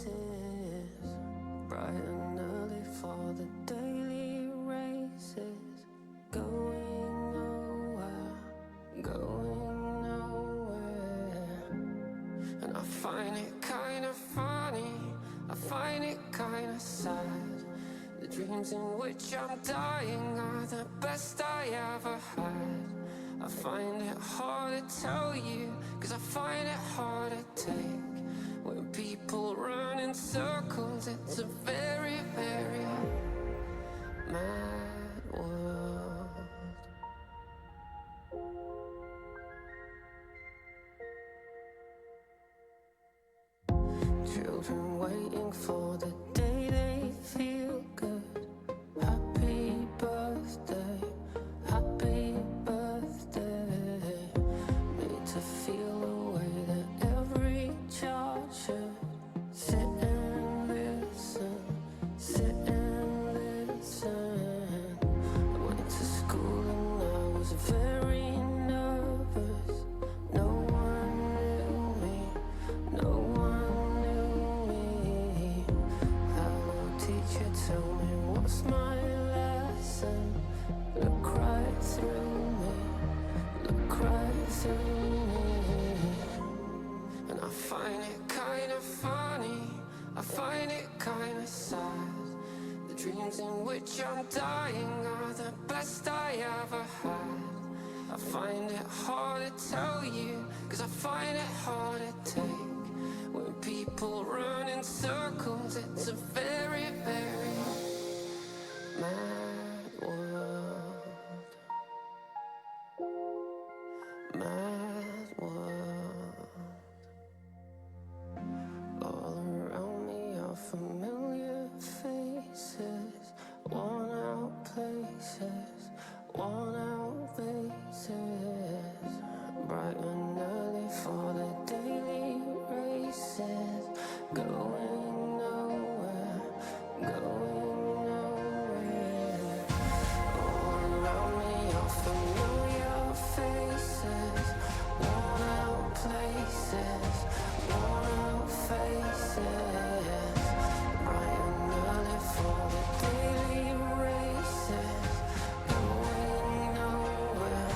faces, bright and early for the daily races, going nowhere, going nowhere. And I find it kind of funny, I find it kind of sad. The dreams in which I'm dying are the best I ever had. I find it hard to tell you, 'cause I find it hard to take. When people run in circles, it's a very, very mad world. Children waiting for the day they feel good. Happy birthday, happy birthday. Made to feel the way that every child should. Sit and listen, sit and listen. I went to school and I was very nervous. No one knew me, no one knew me. Hello teacher, tell me what's my lesson. Look right through me, look right through me. And I find it kind of funny, I find it kind of sad. The dreams in which I'm dying are the best I ever had. I find it hard to tell you, 'cause I find it hard to take. When people run in circles, it's a very, very mad world. Mad world. All around me are familiar faces, worn out places, worn out faces. Bright and early for the daily races, going nowhere, going nowhere. All around me are familiar faces, worn out places, worn out faces. Bright and early for the daily races, going nowhere,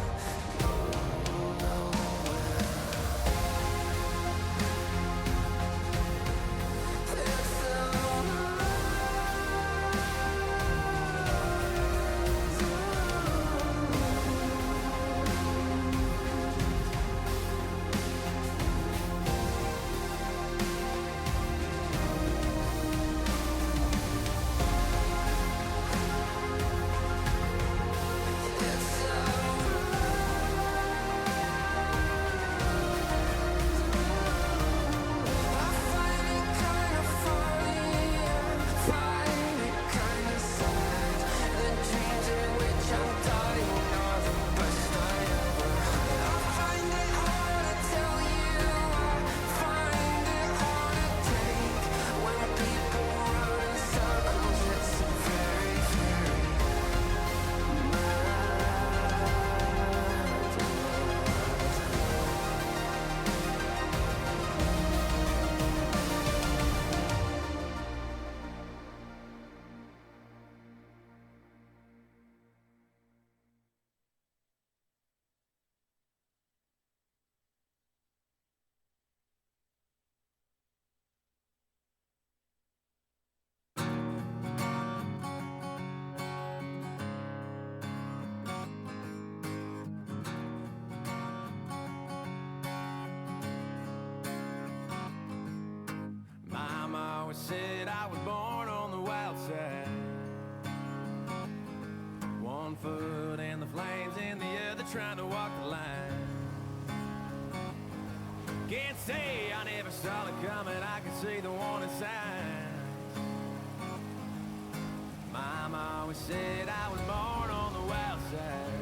going nowhere. It's the Mama always said I was born on the wild side. One foot in the flames and the other trying to walk the line. Can't say I never saw it coming, I can see the warning signs. Mama always said I was born on the wild side.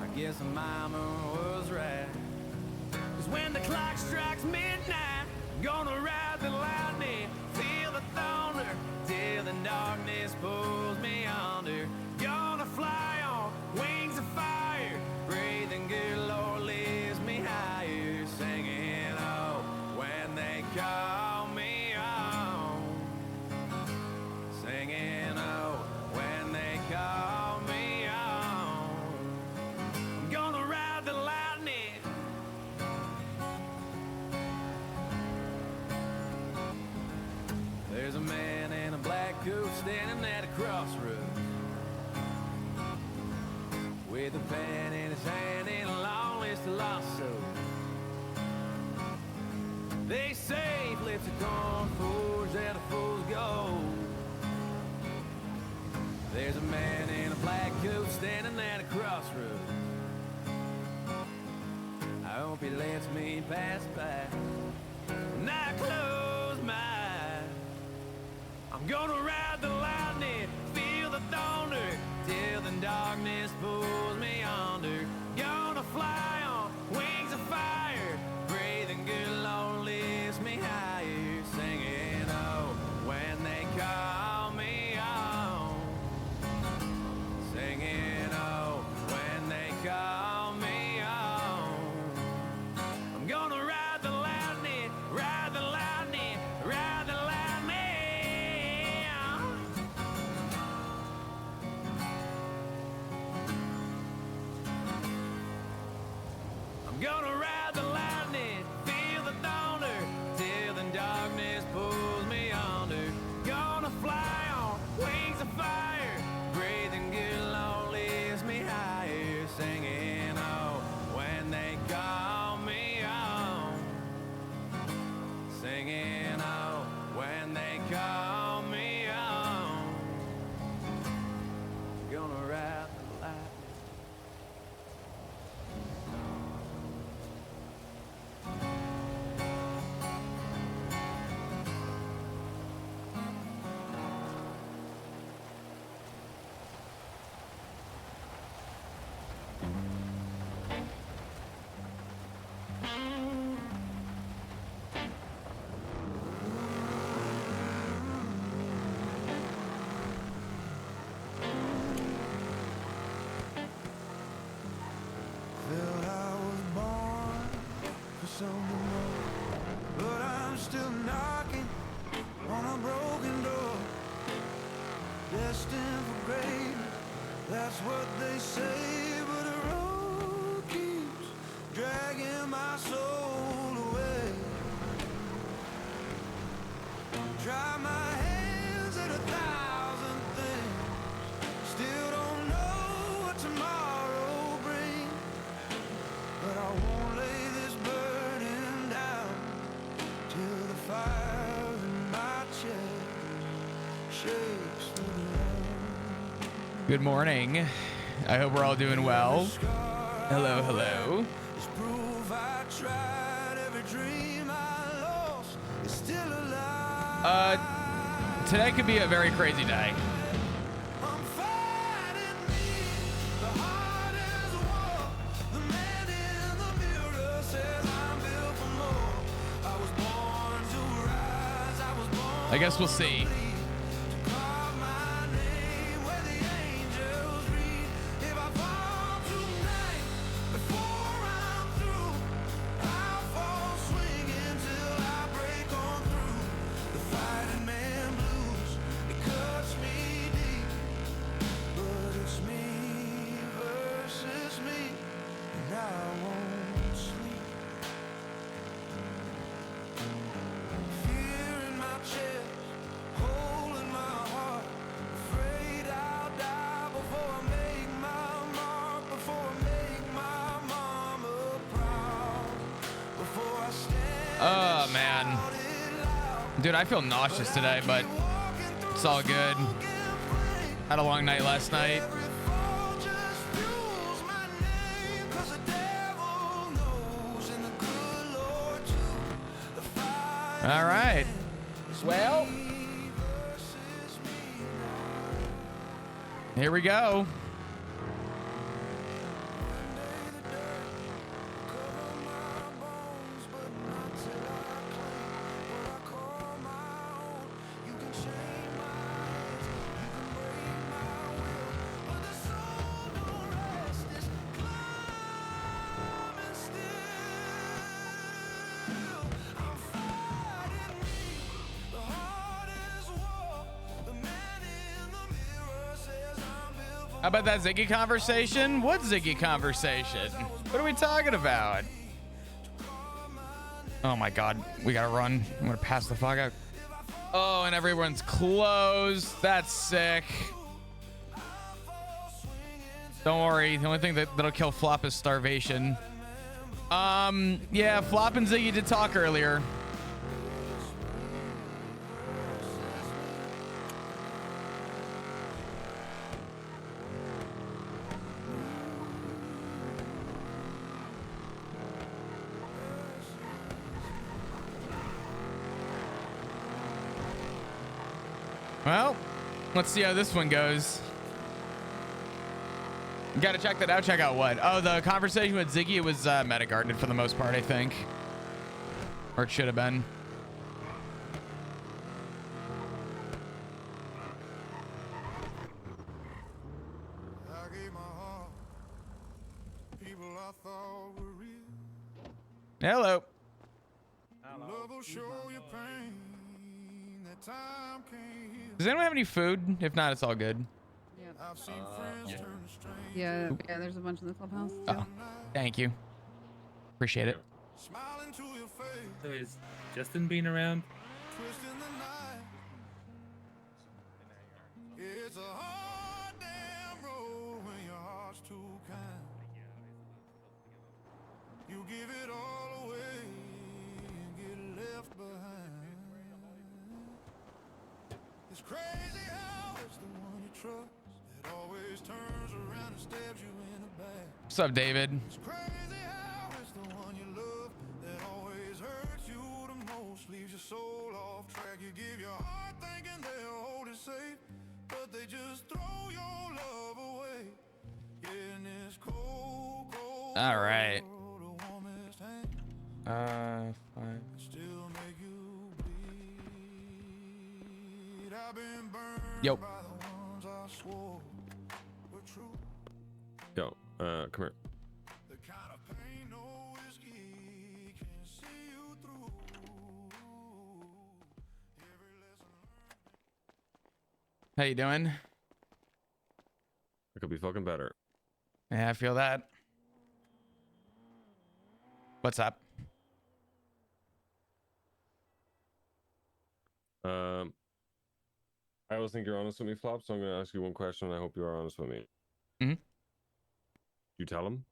I guess mama was right. 'Cause when the clock strikes midnight, gonna ride the lightning, feel the thunder, till the darkness pulls me under. Gonna fly on wings of fire, breathing good Lord lifts me higher, singing oh when they call. black coat standing at a crossroads with a pen in his hand and a long list of lost souls. They say flips a corn forge that a fool's gold. There's a man in a black coat standing at a crossroads. I hope he lets me pass by. When I close my eyes, I'm gonna ride the lightning, feel the thunder, till the darkness pulls me under. Gonna fly on wings of fire, breathing good Lord lifts me higher, singing oh when they call me on, singing oh when they call me on. I'm gonna ride the lightning, ride the lightning, ride the lightning. I'm gonna ride the lightning, feel the thunder, till the darkness pulls me under. Gonna fly on wings of fire, breathing good Lord lifts me higher, singing oh when they call me on, singing oh when they call me on. Gonna ride the lightning. Felt I was born for something more, but I'm still knocking on a broken door. Destined for greatness, that's what they say, but the road keeps dragging my soul away. Try my hands at 1,000 things, still don't know what tomorrow brings. But I won't lay this burden down till the fire in my chest shakes through the ground. Good morning. I hope we're all doing well. Hello, hello. It's proof I tried, every dream I lost is still alive. Today could be a very crazy day. I'm fighting me, the hardest war. The man in the mirror says I'm built for more. I was born to rise, I was born I guess we'll see. to call my name where the angels read. If I fall tonight, before I'm through, I'll fall swinging till I break on through. The fighting man blues, it cuts me deep, but it's me versus me, and I won't sleep. Fear in my chest, hole in my heart, afraid I'll die before I make my mark, before I make my mama proud, before I stand Oh, man. out it loud. Dude, I feel nauseous today, but it's all good. Had a long night last night. Every fall just fuels my name, 'cause the devil knows and the good Lord too. The fight All right. Well, versus me now. here we go. Cover my bones, but not till I claim what I call my own. You can chain my hands, you can break my will, but the soul don't rest. It's climbing still. I'm fighting me, the hardest war. The man in the mirror says I'm built for How about that Ziggy conversation? What Ziggy conversation? What are we talking about? Oh my God, we gotta run. I'm gonna pass the fuck out. Oh, and everyone's closed. That's sick. Don't worry. The only thing that'll kill Flop is starvation. Yeah, Flop and Ziggy did talk earlier. Well, let's see how this one goes. You gotta check that out. Check out what? Oh, the conversation with Ziggy. It was meta-gardened for the most part, I think. Or it should have been. I gave my heart, people I thought were real. Hello. Love will show you pain that time can't heal. Does anyone have any food? If not, it's all good. I've seen friends turn to strangers. Yeah, there's a bunch in the clubhouse. Oh, thank you. Appreciate it. Smiling to your face, So is Justin being around? twisting the night. It's a hard damn road when your heart's too kind. You give it all away and get left behind. It's crazy how it's the one you trust that always turns around and stabs you in the back. What's up, David? It's crazy how it's the one you love that always hurts you the most, leaves your soul off track. You give your heart thinking they'll hold it safe, but they just throw your love away. Yeah, in this cold, cold All right. world, the warmest hand Fine. still make you bleed. I've been burned Yo. by the ones I swore were true. Yo, come here. The kind of pain no whiskey can see you through. Every lesson learned. How you doing? I could be fucking better. Yeah, I feel that. What's up? I always think you're honest with me, Flop, so I'm going to ask you one question, and I hope you are honest with me. Mhm. You tell him?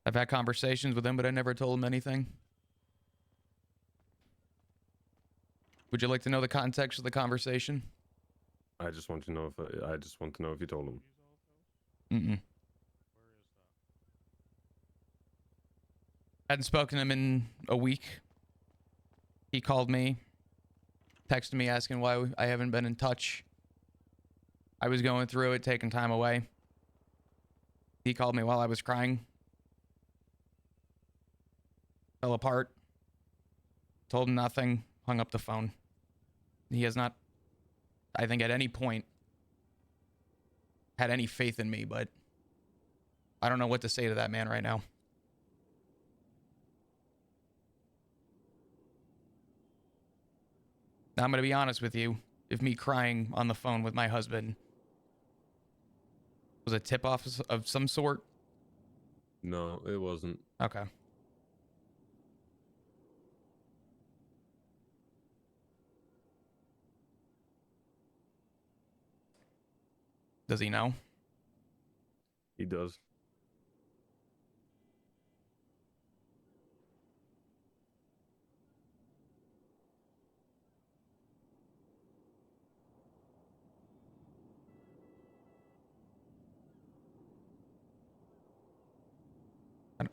I've had conversations with him, but I never told him anything. Would you like to know the context of the conversation? I just want to know if I just want to know if you told him. Mm-mm. Hadn't spoken to him in a week. He called me, texted me asking why I haven't been in touch. I was going through it, taking time away. He called me while I was crying. Fell apart. Told him nothing. Hung up the phone. He has not, I think, at any point had any faith in me, but I don't know what to say to that man right now. Now, I'm going to be honest with you. If me crying on the phone with my husband was a tip-off of some sort. No, it wasn't. Okay. Does he know? He does.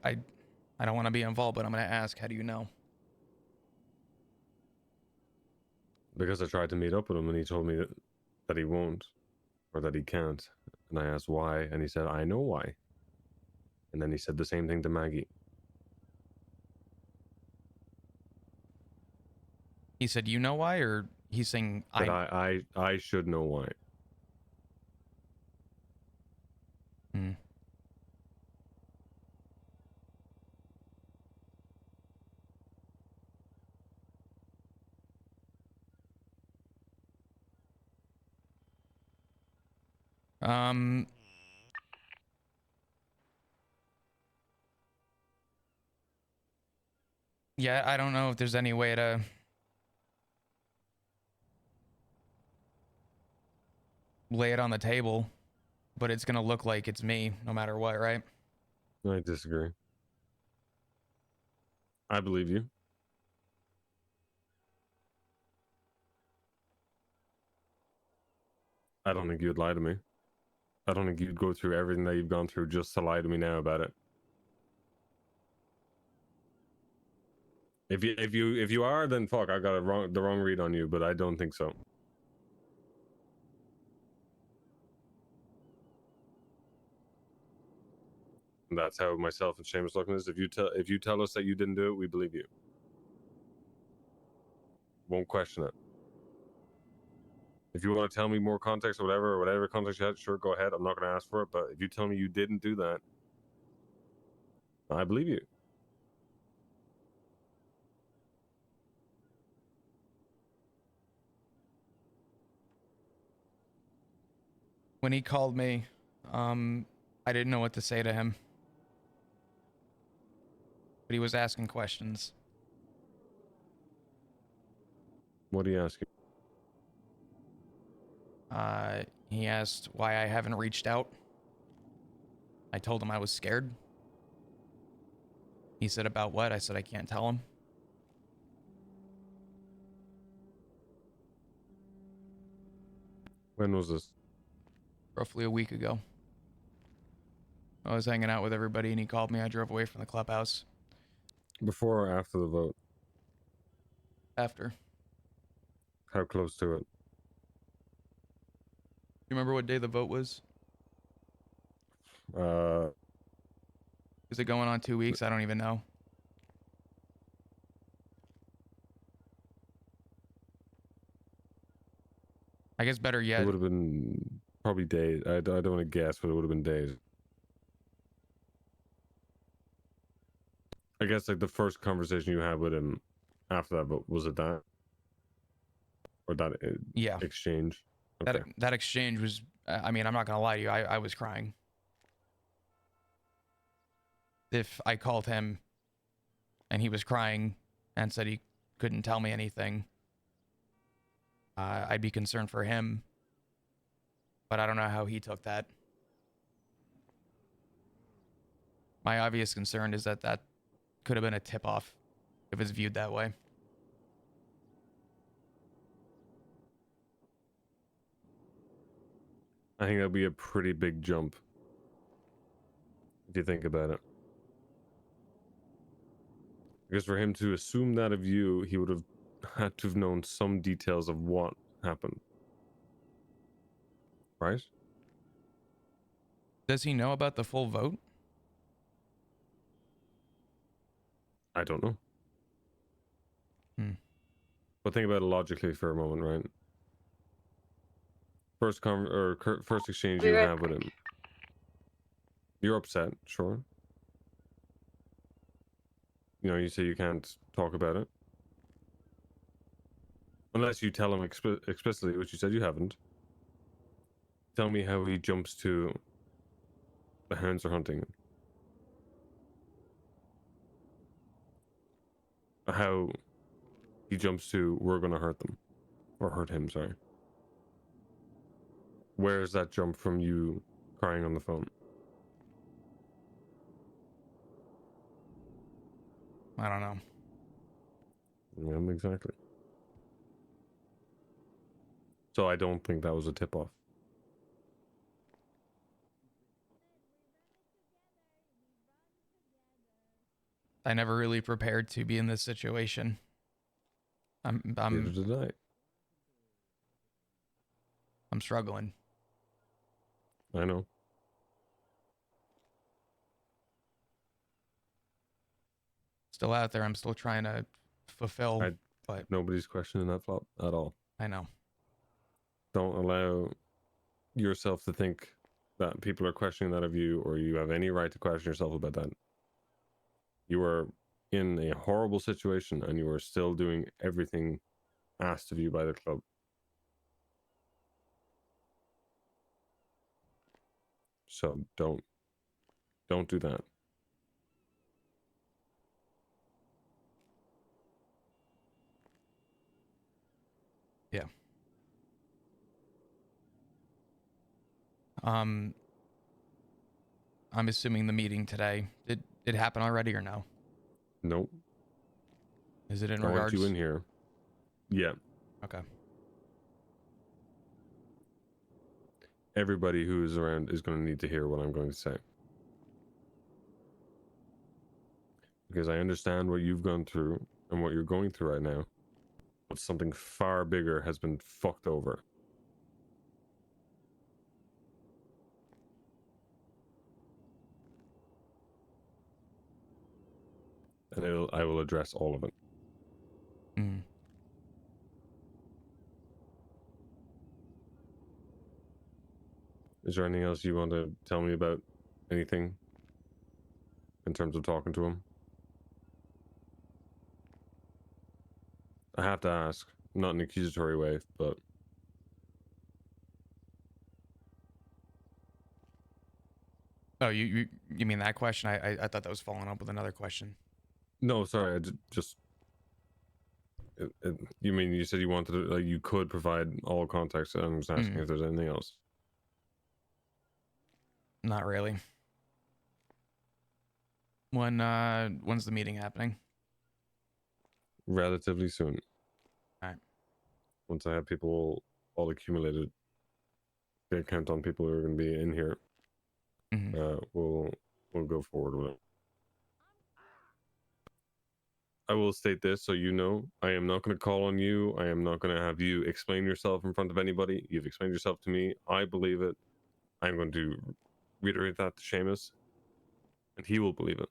I don't want to be involved, but I'm going to ask, how do you know? Because I tried to meet up with him, and he told me that he won't, or that he can't. And I asked why, and he said, I know why. And then he said the same thing to Maggie. He said, you know why? Or he's saying, That I should know why. Hmm. Yeah, I don't know if there's any way to lay it on the table, but it's gonna look like it's me no matter what, right? I disagree. I believe you. I don't think you'd lie to me. I don't think you'd go through everything that you've gone through just to lie to me now about it. If you are, then fuck, I got the wrong read on you, but I don't think so. And that's how myself and Seamus looking at this. If you tell us that you didn't do it, we believe you. Won't question it. If you want to tell me more context or whatever context you had, sure, go ahead. I'm not going to ask for it. But if you tell me you didn't do that, I believe you. When he called me, I didn't know what to say to him. But he was asking questions. What do you ask? He asked why I haven't reached out. I told him I was scared. He said about what? I said I can't tell him. When was this? Roughly a week ago. I was hanging out with everybody and he called me. I drove away from the clubhouse. Before or after the vote? After. How close to it? You remember what day the vote was? Is it going on 2 weeks? I don't even know. I guess better yet. It would have been probably days. I don't want to guess, but it would have been days. I guess like the first conversation you had with him after that vote, was it that? Or that yeah. exchange? Okay. That exchange was, I mean, I'm not going to lie to you. I was crying. If I called him and he was crying and said he couldn't tell me anything, I'd be concerned for him. But I don't know how he took that. My obvious concern is that that could have been a tip-off if it's viewed that way. I think that'd be a pretty big jump if you think about it. Because for him to assume that of you, he would have had to have known some details of what happened. Right? Does he know about the full vote? I don't know. But think about it logically for a moment, right? First exchange you have with him. You're upset, sure. You know, you say you can't talk about it. Unless you tell him explicitly, which you said you haven't. Tell me how he jumps to the hounds are hunting. How he jumps to we're gonna hurt them. Or hurt him, sorry. Where is that jump from you crying on the phone? I don't know. Yeah, exactly. So I don't think that was a tip-off. I never really prepared to be in this situation. Neither did I. I'm struggling. I know. Still out there. I'm still trying to fulfill, but nobody's questioning that flop at all. I know. Don't allow yourself to think that people are questioning that of you, or you have any right to question yourself about that. You are in a horrible situation and you are still doing everything asked of you by the club. So don't do that. Yeah. I'm assuming the meeting today, did it happen already or no? Nope. Is it in I want regards? you in here. Yeah. Okay. Everybody who is around is going to need to hear what I'm going to say. Because I understand what you've gone through and what you're going through right now. But something far bigger has been fucked over. And I will address all of it. Mm. Is there anything else you want to tell me about anything in terms of talking to him? I have to ask, not in an accusatory way, but Oh, you mean that question? I thought that was following up with another question. no, sorry, just you mean you said you wanted to, like, you could provide all context, and I'm just asking if there's anything else. Not really. When's the meeting happening? Relatively soon. Alright. Once I have people all accumulated, they count on people who are going to be in here. We'll go forward with it. I will state this so you know, I am not going to call on you. I am not going to have you explain yourself in front of anybody. You've explained yourself to me. I believe it. I'm going to reiterate that to Seamus, and he will believe it.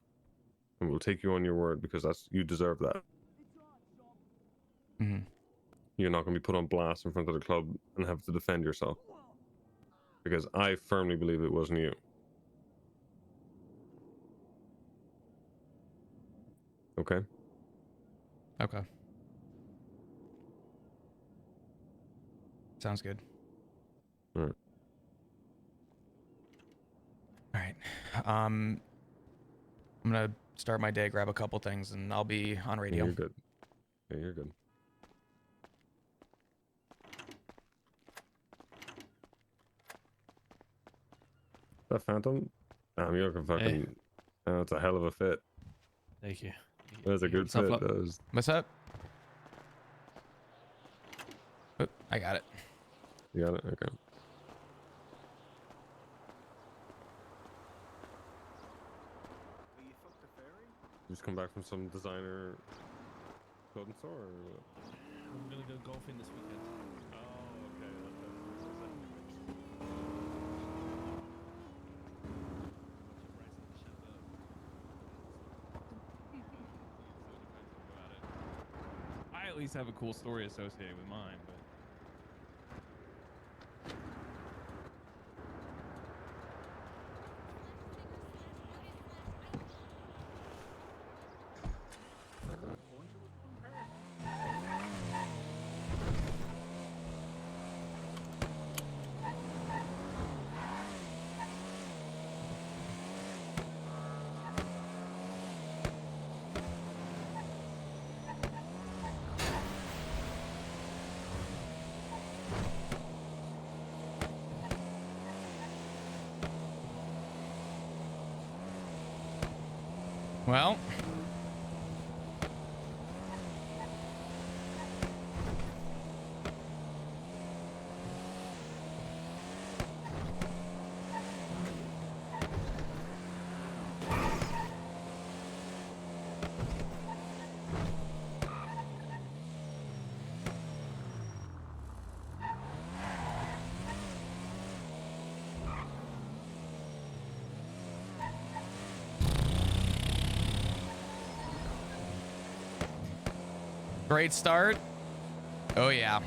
And we'll take you on your word because you deserve that. You're not going to be put on blast in front of the club and have to defend yourself. Because I firmly believe it wasn't you. Okay? Okay. Sounds good. All right. All right. I'm gonna start my day, grab a couple things, and I'll be on radio. Yeah, you're good. Yeah, you're good. That Phantom? You're looking fucking... Hey. Oh, it's a hell of a fit. Thank you. That's a good What's up, fit. Flo? What's up? Oh, I got it. You got it? Okay. Just come back from some designer clothing store? Or... I'm gonna go golfing this weekend. Oh, okay. I at least have a cool story associated with mine, but Well. Great start. Oh, yeah.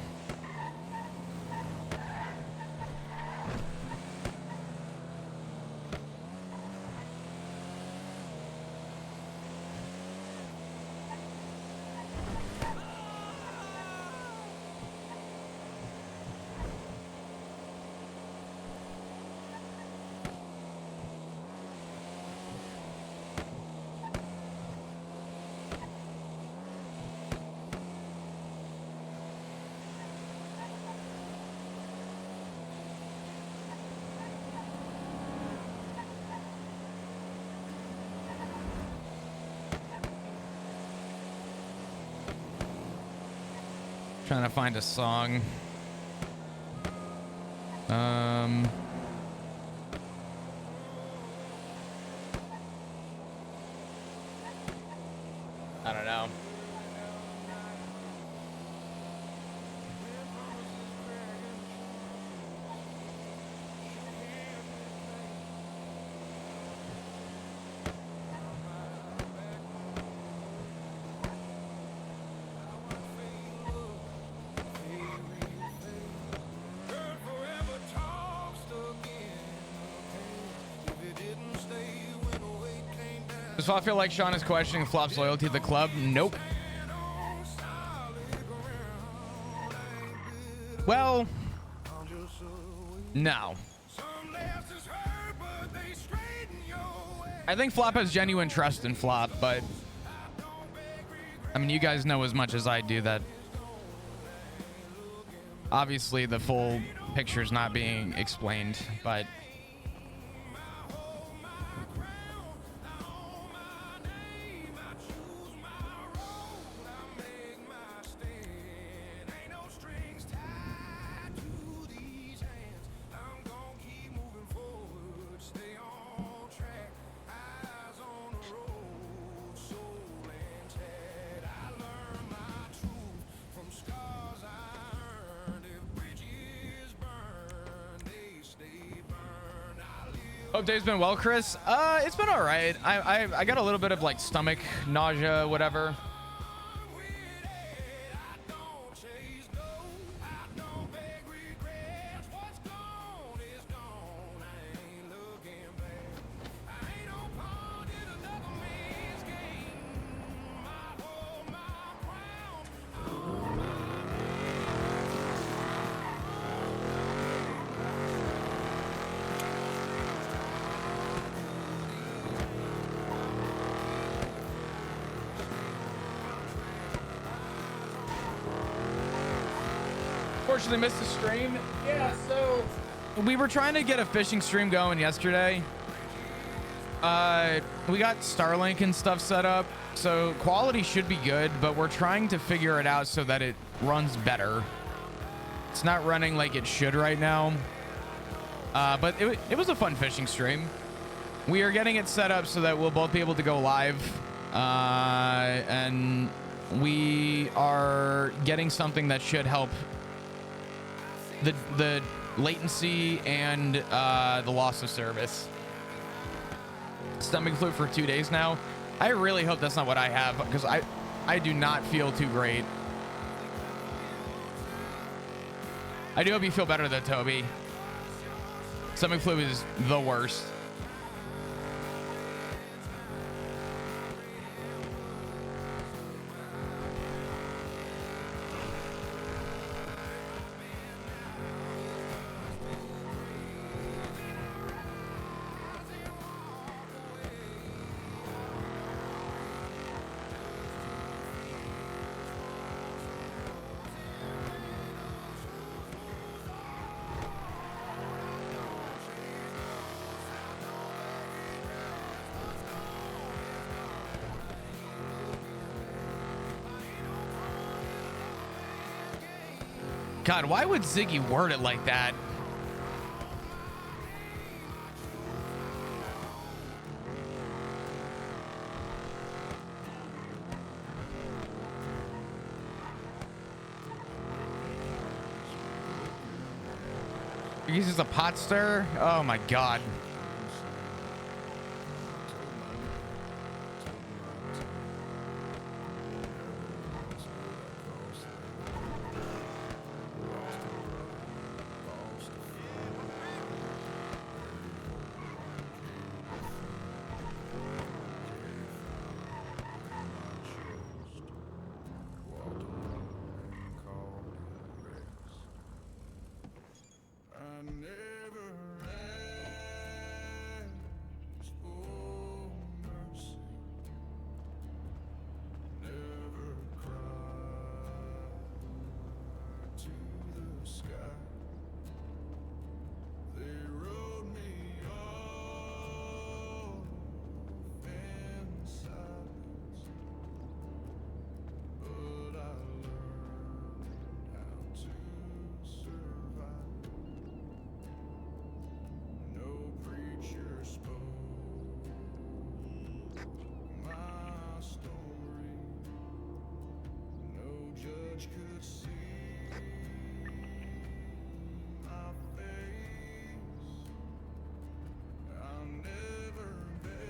Trying to find a song. I don't know. Does I feel like Sean is questioning Flop's loyalty to the club? Nope. Well, no. I think Flop has genuine trust in Flop, but I mean, you guys know as much as I do that obviously the full picture's not being explained, but hope day's been well, Chris. It's been all right. I got a little bit of like stomach nausea, whatever. Unfortunately missed the stream. Yeah, so we were trying to get a fishing stream going yesterday. We got Starlink and stuff set up, so quality should be good, but we're trying to figure it out so that it runs better. It's not running like it should right now. But it was a fun fishing stream. We are getting it set up so that we'll both be able to go live. And we are getting something that should help the latency and the loss of service. Stomach flu for 2 days now. I really hope that's not what I have, because I do not feel too great. I do hope you feel better though, Toby. Stomach flu is the worst. God, why would Ziggy word it like that? He's just a pot stir? Oh my God. judge could see my face, I'll never beg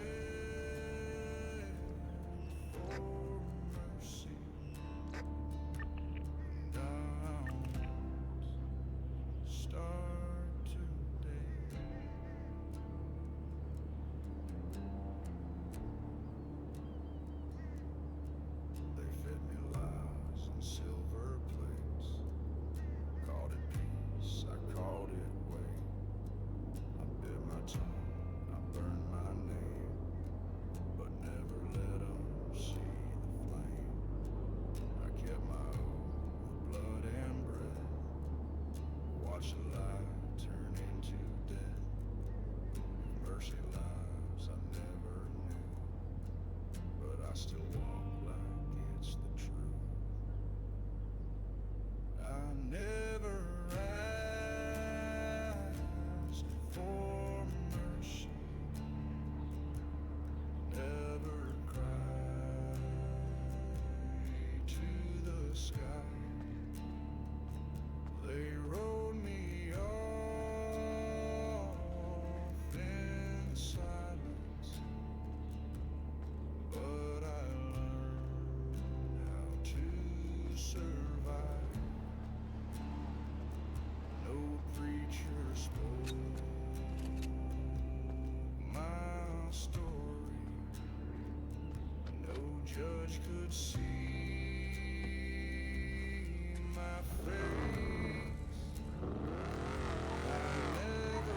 for mercy, and I won't start today. They fed me lies on silver plates. Called it peace, I called it way. I bit my tongue, I burned my name, but never let 'em see the flame. I kept my oath with blood and bread. Watched the light turn into death. If mercy lies, I never knew, but I still walk like it's the truth. I never asked for mercy, never cried to the sky. They wrote me off in silence, but I learned how to survive. No preacher spoke my story, no judge could see my face. I never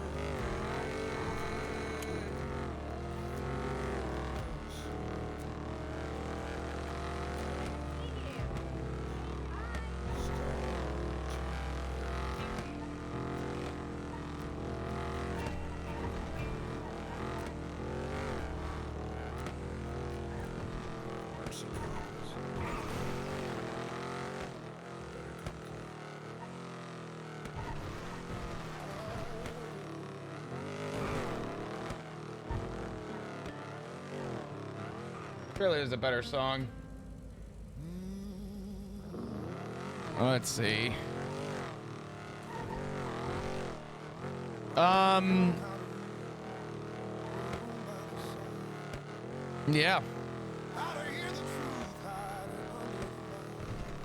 Really is a better song. Let's see. Yeah. How to hear the truth hiding under the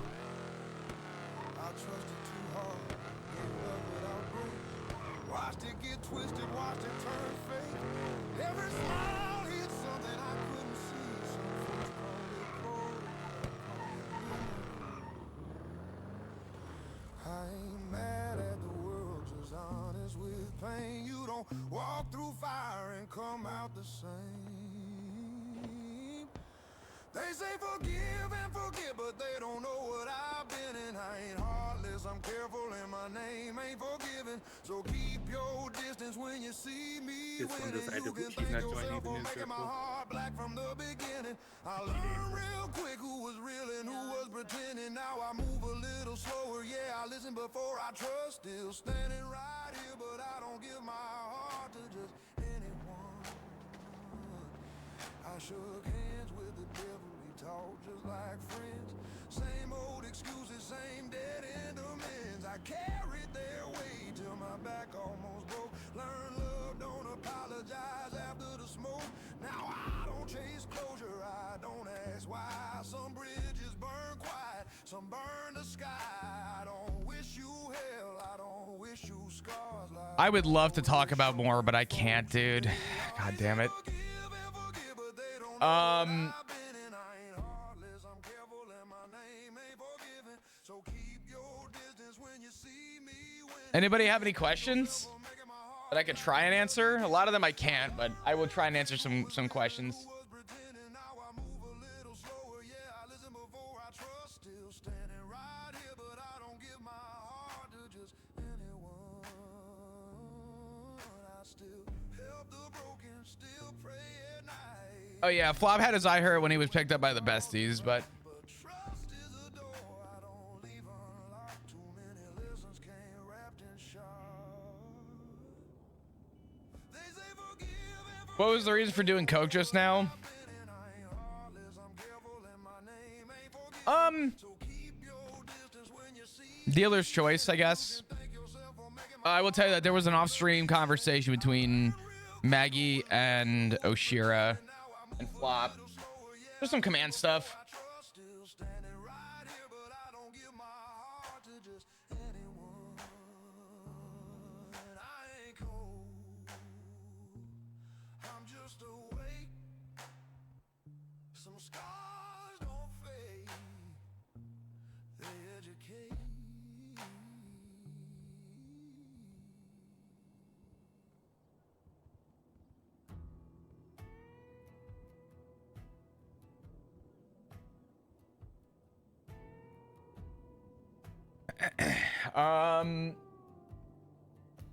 veil. I trusted too hard, gave love without break. Watched it get twisted, watched it turn fake. Every smile hid something I couldn't see. Some folks call it cold, I ain't mad at the world, just honest with pain. You don't walk through fire and come out the same. They say forgive and forget, but they don't know what I've been in. I ain't heartless, I'm careful, and my name ain't forgiven. So keep your distance when you see me This one winning. does You can thank yourself for making my heart black from the beginning. I learned real quick who was real and who was pretending. Now I move a little slower, yeah, I listen before I trust. Still standing right here, but I don't give my heart to just anyone. I shook hands with the devil, we talked just like friends. Same old excuses, same dead end amends. I carried their weight till my back almost broke. Learn love, don't apologize after the smoke. Now I don't chase closure, I don't ask why. Some bridges burn quiet, some burn the sky. I don't wish you hell, I don't wish you scars like I would love to talk about more, but I can't, dude. God damn it. Anybody have any questions that I could try and answer? A lot of them I can't, but I will try and answer some questions. Oh yeah, Flob had his eye hurt when he was picked up by the besties, but what was the reason for doing coke just now? Dealer's choice, I guess. I will tell you that there was an off-stream conversation between Maggie and Oshira and Flop. There's some command stuff.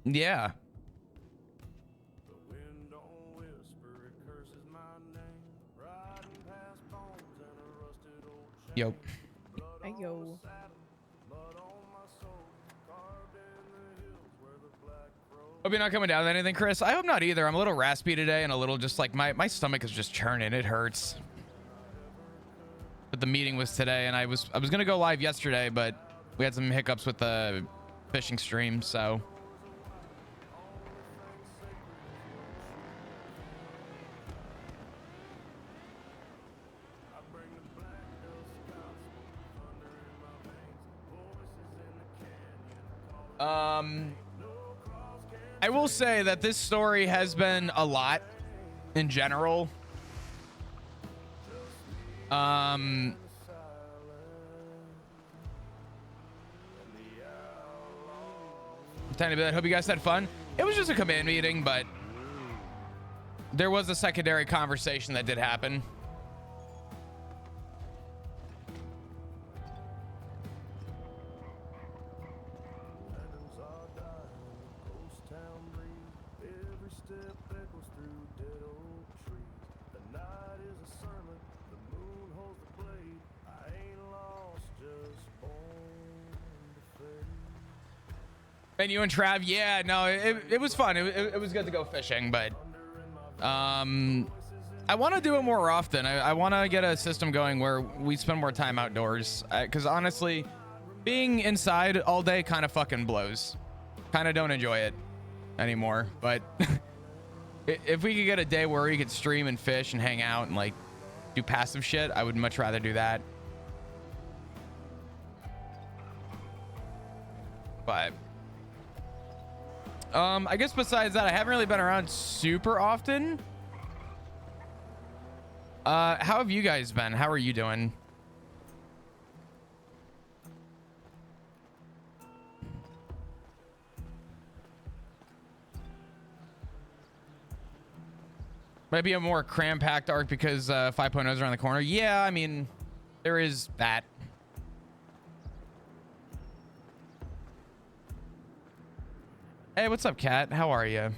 Yeah. Yo. Hey, yo. Hope you're not coming down with anything, Chris. I hope not either. I'm a little raspy today and a little just like my stomach is just churning. It hurts. But the meeting was today, and I was gonna go live yesterday, but we had some hiccups with the fishing stream, so. I will say that this story has been a lot in general. Tiny bit. I hope you guys had fun. It was just a command meeting, but there was a secondary conversation that did happen. And you and Trav, yeah, no, it was fun. It was good to go fishing, but I want to do it more often. I want to get a system going where we spend more time outdoors, because honestly, being inside all day kind of fucking blows. Kind of don't enjoy it anymore. But if we could get a day where we could stream and fish and hang out and like do passive shit, I would much rather do that. But I guess besides that, I haven't really been around super often. How have you guys been? How are you doing? Might be a more cram-packed arc because 5.0 is around the corner. Yeah, I mean, there is that. Hey, what's up, Kat? How are you?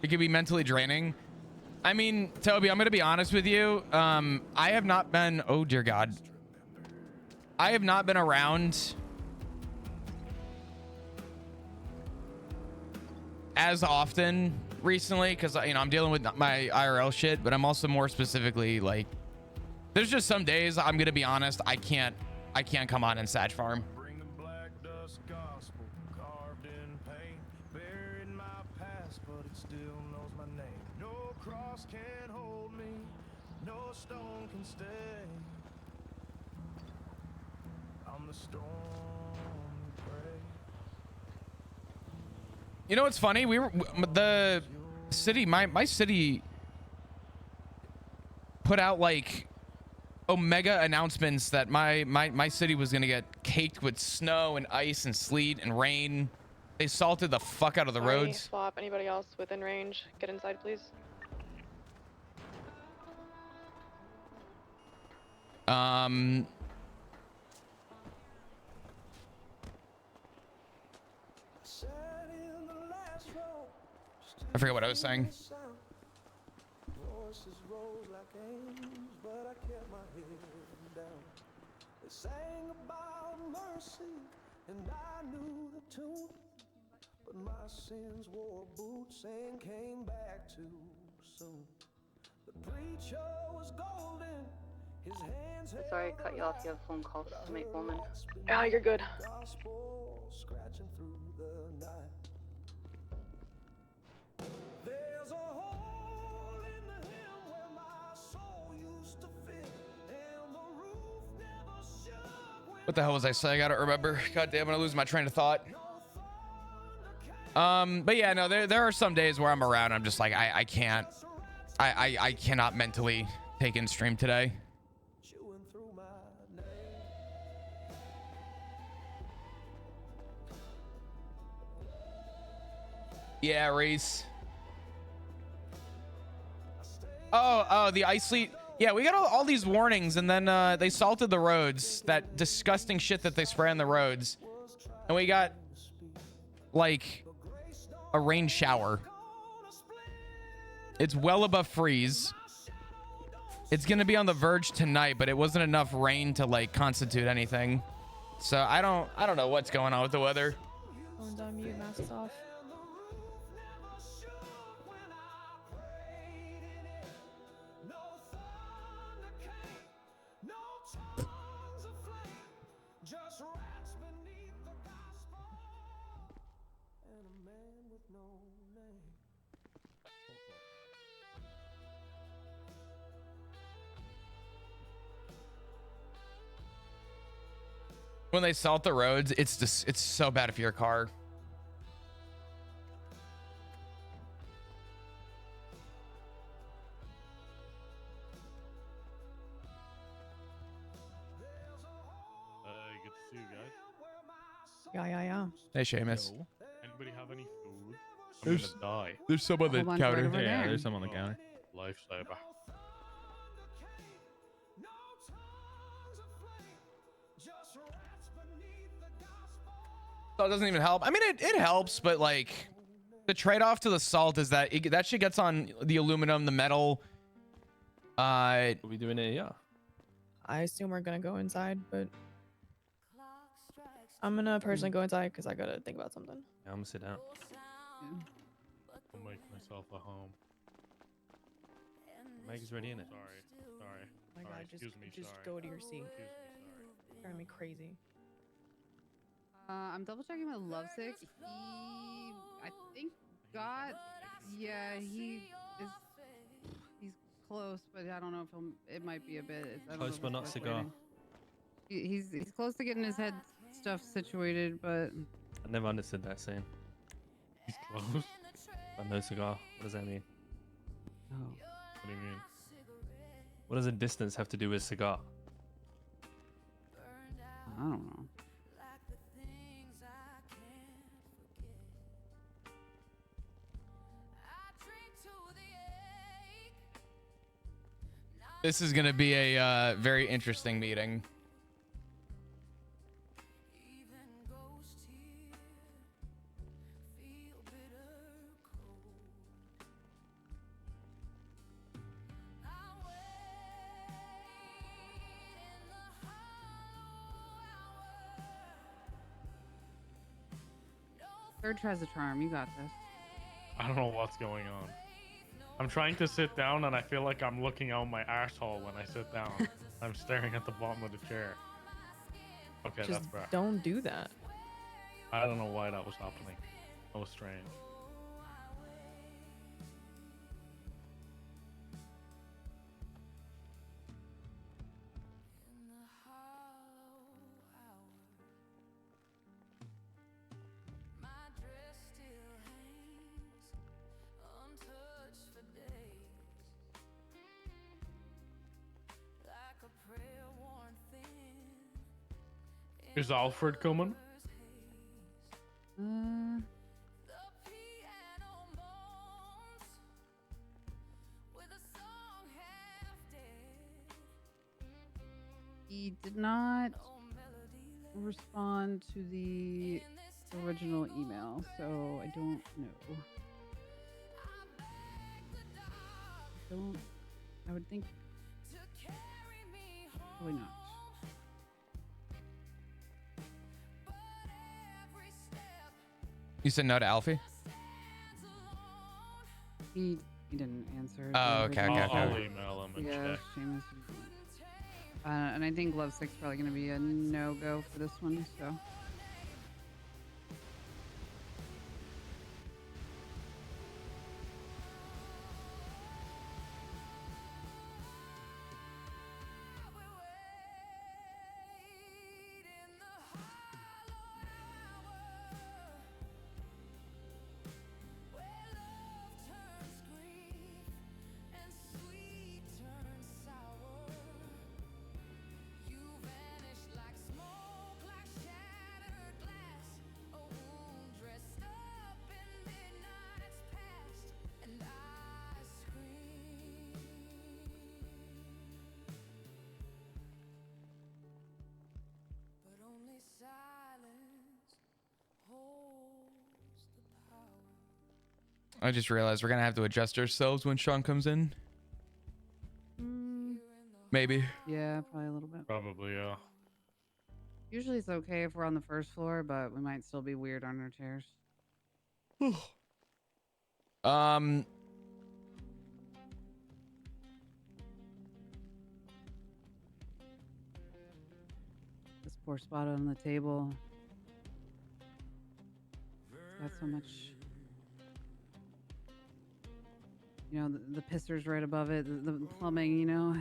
It can be mentally draining. I mean, Toby, I'm going to be honest with you. I have not been... Oh, dear God. I have not been around as often recently because, you know, I'm dealing with my IRL shit, but I'm also more specifically like... There's just some days, I'm gonna be honest, I can't come on in Sag Farm. You know what's funny? The city, my city put out like Omega announcements that my city was gonna get caked with snow and ice and sleet and rain. They salted the fuck out of the roads. Swap. Anybody else within range? Get inside, please. I forget what I was saying. Sang about mercy, and I knew the tune, but my sins wore boots and came back too soon. The preacher was Sorry I cut you off. You have phone calls to make, woman. Ah, you're good. Scratching through the night. There's a hole in the hill where my soul used to fit, and the roof never shook. What the hell was I saying? I don't remember. God damn it, I lose my train of thought. But yeah, no, there are some days where I'm around. I'm just like, I can't. I cannot mentally take in stream today. Chewing through my name. Yeah, Reese. Oh, the ice fleet. Yeah, we got all these warnings, and then they salted the roads. That disgusting shit that they spray on the roads. And we got, like, a rain shower. It's well above freeze. It's going to be on the verge tonight, but it wasn't enough rain to, like, constitute anything. So I don't know what's going on with the weather. Phone's on mute, masks off. When they salt the roads, it's just, it's so bad for your car. Good to see you guys. Yeah. Hey, Seamus. Yo, anybody have any food? I'm There's- gonna die. There's some on the Whole bunch right counter. over Yeah, there. there's some on the counter. Lifesaver. So it doesn't even help. I mean, it helps, but like the trade-off to the salt is that that shit gets on the aluminum, the metal. Are we doing it? Yeah. I assume we're gonna go inside, but I'm gonna personally go inside because I gotta think about something. I'm gonna sit down. I'll make myself a home. Meg's ready in it. Sorry. Oh my Sorry, god, excuse me, just sorry. go to your seat. Excuse me, sorry. Driving me crazy. I'm double checking my lovesick. He, I think, got. Yeah, he's close, but I don't know if it might be a bit. I don't know Close if but it's not worth cigar. waiting. He's close to getting his head stuff situated, but I never understood that saying. He's close. But no cigar. What does that mean? oh, What do you mean? What does a distance have to do with cigar? I don't know. This is gonna be a very interesting meeting. Third tries a charm. You got this. I don't know what's going on. I'm trying to sit down and I feel like I'm looking out my asshole when I sit down. I'm staring at the bottom of the chair. Okay, Just that's bad. don't do that. I don't know why that was happening. That was strange. Is Alfred coming? He did not respond to the original email, so I don't know. I would think probably not. You said no to Alfie? He didn't answer. Oh, the okay, original okay, I'll okay. email him and Yeah, check. Seamus. And I think Lovesick's probably going to be a no-go for this one, so. I just realized we're gonna have to adjust ourselves when Sean comes in. Maybe. Yeah, probably a little bit. Probably, yeah. Usually it's okay if we're on the first floor, but we might still be weird on our chairs. This poor spot on the table. It's got so much. You know, the pisser's right above it, the plumbing, you know.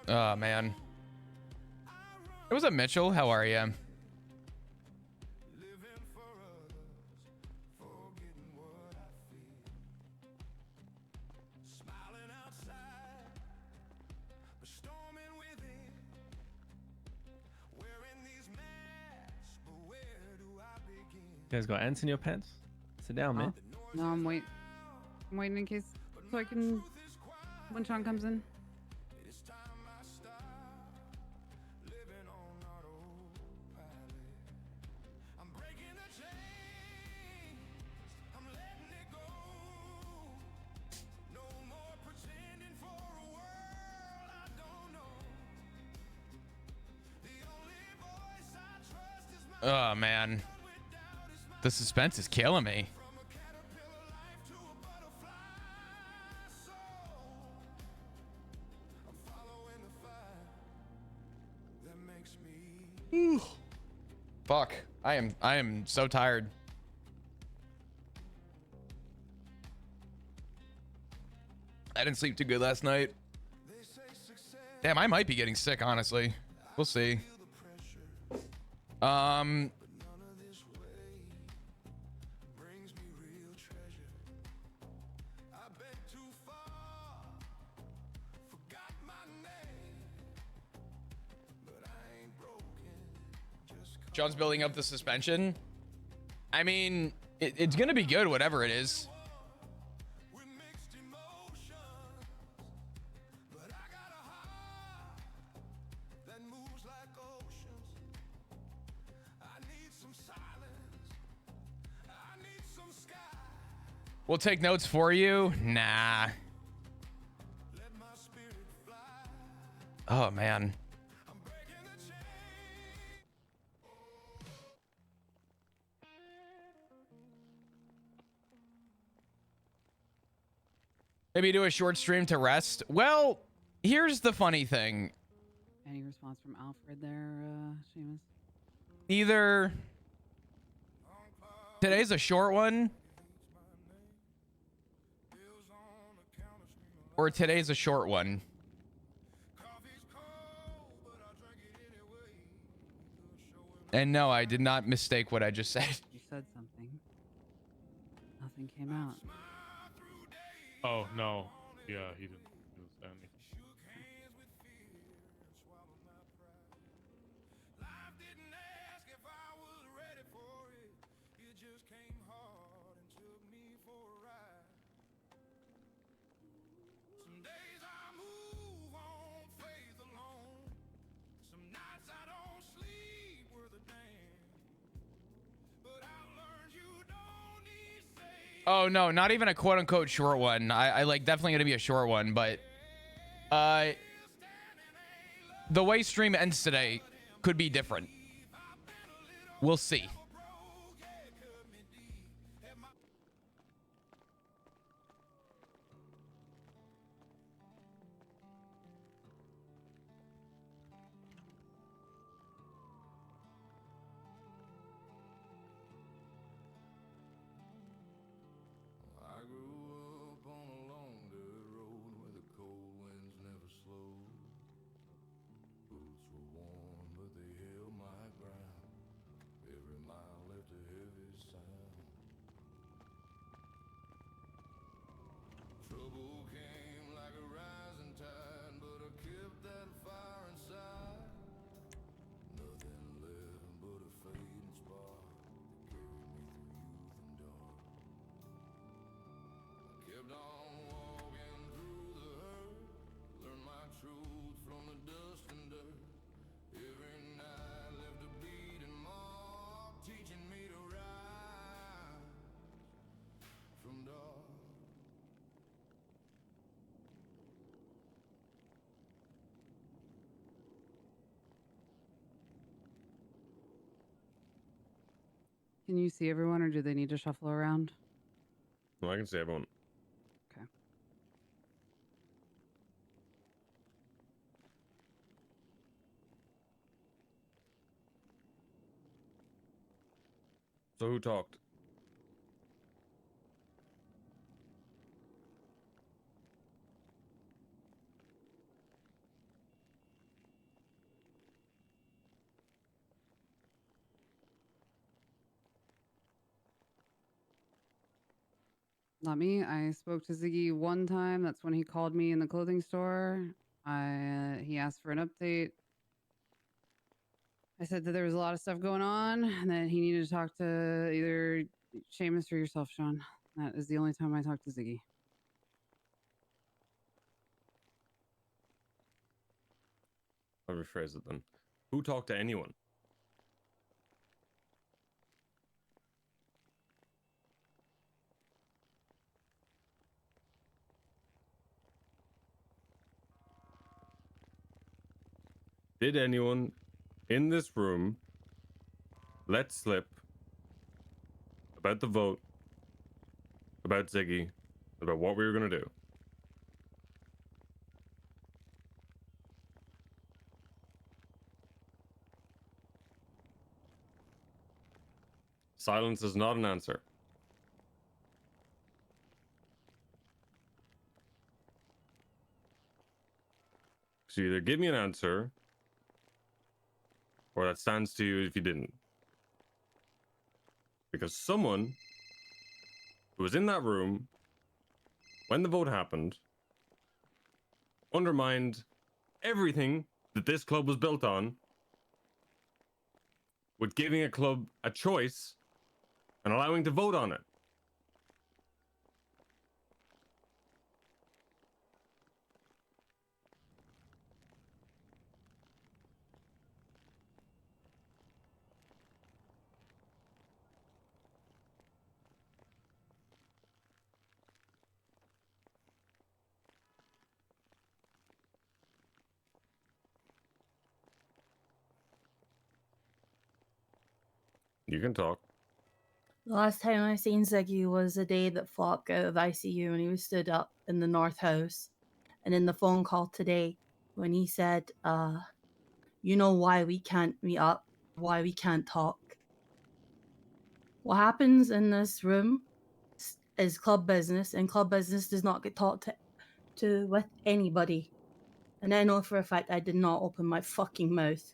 Oh, man. It was a Mitchell. How are you? You guys got ants in your pants? Sit down, man. No, I'm waiting in case so I can when Sean comes in. Oh, man. The suspense is killing me. Fuck. I am so tired. I didn't sleep too good last night. Damn, I might be getting sick, honestly. We'll see. John's building up the suspension. I mean, it's gonna be good, whatever it is. We'll take notes for you. Nah. Oh, man. Maybe do a short stream to rest. Well, here's the funny thing. Any response from Alfred there, Seamus? Either today's a short one, or today's a short one. And no, I did not mistake what I just said. You said something. Nothing came out. Oh, no. Yeah, he didn't say anything. Oh, no, not even a quote unquote short one. I like definitely gonna be a short one, but the way stream ends today could be different. We'll see. I grew up on a long dirt road where the cold winds never slowed. Boots were warm, but they held my ground. Every mile left a heavy sound. Trouble came like a rising tide, but I kept that fire inside. Nothing left but a fading spark that carried me through youth and dark. Kept on walking through the hurt, learned my truth from the dust and dirt. Every night left a bleeding mark, teaching me to rise from dark. Can you see everyone, or do they need to shuffle around? No, I can see everyone. Okay. So who talked? Not me. I spoke to Ziggy one time. That's when he called me in the clothing store. He asked for an update. I said that there was a lot of stuff going on and that he needed to talk to either Seamus or yourself, Sean. That is the only time I talked to Ziggy. I'll rephrase it then. Who talked to anyone? Did anyone in this room let slip about the vote, about Ziggy, about what we were going to do? Silence is not an answer. So either give me an answer, or that stands to you if you didn't. Because someone who was in that room when the vote happened undermined everything that this club was built on with giving a club a choice and allowing to vote on it. You can talk. The last time I seen Ziggy was the day that Flop got out of ICU and he was stood up in the North House. And in the phone call today, when he said, you know why we can't meet up, why we can't talk. What happens in this room is club business, and club business does not get talked to with anybody. And I know for a fact I did not open my fucking mouth.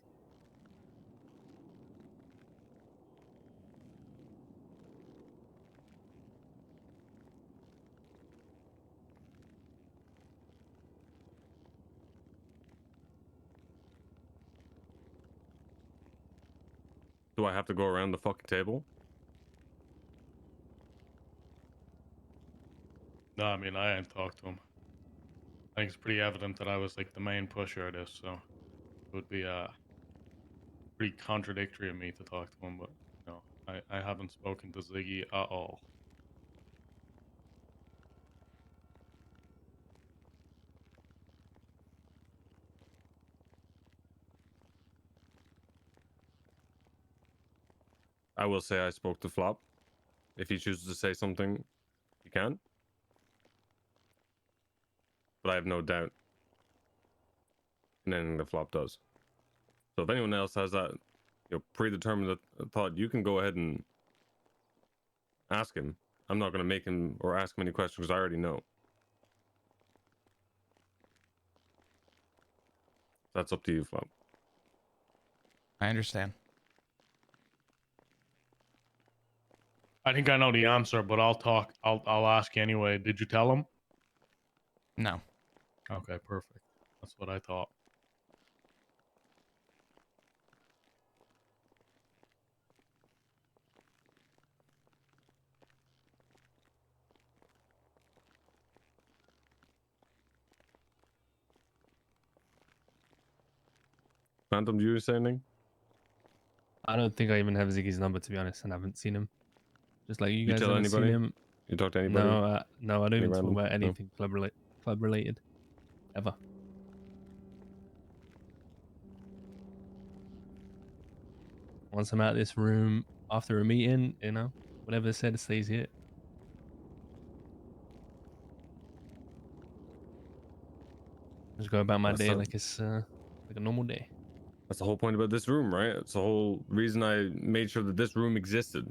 Do I have to go around the fucking table? No, I mean, I hadn't talked to him. I think it's pretty evident that I was like the main pusher of this, so it would be pretty contradictory of me to talk to him, but no, I haven't spoken to Ziggy at all. I will say I spoke to Flop. If he chooses to say something, he can. But I have no doubt in anything that Flop does. So if anyone else has that, predetermined thought, you can go ahead and ask him. I'm not going to make him or ask him any questions because I already know. That's up to you, Flop. I understand. I think I know the answer, but I'll ask you anyway. Did you tell him? No. Okay, perfect. That's what I thought. Phantom, do you say anything? I don't think I even have Ziggy's number, to be honest, and I haven't seen him. Just like you guys tell haven't seen anybody? him. You talk to anybody? No, I don't Any even talk random? about No. anything club related, ever. Once I'm out of this room after a meeting, whatever's said stays here. Just go about my That's day the- like it's like a normal day. That's the whole point about this room, right? It's the whole reason I made sure that this room existed.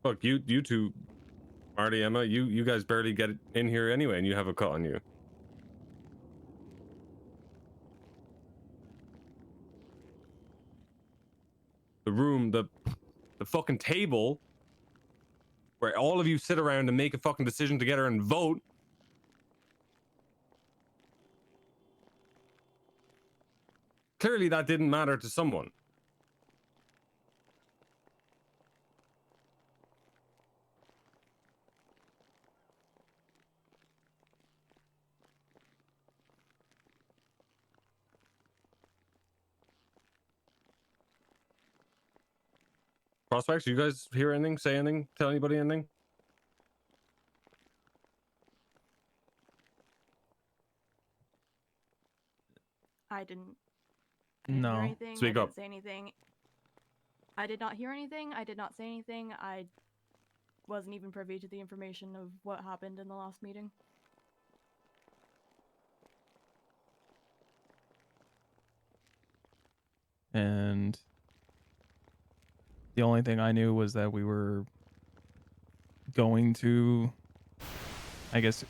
Look, you two, Marty, Emma, you guys barely get in here anyway, and you have a cut on you. The room, the fucking table where all of you sit around and make a fucking decision together and vote. Clearly that didn't matter to someone. Prospects, you guys hear anything? Say anything? Tell anybody anything? I didn't No. hear anything. Speak I up. didn't say anything. I did not hear anything. I did not say anything. I wasn't even privy to the information of what happened in the last meeting. And the only thing I knew was that we were going to, I guess,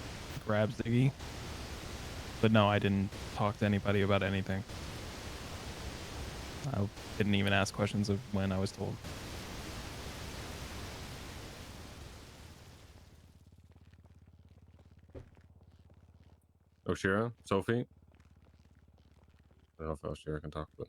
grab Ziggy. But no, I didn't talk to anybody about anything. I didn't even ask questions of when I was told. Oshira? Sophie? I don't know if Oshira can talk, but...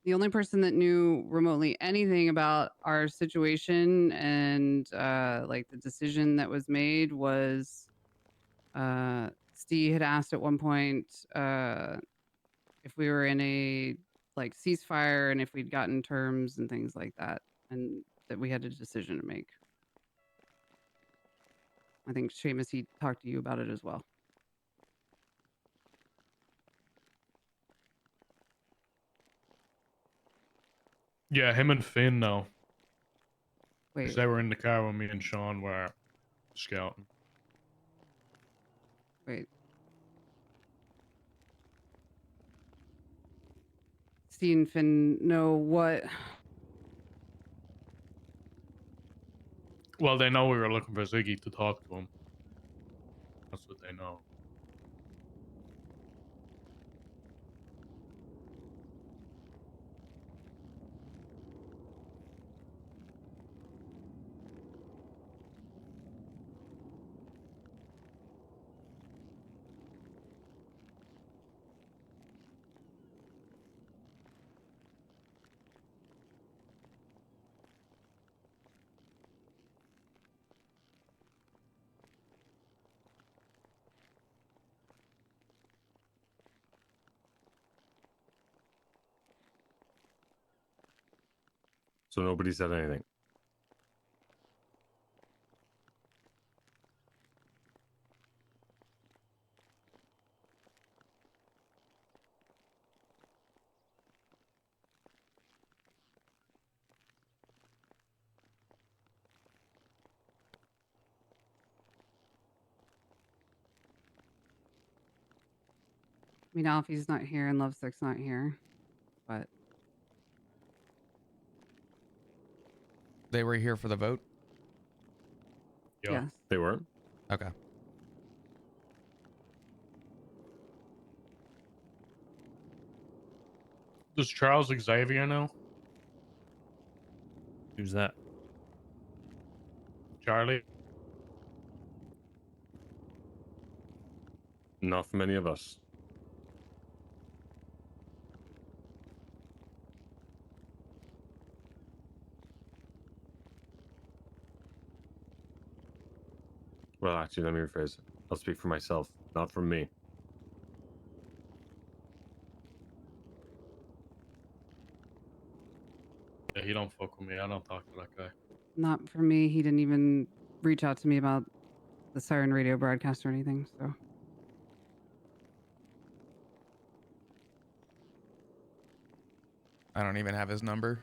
The only person that knew remotely anything about our situation and like the decision that was made was Steve had asked at one point if we were in a like ceasefire and if we'd gotten terms and things like that, and that we had a decision to make. I think Seamus, he talked to you about it as well. Yeah, him and Finn now. Wait, Because they were in the car when me and Sean were scouting. wait. Steve and Finn know what? Well, they know we were looking for Ziggy to talk to him. That's what they know. So nobody said anything. I mean, Alfie's not here and Lovesick's not here, but They were here for the vote? Yeah. yes. They were? Okay. Does Charles Xavier know? Who's that? Charlie? Not for many of us. Well, actually, let me rephrase it. I'll speak for myself, not for me. Yeah, he don't fuck with me. I don't talk to that guy. Not for me. He didn't even reach out to me about the Siren Radio broadcast or anything, so. I don't even have his number.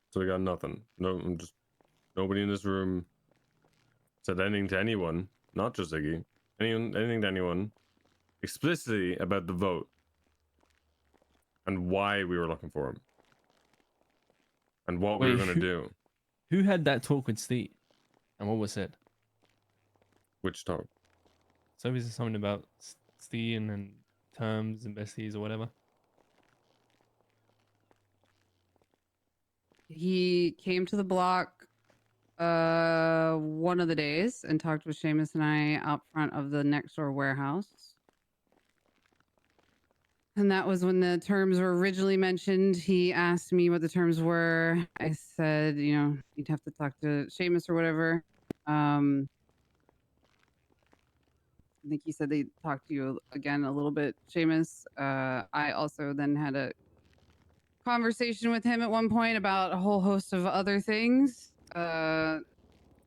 So we got nothing. No, just nobody in this room said anything to anyone, not just Ziggy. Anything to anyone explicitly about the vote and why we were looking for him and what we were going to do. Who had that talk with Steve? And what was said? Which talk? So is it something about Steve and terms and besties or whatever? He came to the block one of the days and talked with Seamus and I out front of the next door warehouse. And that was when the terms were originally mentioned. He asked me what the terms were. I said, you know, you'd have to talk to Seamus or whatever. I think he said they talked to you again a little bit, Seamus. I also then had a conversation with him at one point about a whole host of other things. And,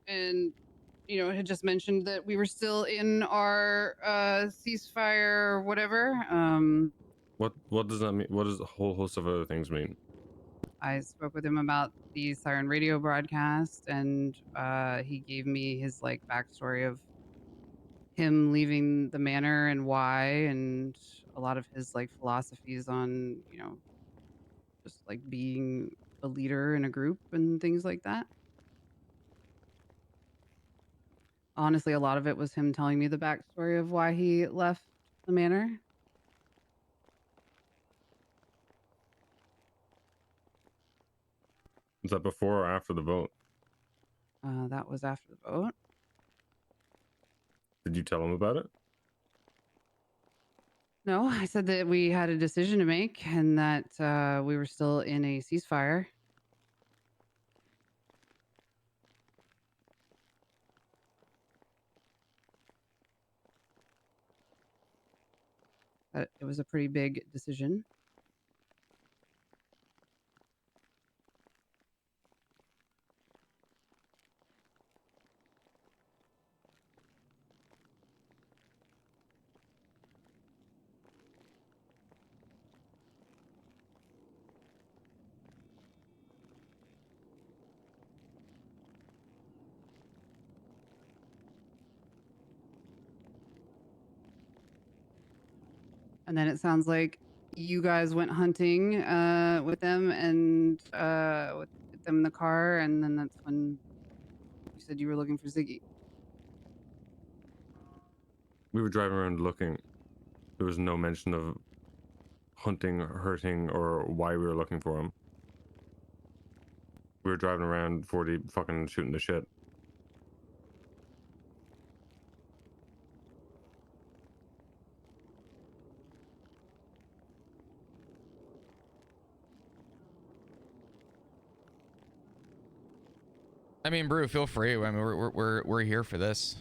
you know, had just mentioned that we were still in our ceasefire or whatever. What does that mean? What does a whole host of other things mean? I spoke with him about the Siren Radio broadcast, and he gave me his like backstory of him leaving the manor and why, and a lot of his like philosophies on, you know, just like being a leader in a group and things like that. Honestly, a lot of it was him telling me the backstory of why he left the manor. Was that before or after the vote? That was after the vote. Did you tell him about it? No, I said that we had a decision to make and that we were still in a ceasefire. That it was a pretty big decision. And then it sounds like you guys went hunting with them and with them in the car, and then that's when you said you were looking for Ziggy. We were driving around looking. There was no mention of hunting, hurting, or why we were looking for him. We were driving around 40 fucking shooting the shit. I mean, Brew, feel free. I mean, we're here for this.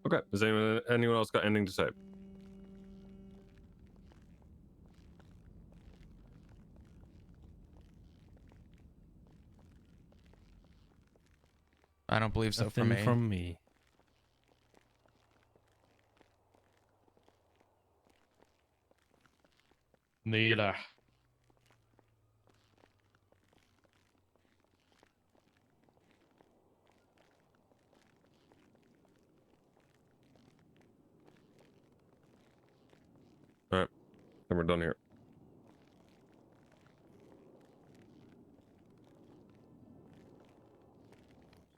Okay. Does anyone else got anything to say? I don't believe so Nothing from me. me. Neither. All right. Then we're done here.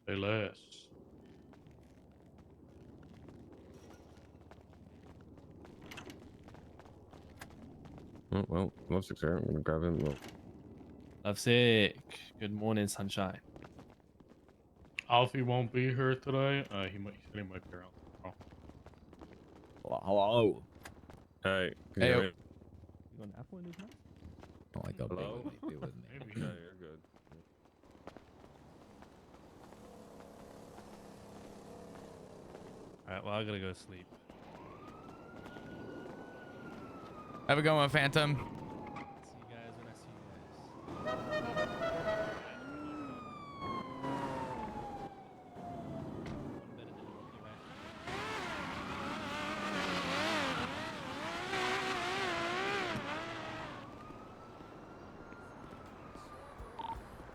Say less. Oh, well, Lovesick's here. I'm gonna grab him. Well, Lovesick. Good morning, sunshine. Alfie won't be here today. He said he might be around tomorrow. Hello. hey. Hey, Yeah, yo. You got an apple in his mouth? Oh my God, Hello? be with me. Maybe. yeah, you're good. Alright, well, I gotta go sleep. Have a good one, Phantom. See you guys when I see you guys.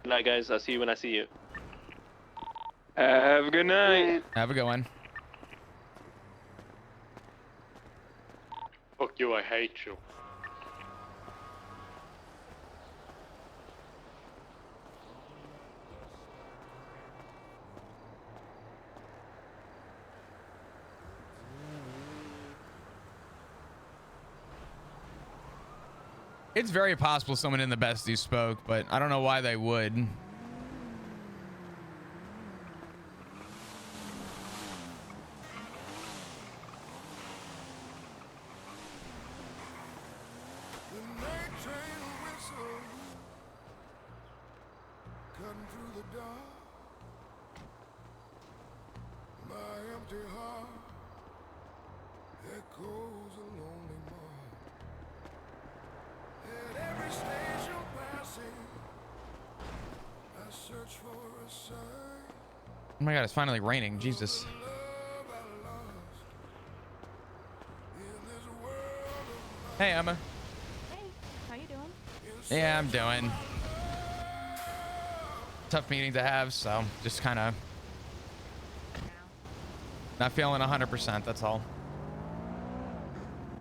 Good night, guys. I'll see you when I see you. Have a good night. Have a good one. Fuck you, I hate you. It's very possible someone in the bestie spoke, but I don't know why they would. The night train whistle, cutting through the dark. My empty heart echoes a lonely mark. At every station passing, I search for a sign. Oh my God, it's finally raining. Jesus. Hey, Emma. Hey, how you doing? Yeah, I'm doing. Tough meeting to have, so just kind of not feeling 100%. That's all.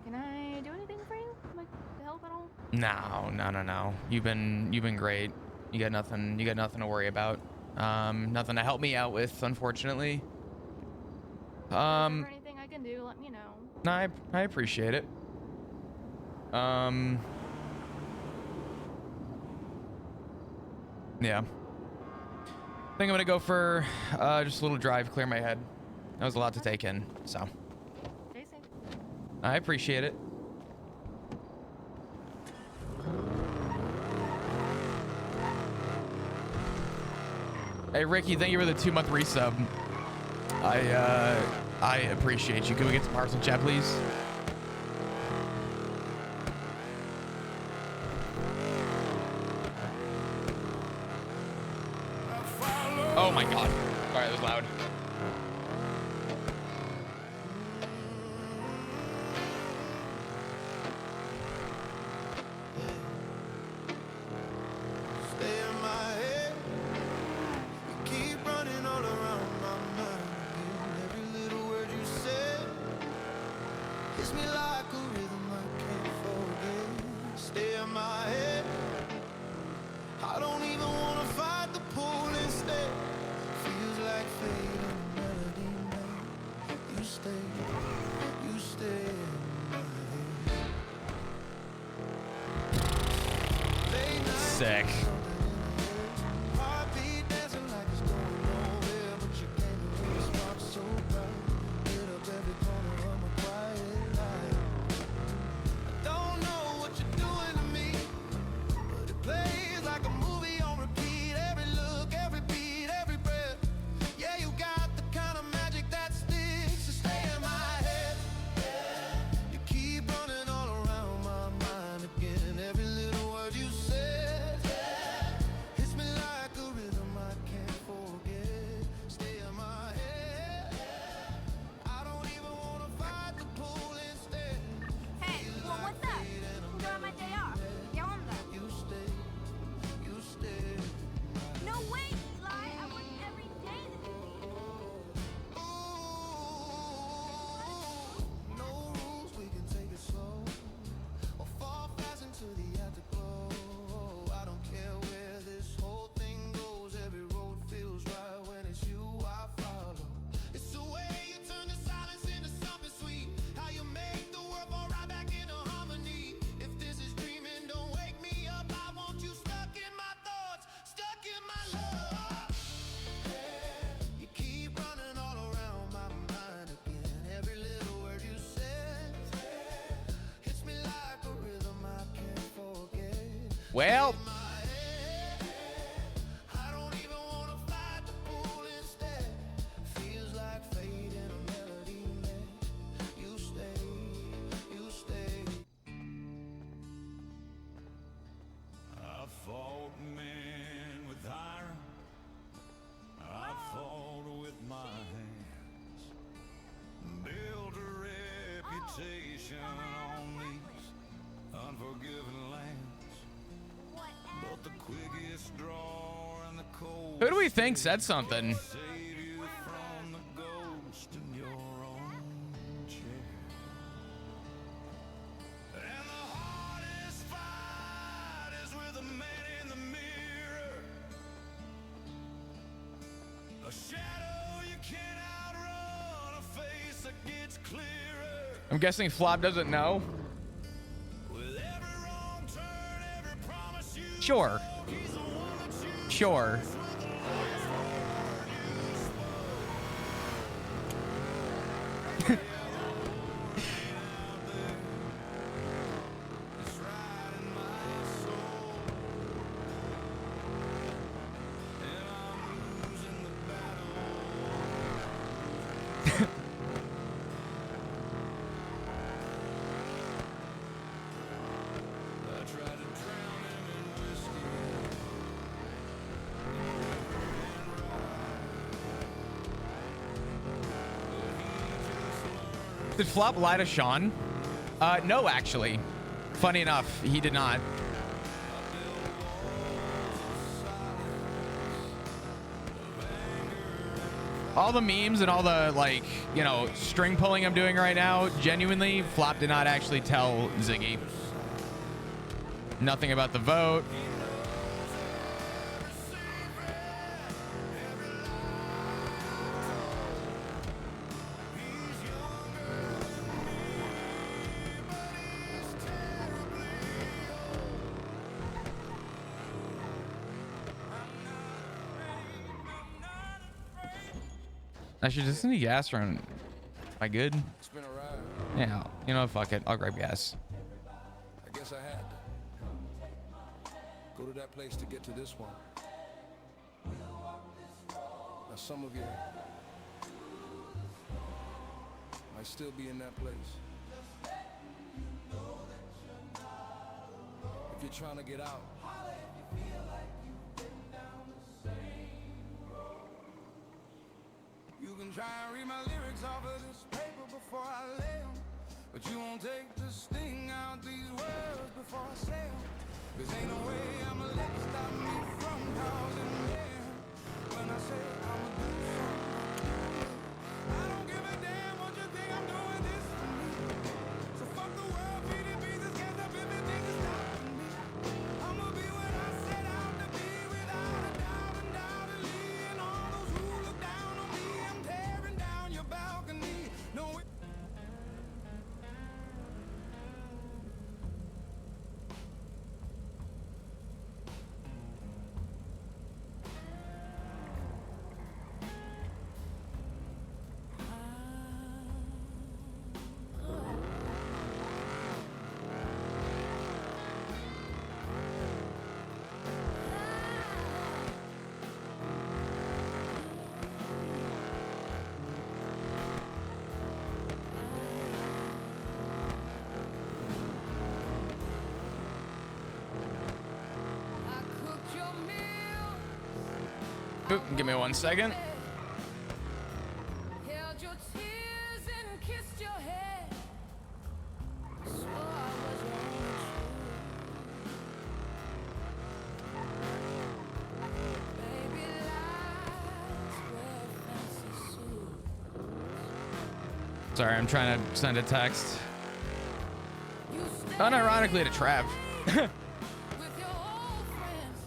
Can I do anything for you? Like to help at all? No. You've been great. You got nothing to worry about. Nothing to help me out with, unfortunately. If there's ever anything I can do, let me know. No, I appreciate it. Yeah. I think I'm gonna go for just a little drive, clear my head. That was a lot to take in, so. Stay safe. I appreciate it. Hey Ricky, thank you for the 2-month resub. I appreciate you. Can we get some hearts in chat, please? Oh my God. Sorry, that was loud. Stay in my head. You keep running all around my mind. Hits me like a rhythm I can't forget. Stay in my head. I don't even wanna fight the pull instead. Feels like fate in a melody, man. You stay in my head. Late night, Sick. heartbeat dancing like it's going nowhere, but you can't believe the spark so bright. Lit up every corner of my quiet life. I don't know what you're doing to me, but it plays like a movie on repeat. Every look, every beat, every breath. Yeah, you got the kind of magic that sticks. So stay in my head. You keep running all around my mind again. Every little word you said hits me like a rhythm I can't forget. Stay in my head. I don't even wanna fight the pull instead. Hey, well, what's up? Enjoy my day off. Get on that. You stay. No way, Eli. I work every day this week. No rules, we can take it slow or fall fast into the afterglow. I don't care where this whole thing goes. Every road feels right when it's you I follow. It's the way you turn the silence into something sweet. How you make the world fall right back into harmony. If this is dreaming, don't wake me up. I want you stuck in my thoughts, stuck in my love. You keep running all around my mind again. Every little word you said hits me like a rhythm I can't forget. Well, I don't even wanna fight the pull instead. Feels like fate in a melody, man. You stay. I fought men with iron. I fought with my hands. Built a reputation on these unforgiving lands. But the quickest draw and the cold who do we think said something? save you from the ghost in your own chair. And the hardest fight is with a man in the mirror. A shadow you can't outrun, a face that gets clearer. I'm guessing Flop doesn't know. With every wrong turn, every promise you Sure. broke, he's the one that you Sure. chose with the last word you spoke. Yeah, the pain out there, it's right in my soul. And I'm losing the battle. I tried to drown him in whiskey. Did Flop lie to Sean? No, actually. Funny enough, he did not. All the memes and all the, like, you know, string pulling I'm doing right now, genuinely, Flop did not actually tell Ziggy. Nothing about the vote. I should just need gas run. Am I good? It's been a ride. Yeah, you know, fuck it. I'll grab gas. I guess I had to go to that place to get to this one. Now some of you might still be in that place. If you're trying to get out, you can try and read my lyrics off of this paper before I lay 'em, but you won't take the sting out these words before I say 'em. 'Cause ain't no way I'ma let it stop me from causing mayhem. When I say I'ma do something, I don't give a damn what you think I'm doing this for me. Oop, give me 1 second. Held your tears and kissed your head. Swore I was your only true. Baby, lies wear fancy suits. Sorry, I'm trying to send a text. Unironically to Trav. With your old friends.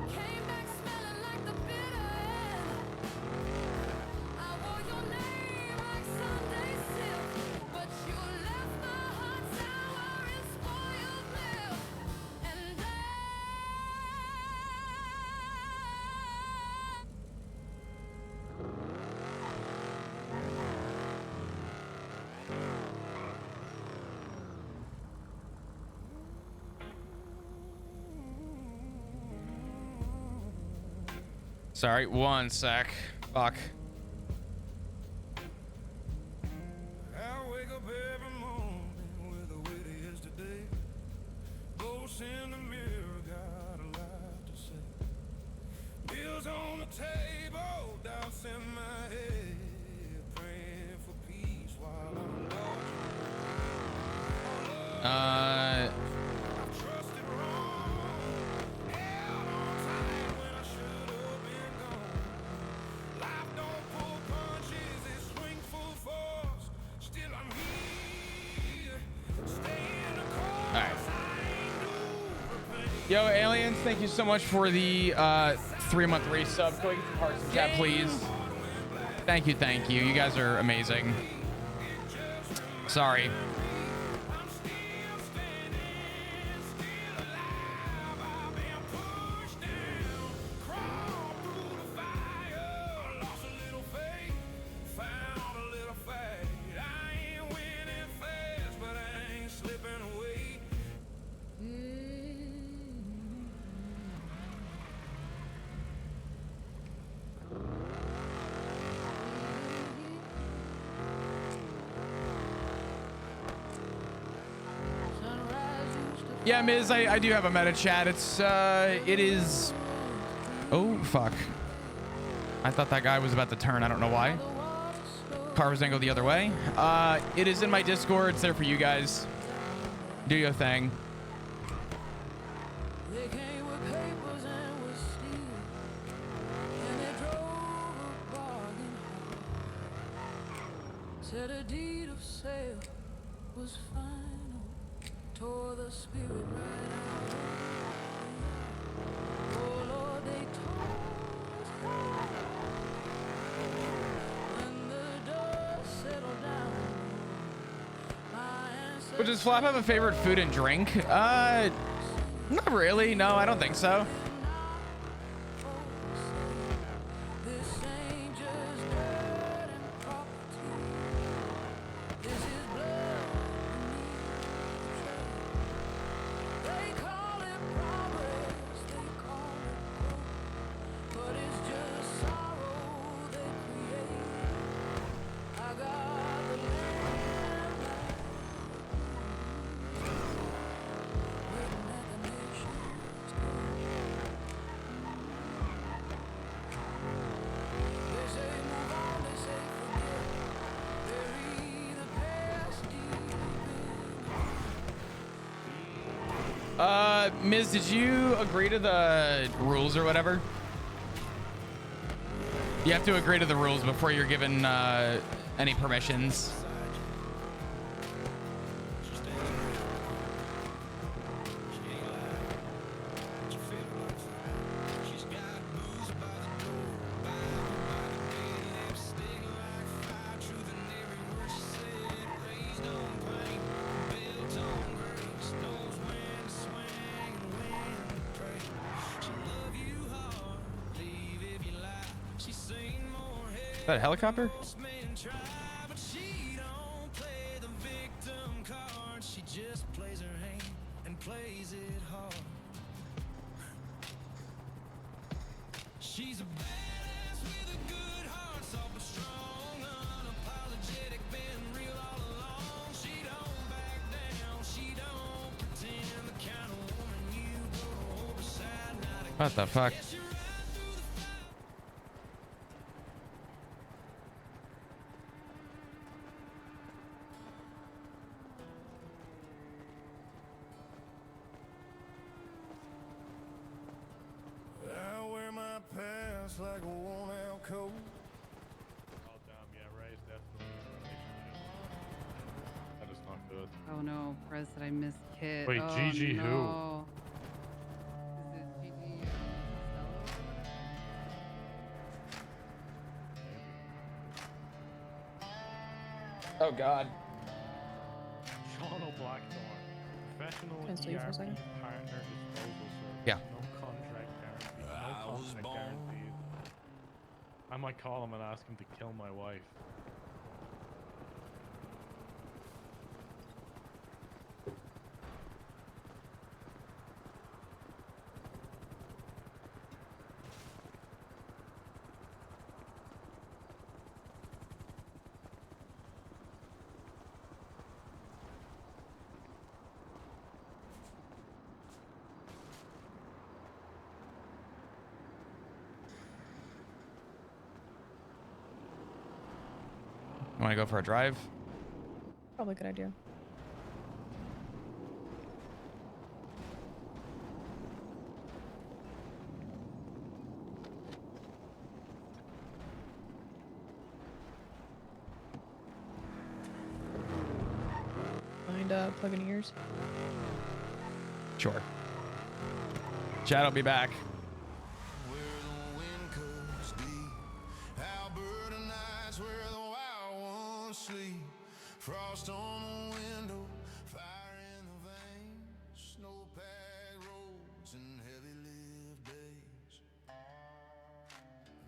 Came back smelling like the bitter end. I wore your name like Sunday silk, but you left the hot sour and spoiled milk. And Sorry, 1 sec. Fuck. I wake up every morning with a way to yesterday. Ghosts in the mirror, got a lot to say. Bills on the table, doubts in my head. Praying for peace while I'm lost. I've trusted wrong. Held on tight when I should have been gone. Life don't pull punches, it swing full force. Still I'm here, staying the course. All right. Yo, aliens, thank you so much for the 3-month resub. Go get some hearts in chat, please. Thank you, thank you. You guys are amazing. Sorry. Yeah, Miz, I do have a meta chat. It is. Oh, fuck. I thought that guy was about to turn. I don't know why. Car was angled the other way. It is in my Discord. It's there for you guys. Do your thing. they came with papers and with steel, and they drove a bargain hard. Said a deed of sale was final, tore the spirit right out. Oh Lord, they tore us apart. When the dust settled down, my ancestors. Does Flap have a favorite food and drink? Not really. No, I don't think so. This ain't just dirt and property. This is blood beneath the tread. They call it progress, they call it growth, but it's just sorrow they create. I got the land where the nations go. They say move on, they say forget. Bury the past deep in Miz, did you agree to the rules or whatever? You have to agree to the rules before you're given any permissions. Is that a helicopter? She's a badass with a good heart, soft but strong, unapologetic, been real all along. She don't back down, she don't pretend, the kind of woman you go beside night. What the fuck? cold. Oh damn, yeah, Ray's definitely. That is not good. Oh no, Perez said I missed Kit. Wait, oh, Gigi who? no. Is it Gigi Costello or whatever? Oh God. Sean O'Blackthorne, professional Can I steal you for a ERP second? partner disposal service. Yeah. No contract guarantee. No I was contract born. guaranteed. I might call him and ask him to kill my wife. Want to go for a drive? Probably a good idea. Mind plugging ears? Sure. Chad, I'll be back. Where the wind cuts deep, Alberta nights where the wild ones sleep. Frost on the window, fire in the veins, snow-packed roads and heavy lived days.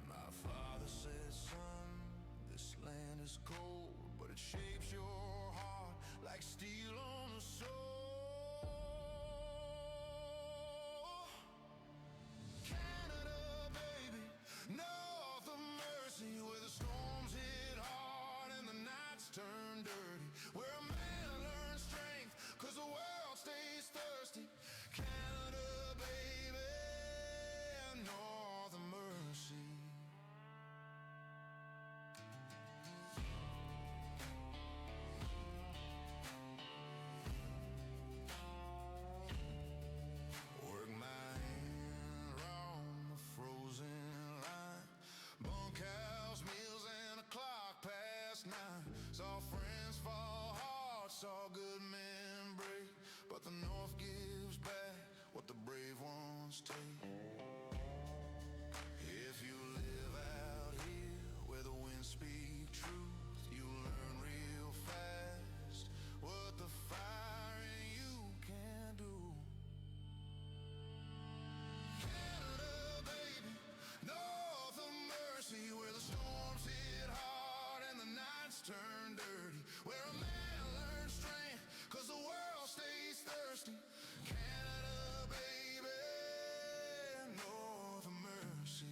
My father said, son, this land is cold, but it shapes your heart like steel on the soul. Canada, baby, north of mercy, where the storms hit hard and the nights turn dirty, where a man learns strength, cause the world stays thirsty. Canada, baby, north of mercy. Work my hand round the frozen line, bunkhouse meals and a clock past 9. Saw friends fall hard, saw good men break, but the North gives back what the brave ones take. If you live out here where the winds speak truth, you learn real fast what the fire in you can do. Canada, baby, north of mercy, where the storms hit hard and the nights turn dirty, where a man learns strength, cause the world stays thirsty. Canada, baby, north of mercy.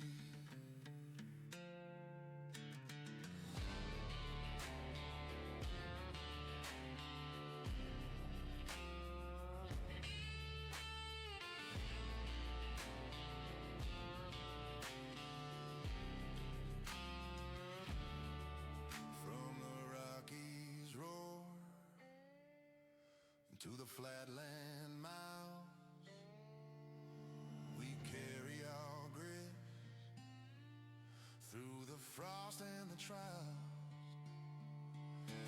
From the Rockies roar to the flatland miles, we carry our grit through the frost and the trials.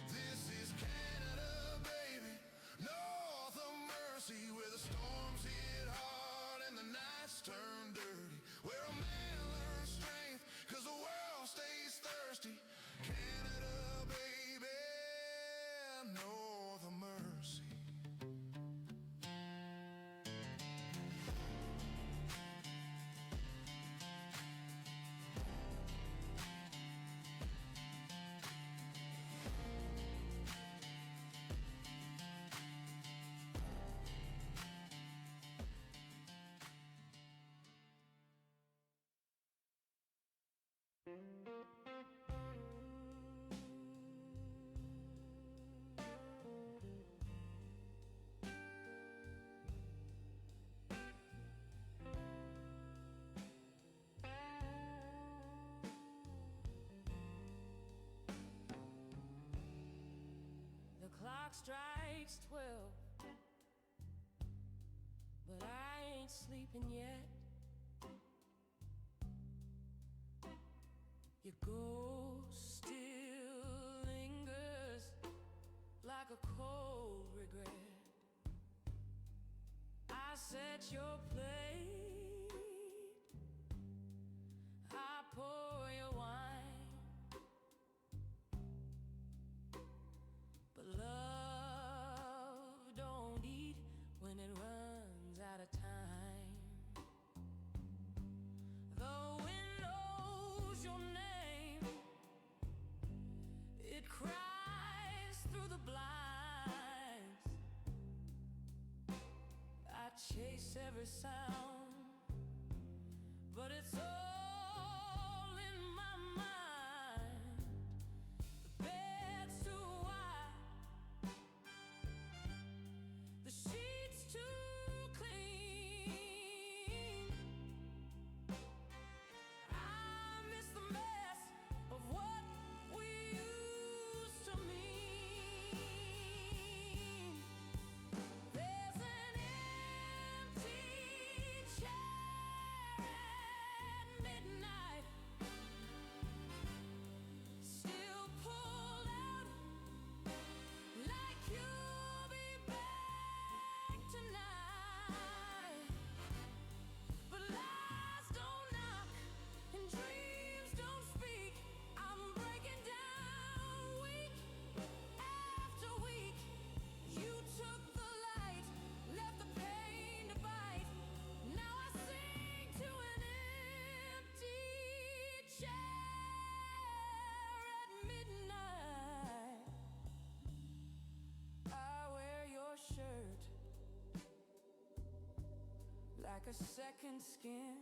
This is Canada, baby, north of mercy, where the storms hit hard and the nights turn dirty, where a man learns strength, cause the world stays thirsty. Canada, baby, north of mercy. The clock strikes 12, but I ain't sleeping yet. Your ghost still lingers like a cold regret. I set your plate, I pour your wine, but love don't eat when it runs out of time. The wind knows your name, it cries through the blinds. I chase every sound, but it's all in my mind. The bed's too wide, the sheets too clean. I miss the mess of what we used to mean. There's an empty chair at midnight, still pulled out like you'll be back tonight. But lies don't knock and dreams don't speak. I'm breaking down week after week. You took the light, left the pain to bite. Now I sing to an empty chair at midnight. I wear your shirt like a second skin.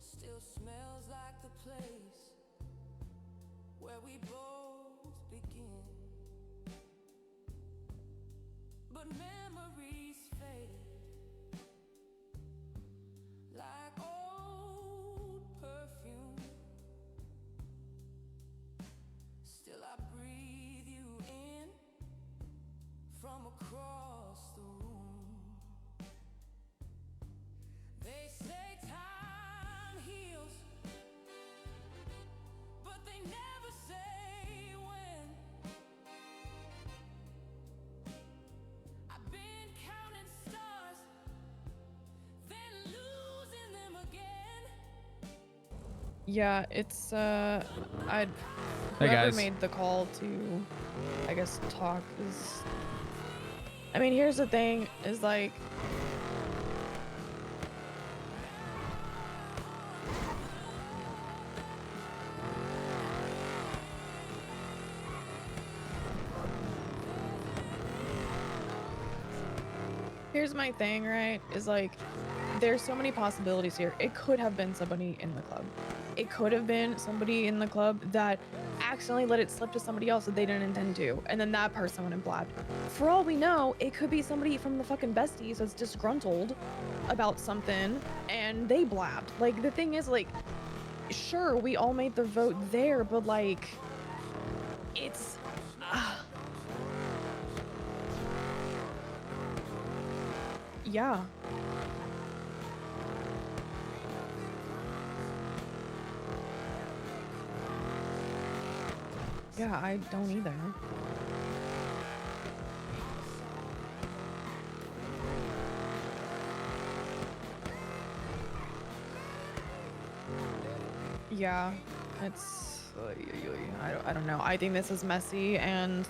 Still smells like the place where we both begin. But memories fade like old perfume. Still I breathe you in from across the room. They say time heals, but they never say when. I've been counting stars, then losing them again. Yeah, it's I Hey, whoever guys. made the call to, I guess, talk is. I mean, here's the thing: is like. Here's my thing, right? Is like, there's so many possibilities here. It could have been somebody in the club. It could have been somebody in the club that accidentally let it slip to somebody else that they didn't intend to, and then that person went and blabbed. For all we know, it could be somebody from the fucking besties that's disgruntled about something, and they blabbed. Like, the thing is, like, sure, we all made the vote there, but like, it's... yeah. Yeah, I don't either. Yeah, it's I don't know. I think this is messy, and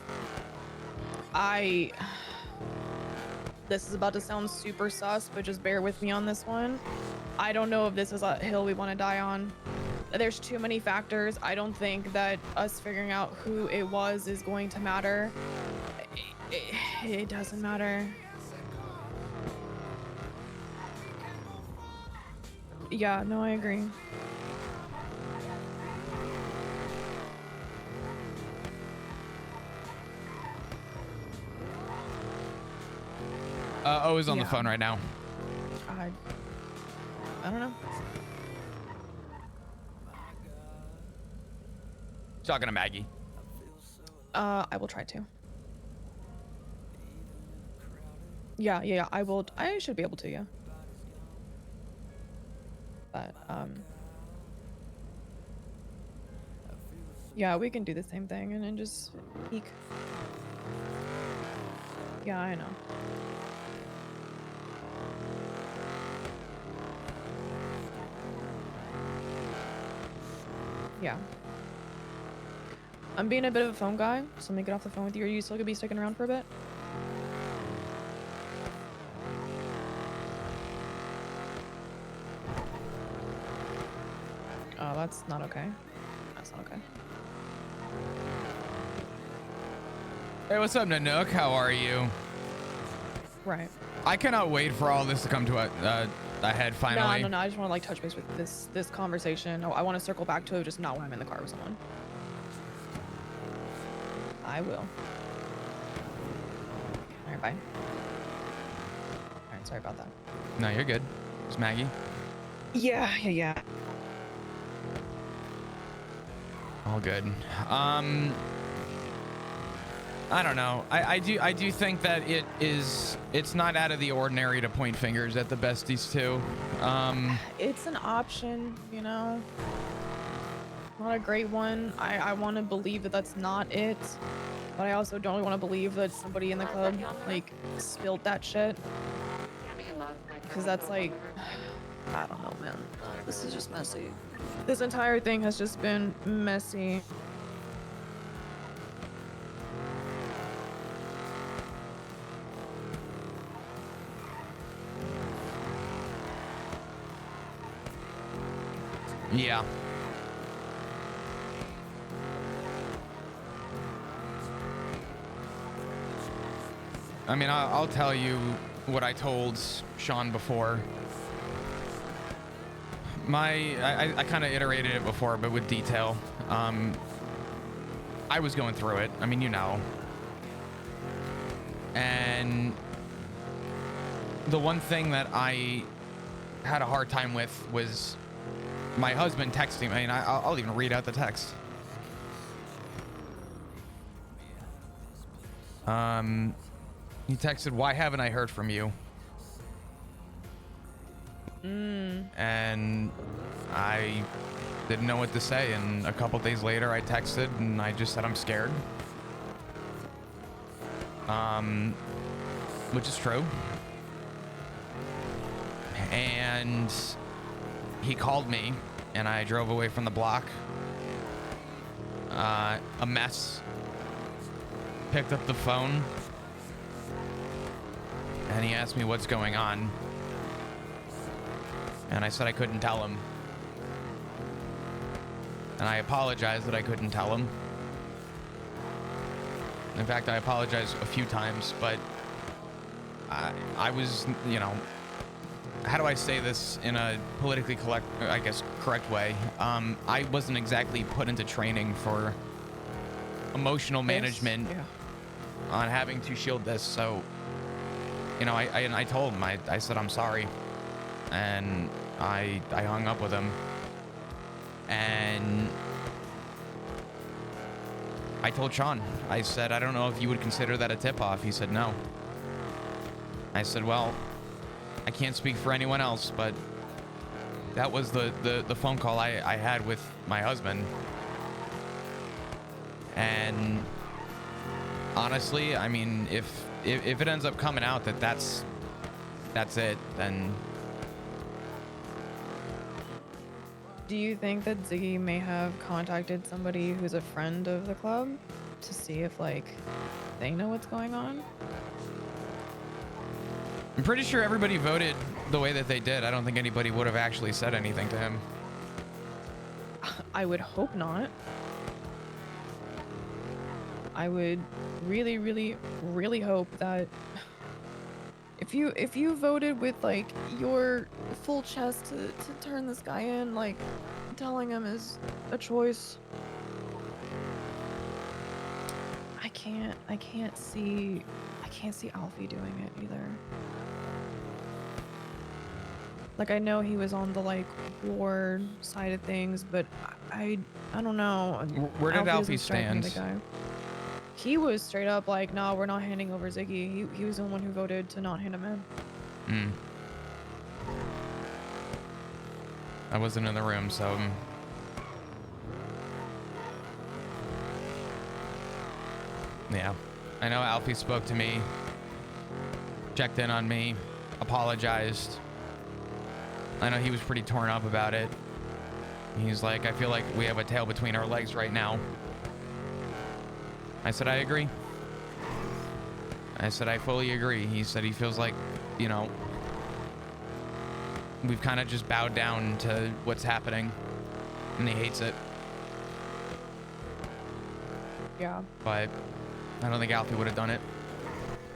this is about to sound super sus, but just bear with me on this one. I don't know if this is a hill we want to die on. There's too many factors. I don't think that us figuring out who it was is going to matter. It doesn't matter. Yeah, no, I agree. O is on the phone right now. I don't know. Talking to Maggie. I will try to. Yeah, I will. I should be able to, yeah. But yeah, we can do the same thing and then just peek. Yeah, I know. Yeah. I'm being a bit of a phone guy, so let me get off the phone with you. Are you still gonna be sticking around for a bit? Oh, that's not okay. That's not okay. Hey, what's up, Nanook? How are you? Right. I cannot wait for all this to come to a head finally. No. I just want to like touch base with this conversation. Oh, I want to circle back to it, just not when I'm in the car with someone. I will. All right, bye. All right, sorry about that. No, you're good. It's Maggie. Yeah. All good. I don't know. I do think that it's not out of the ordinary to point fingers at the besties too. It's an option, you know. Not a great one. I want to believe that that's not it, but I also don't want to believe that somebody in the club like spilled that shit, because that's like, I don't know, man. This is just messy. This entire thing has just been messy. Yeah. I mean, I'll tell you what I told Sean before. I kind of iterated it before, but with detail. I was going through it. I mean, you know. And the one thing that I had a hard time with was my husband texting me, and I'll even read out the text. He texted, "Why haven't I heard from you?" And I didn't know what to say, and a couple days later I texted and I just said I'm scared. Which is true. And he called me and I drove away from the block. A mess. Picked up the phone and he asked me what's going on. And I said I couldn't tell him. And I apologized that I couldn't tell him. In fact, I apologized a few times, but I was, you know, how do I say this in a politically correct way? I wasn't exactly put into training for emotional management on having to shield this. So, you know, I told him, I said I'm sorry. And I hung up with him. And I told Sean, I said, I don't know if you would consider that a tip-off. He said no. I said, well, I can't speak for anyone else, but that was the phone call I had with my husband. And honestly, I mean, if it ends up coming out that that's it, then... Do you think that Ziggy may have contacted somebody who's a friend of the club to see if, like, they know what's going on? I'm pretty sure everybody voted the way that they did. I don't think anybody would have actually said anything to him. I would hope not. I would really, really, really hope that if you voted with like your full chest to turn this guy in, like telling him is a choice. I can't see Alfie doing it either. Like, I know he was on the like war side of things, but I don't know. Where did Alfie doesn't strike me stand? the guy. He was straight up like, no, we're not handing over Ziggy. He was the one who voted to not hand him in. I wasn't in the room, so yeah. I know Alfie spoke to me, checked in on me, apologized. I know he was pretty torn up about it. He's like, I feel like we have a tail between our legs right now. I said, I agree. I said, I fully agree. He said he feels like, you know, we've kind of just bowed down to what's happening, and he hates it. Yeah. But I don't think Alfie would have done it.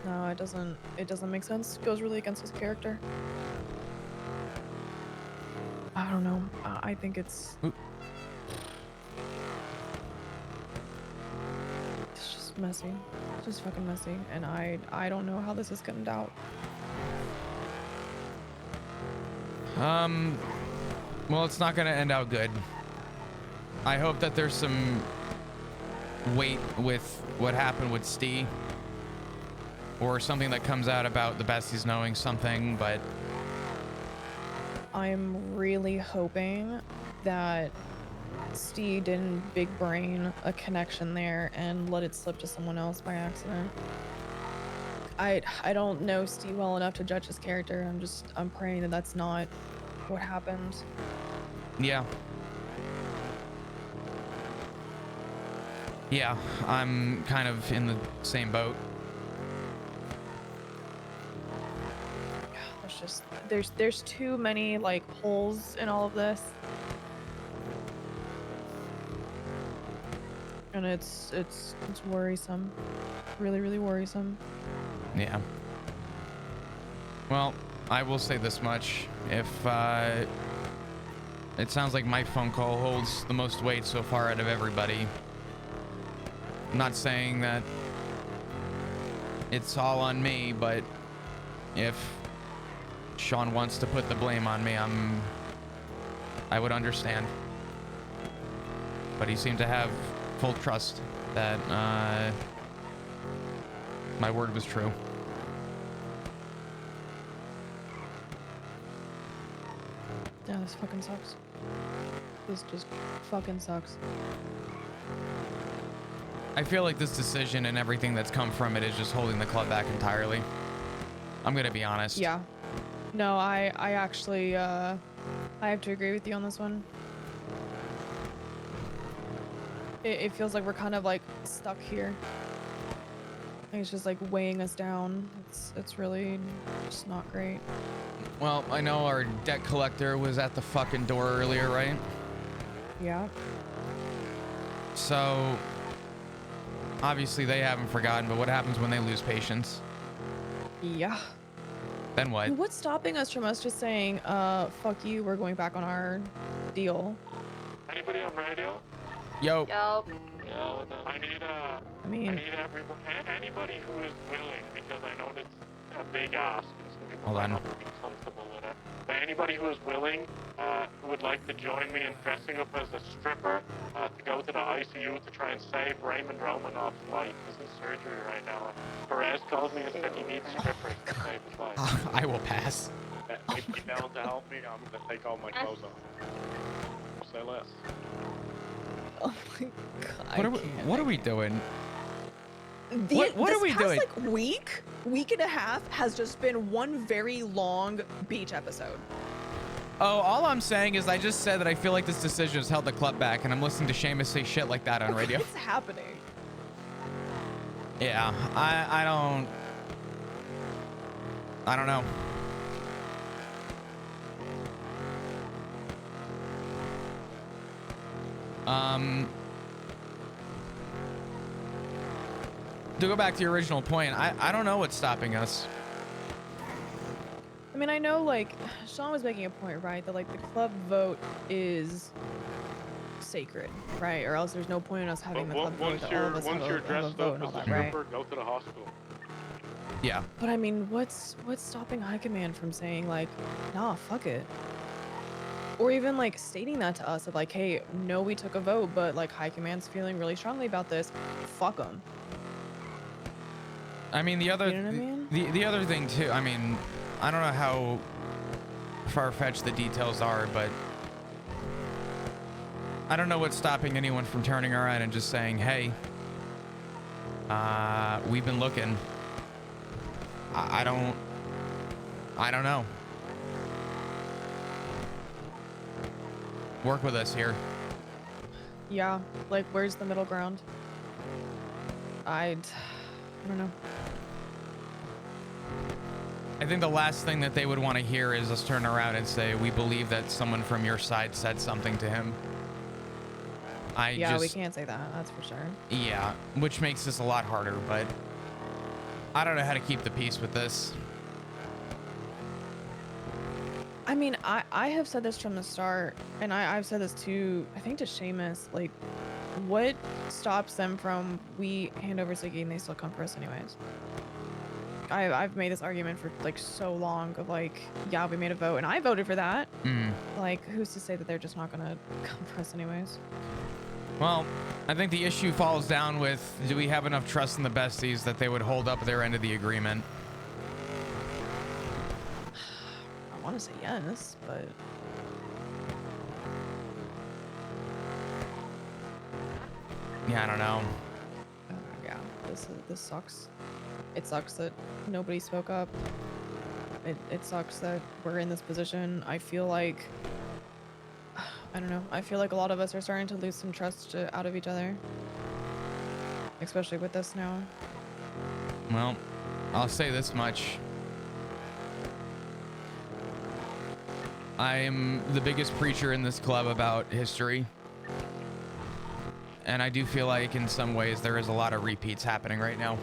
No, it doesn't make sense. It goes really against his character. I don't know. I think it's just messy. It's just fucking messy, and I don't know how this is gonna end out. Well, it's not gonna end out good. I hope that there's some weight with what happened with Steve, or something that comes out about the besties knowing something, but I'm really hoping that Steve didn't big brain a connection there and let it slip to someone else by accident. I don't know Steve well enough to judge his character. I'm praying that that's not what happened. yeah. Yeah, I'm kind of in the same boat. There's just there's too many like holes in all of this, and it's worrisome, really worrisome. Yeah. Well, I will say this much: if it sounds like my phone call holds the most weight so far out of everybody. I'm not saying that it's all on me, but if Sean wants to put the blame on me, I would understand. But he seemed to have full trust that my word was true. Yeah, this fucking sucks. This just fucking sucks. I feel like this decision and everything that's come from it is just holding the club back entirely. I'm gonna be honest. Yeah. No, I actually I have to agree with you on this one. It feels like we're kind of like stuck here. It's just like weighing us down. It's really just not great. Well, I know our debt collector was at the fucking door earlier, right? Yeah. So obviously they haven't forgotten, but what happens when they lose patience? Yeah. Then what? What's stopping us from us just saying, fuck you, we're going back on our deal? Anybody on radio? Yo. Yo. I need anybody who is willing, because I know it's a big ask. Hold on. Not be comfortable with it. But anybody who is willing, who would like to join me in dressing up as a stripper, to go to the ICU to try and save Raymond Romanoff's life. He's in surgery right now. Perez called me and said he needs strippers to save his life. I will pass. If you're down to help me, I'm gonna take all my clothes off. Say less. Oh my god. What are we doing? What are we doing? Like week and a half has just been one very long beach episode. Oh, all I'm saying is I just said that I feel like this decision has held the club back, and I'm listening to Seamus say shit like that on radio. What's happening? Yeah, I don't know. To go back to your original point, I don't know what's stopping us. I mean, I know, like, Sean was making a point, right? That, like, the club vote is sacred, right? Or else there's no point in us having the club vote. That all of us have a vote and all that, right? Go to the hospital. Yeah. But I mean, what's stopping High Command from saying, like, nah, fuck it? Or even, like, stating that to us of, like, hey, no, we took a vote, but, like, High Command's feeling really strongly about this. Fuck them. I mean, the other, You know what I mean? the other thing too. I mean, I don't know how far-fetched the details are, but I don't know what's stopping anyone from turning around and just saying, hey, we've been looking. I don't know. Work with us here. Yeah, like where's the middle ground? I don't know. I think the last thing that they would want to hear is us turn around and say, we believe that someone from your side said something to him. We can't say that, that's for sure. Yeah, which makes this a lot harder, but I don't know how to keep the peace with this. I mean, I have said this from the start, and I've said this to, I think to Seamus, like, what stops them from, we hand over Ziggy and they still come for us anyways? I've made this argument for like so long of like, yeah, we made a vote and I voted for that. Like, who's to say that they're just not gonna come for us anyways? Well, I think the issue falls down with, do we have enough trust in the besties that they would hold up their end of the agreement? I want to say yes, but yeah, I don't know. Yeah, this sucks. It sucks that nobody spoke up. It sucks that we're in this position. I feel like, I don't know, I feel like a lot of us are starting to lose some trust out of each other. Especially with this now. Well, I'll say this much. I'm the biggest preacher in this club about history. And I do feel like in some ways there is a lot of repeats happening right now.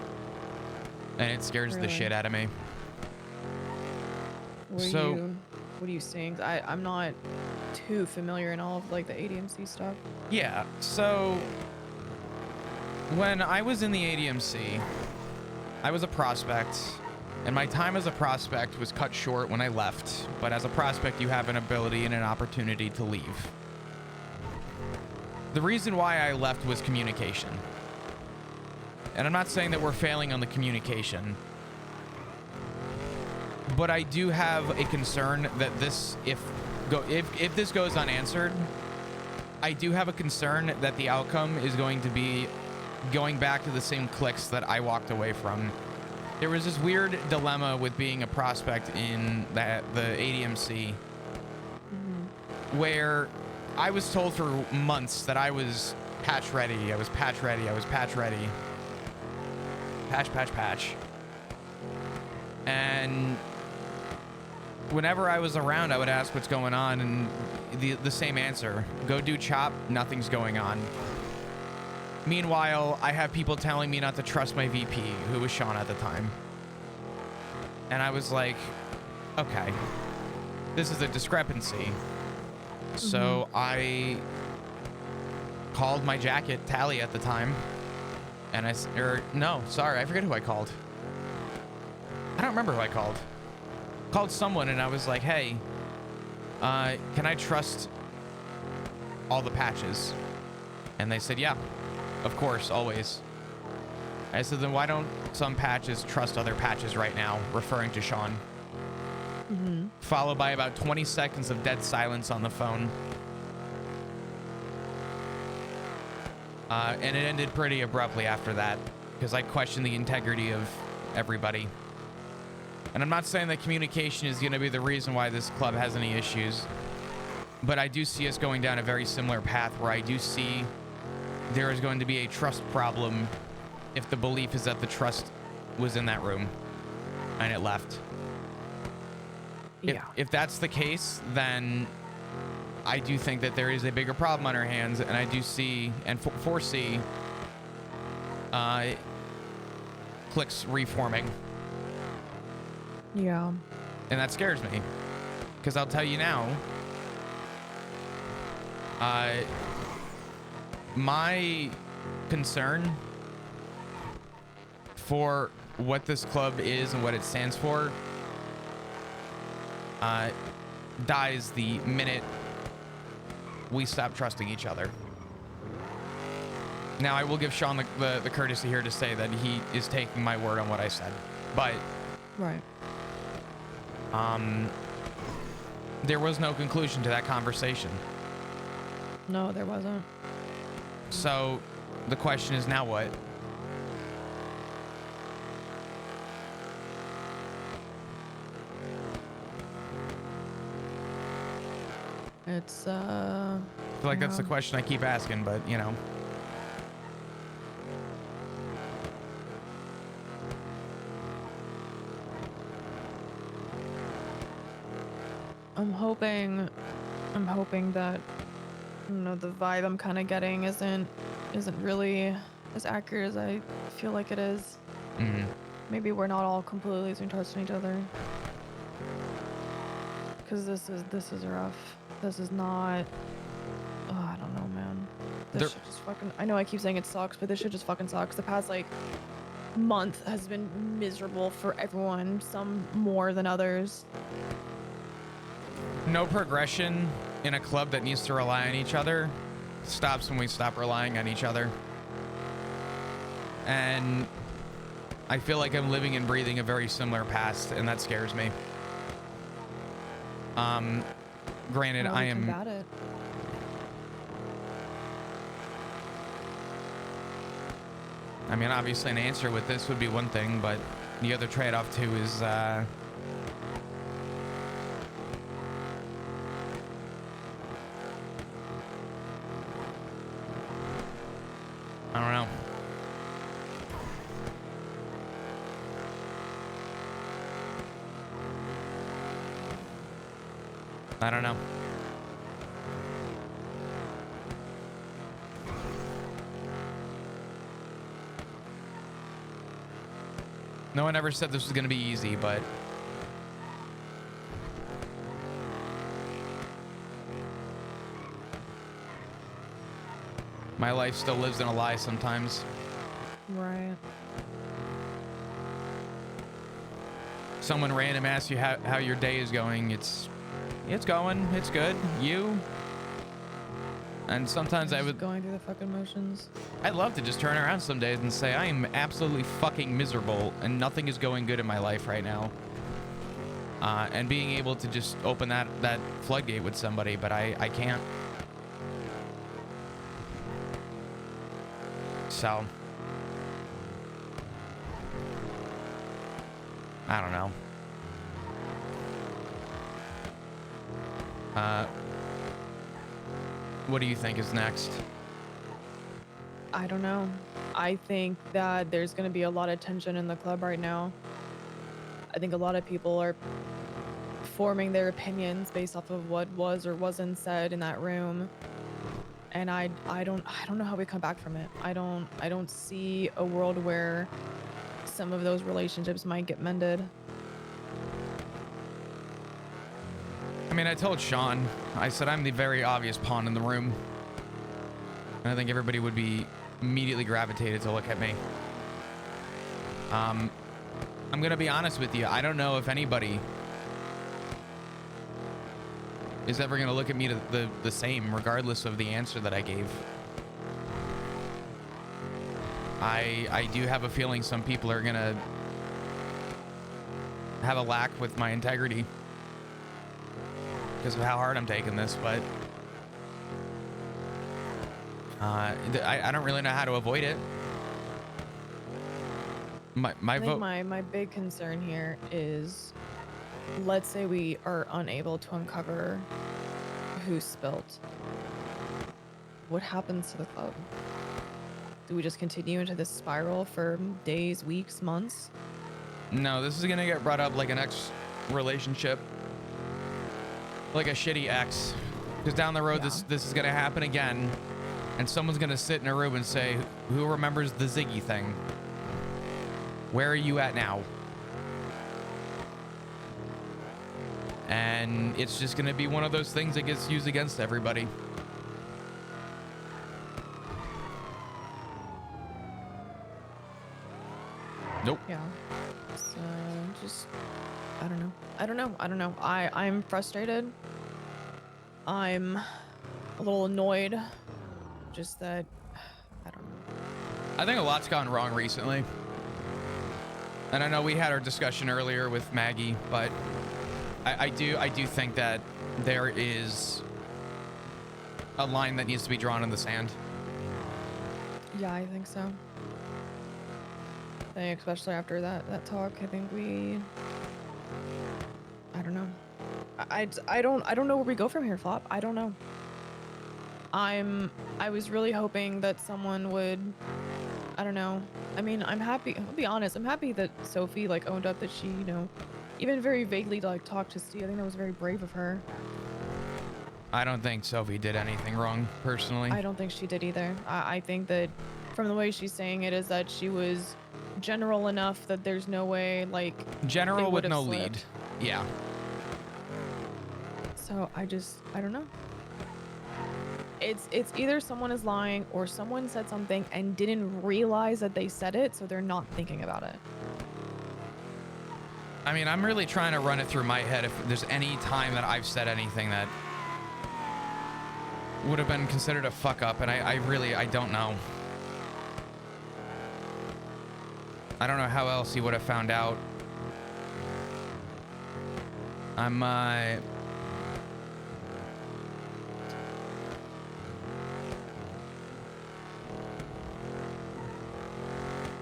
And it scares the shit out of me. What are you seeing? I'm not too familiar in all of like the ADMC stuff. Yeah, so when I was in the ADMC, I was a prospect, and my time as a prospect was cut short when I left. But as a prospect, you have an ability and an opportunity to leave. The reason why I left was communication. And I'm not saying that we're failing on the communication, but I do have a concern that this, if this goes unanswered, I do have a concern that the outcome is going to be going back to the same cliques that I walked away from. There was this weird dilemma with being a prospect in the ADMC, where I was told for months that I was patch ready. I was patch ready. I was patch ready. Patch. And whenever I was around, I would ask what's going on, and the same answer: go do chop, nothing's going on. Meanwhile, I have people telling me not to trust my VP, who was Sean at the time. And I was like, okay, this is a discrepancy. So I called my jacket, Tally, at the time. And I forget who I called. I don't remember who I called. Called someone and I was like, hey, can I trust all the patches? And they said, yeah, of course, always. I said, then why don't some patches trust other patches right now, referring to Sean? Followed by about 20 seconds of dead silence on the phone. And it ended pretty abruptly after that, because I questioned the integrity of everybody. And I'm not saying that communication is going to be the reason why this club has any issues, but I do see us going down a very similar path where I do see there is going to be a trust problem if the belief is that the trust was in that room and it left. If that's the case, then I do think that there is a bigger problem on our hands, and I do see and foresee cliques reforming. Yeah. And that scares me, because I'll tell you now, my concern for what this club is and what it stands for dies the minute we stop trusting each other. Now, I will give Sean the courtesy here to say that he is taking my word on what I said, but right. There was no conclusion to that conversation. No, there wasn't. So the question is now what? It's I feel like that's the question I keep asking, but you know. I'm hoping that, you know, the vibe I'm kind of getting isn't really as accurate as I feel like it is. Mm-hmm. Maybe we're not all completely losing trust in each other. Cause this is rough. This is not. Oh, I don't know, man. This shit just fucking. I know I keep saying it sucks, but this shit just fucking sucks. The past like month has been miserable for everyone. Some more than others. No progression in a club that needs to rely on each other stops when we stop relying on each other. And I feel like I'm living and breathing a very similar past, and that scares me. Granted, I am. I mean, obviously an answer with this would be one thing, but the other trade-off too is I don't know. I don't know. No one ever said this was going to be easy, but my life still lives in a lie sometimes. Right. Someone random asks you how your day is going. It's going. It's good. You? And sometimes I would going through the fucking motions. I'd love to just turn around some days and say I am absolutely fucking miserable and nothing is going good in my life right now. And being able to just open that floodgate with somebody, but I can't. So I don't know. What do you think is next? I don't know. I think that there's going to be a lot of tension in the club right now. I think a lot of people are forming their opinions based off of what was or wasn't said in that room. And I don't know how we come back from it. I don't see a world where some of those relationships might get mended. I mean, I told Sean, I said I'm the very obvious pawn in the room. And I think everybody would be immediately gravitated to look at me. I'm gonna be honest with you. I don't know if anybody is ever gonna look at me the same, regardless of the answer that I gave. I do have a feeling some people are gonna have a lack with my integrity because of how hard I'm taking this, but I don't really know how to avoid it. I think my big concern here is, let's say we are unable to uncover who spilt. What happens to the club? Do we just continue into this spiral for days, weeks, months? No, this is gonna get brought up like an ex relationship, like a shitty ex, because down the road this is gonna happen again, and someone's gonna sit in a room and say, "Who remembers the Ziggy thing? Where are you at now?" And it's just gonna be one of those things that gets used against everybody. Nope. Yeah. So just, I don't know. I'm frustrated. I'm a little annoyed. Just that, I don't know. I think a lot's gone wrong recently. And I know we had our discussion earlier with Maggie, but I do think that there is a line that needs to be drawn in the sand. Yeah, I think so. I think especially after that talk, I think I don't know. I don't know where we go from here, Flop. I don't know. I was really hoping that someone would, I don't know. I mean, I'm happy, I'll be honest, I'm happy that Sophie like owned up that she, you know, even very vaguely like talked to Steve. I think that was very brave of her. I don't think Sophie did anything wrong, personally. I don't think she did either. I think that from the way she's saying it is that she was general enough that there's no way, like... General with no lead. Yeah. So I don't know. It's either someone is lying or someone said something and didn't realize that they said it, so they're not thinking about it. I mean, I'm really trying to run it through my head if there's any time that I've said anything that would have been considered a fuck up, and I don't know. I don't know how else he would have found out. I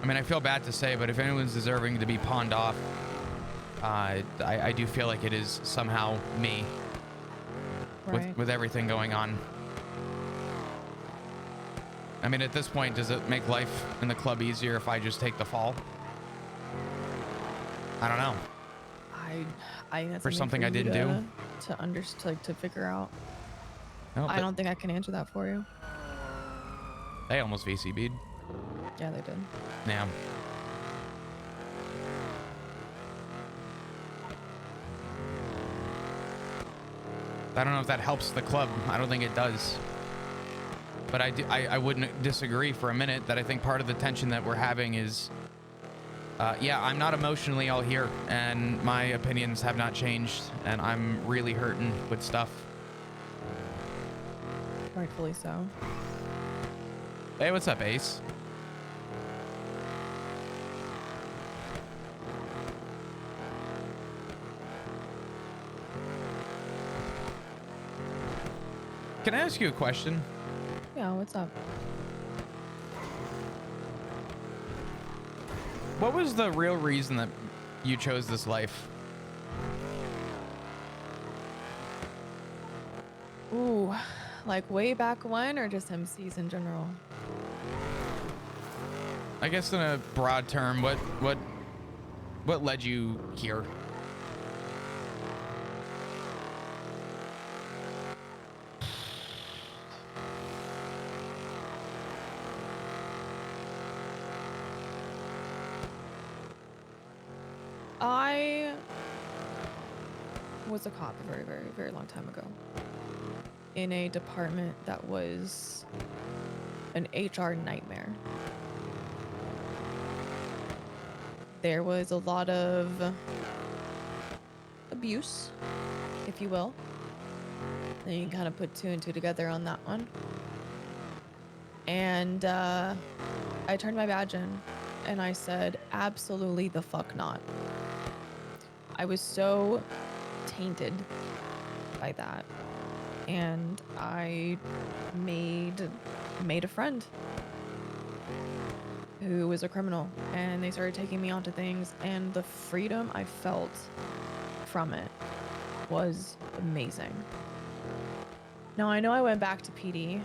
mean, I feel bad to say, but if anyone's deserving to be pawned off, I do feel like it is somehow me. Right. With everything going on. I mean, at this point, does it make life in the club easier if I just take the fall? I don't know. I that's for something I didn't do to figure out. No, I don't think I can answer that for you. They almost VCB'd. Yeah, they did. Yeah. I don't know if that helps the club. I don't think it does. But I wouldn't disagree for a minute that I think part of the tension that we're having is, yeah, I'm not emotionally all here, and my opinions have not changed, and I'm really hurting with stuff. Rightfully so. Hey, what's up, Ace? Can I ask you a question? Yeah, what's up? What was the real reason that you chose this life? Ooh, like way back when, or just MCs in general? I guess in a broad term, what led you here? I was a cop a very, very, very long time ago in a department that was an HR nightmare. There was a lot of abuse, if you will. Then you can kind of put two and two together on that one. And I turned my badge in and I said, absolutely the fuck not. I was so tainted by that. And I made a friend who was a criminal, and they started taking me onto things, and the freedom I felt from it was amazing. Now, I know I went back to PD.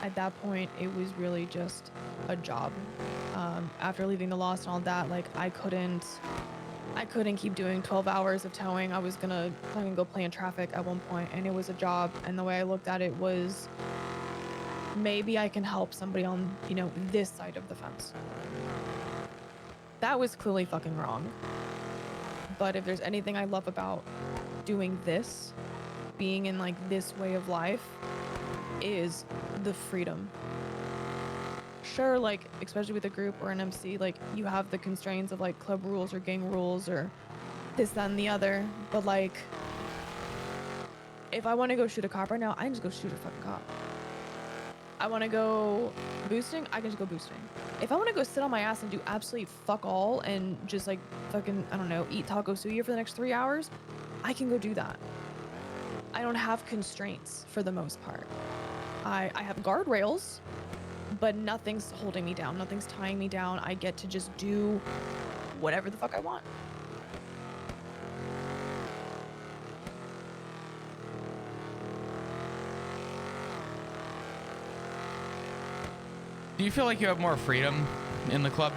At that point, it was really just a job. After leaving the Lost and all that, like, I couldn't keep doing 12 hours of towing. I was gonna go play in traffic at one point, and it was a job, and the way I looked at it was, maybe I can help somebody on, you know, this side of the fence. That was clearly fucking wrong. But if there's anything I love about doing this, being in like this way of life, is the freedom. Sure, like, especially with a group or an MC, like, you have the constraints of like club rules or gang rules or this, that, and the other. But like, if I want to go shoot a cop right now, I can just go shoot a fucking cop. I want to go boosting, I can just go boosting. If I want to go sit on my ass and do absolutely fuck all and just like fucking, I don't know, eat taco suya for the next 3 hours, I can go do that. I don't have constraints for the most part. I have guardrails, but nothing's holding me down. Nothing's tying me down. I get to just do whatever the fuck I want. Do you feel like you have more freedom in the club?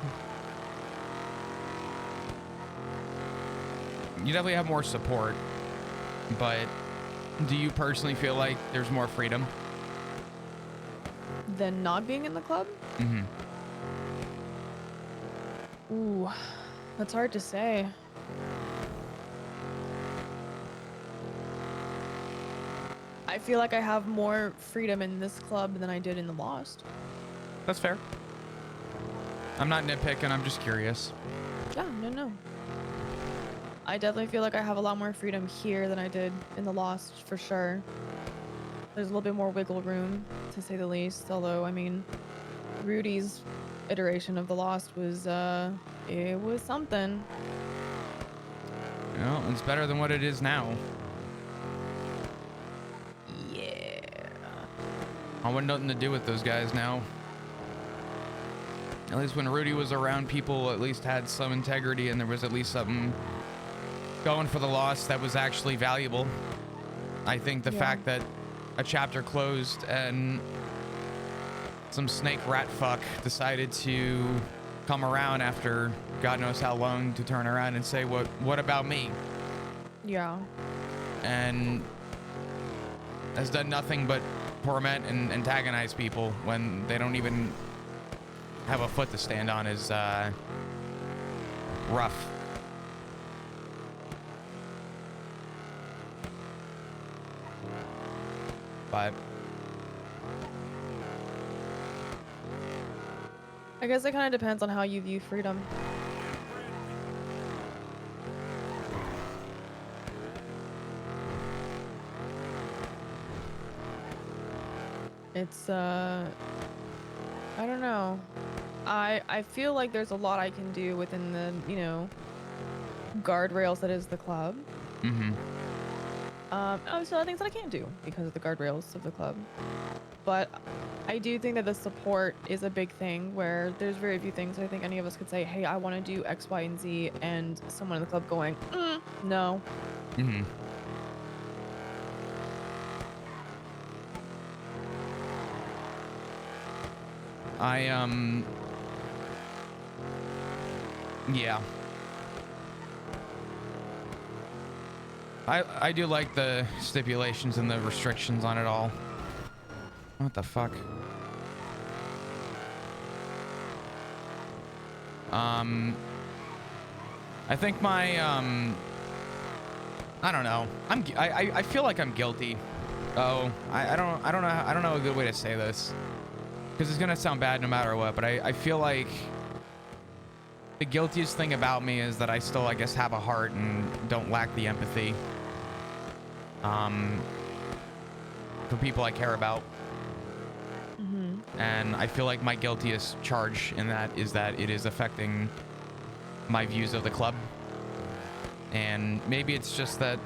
You definitely have more support, but do you personally feel like there's more freedom Than not being in the club? Mm-hmm. Ooh, that's hard to say. I feel like I have more freedom in this club than I did in the Lost. That's fair. I'm not nitpicking, I'm just curious. Yeah, no. I definitely feel like I have a lot more freedom here than I did in the Lost, for sure. There's a little bit more wiggle room, to say the least. Although, I mean, Rudy's iteration of the Lost was, it was something. Well, it's better than what it is now. Yeah. I want nothing to do with those guys now. At least when Rudy was around, people at least had some integrity and there was at least something going for the Lost that was actually valuable. I think the fact that a chapter closed and some snake rat fuck decided to come around after God knows how long to turn around and say, what about me? Yeah. And has done nothing but torment and antagonize people when they don't even have a foot to stand on is rough. But I guess it kind of depends on how you view freedom. It's, I don't know. I feel like there's a lot I can do within the, you know, guardrails that is the club. Mm-hmm. Also, things that I can't do because of the guardrails of the club. But I do think that the support is a big thing where there's very few things I think any of us could say, hey, I want to do X, Y, and Z, and someone in the club going, no. Mm-hmm. Yeah. I do like the stipulations and the restrictions on it all. What the fuck? I think my, I don't know. I feel like I'm guilty. Oh, I don't know a good way to say this. Because it's gonna sound bad no matter what, but I feel like the guiltiest thing about me is that I still, I guess, have a heart and don't lack the empathy. For people I care about. And I feel like my guiltiest charge in that is that it is affecting my views of the club. And maybe it's just that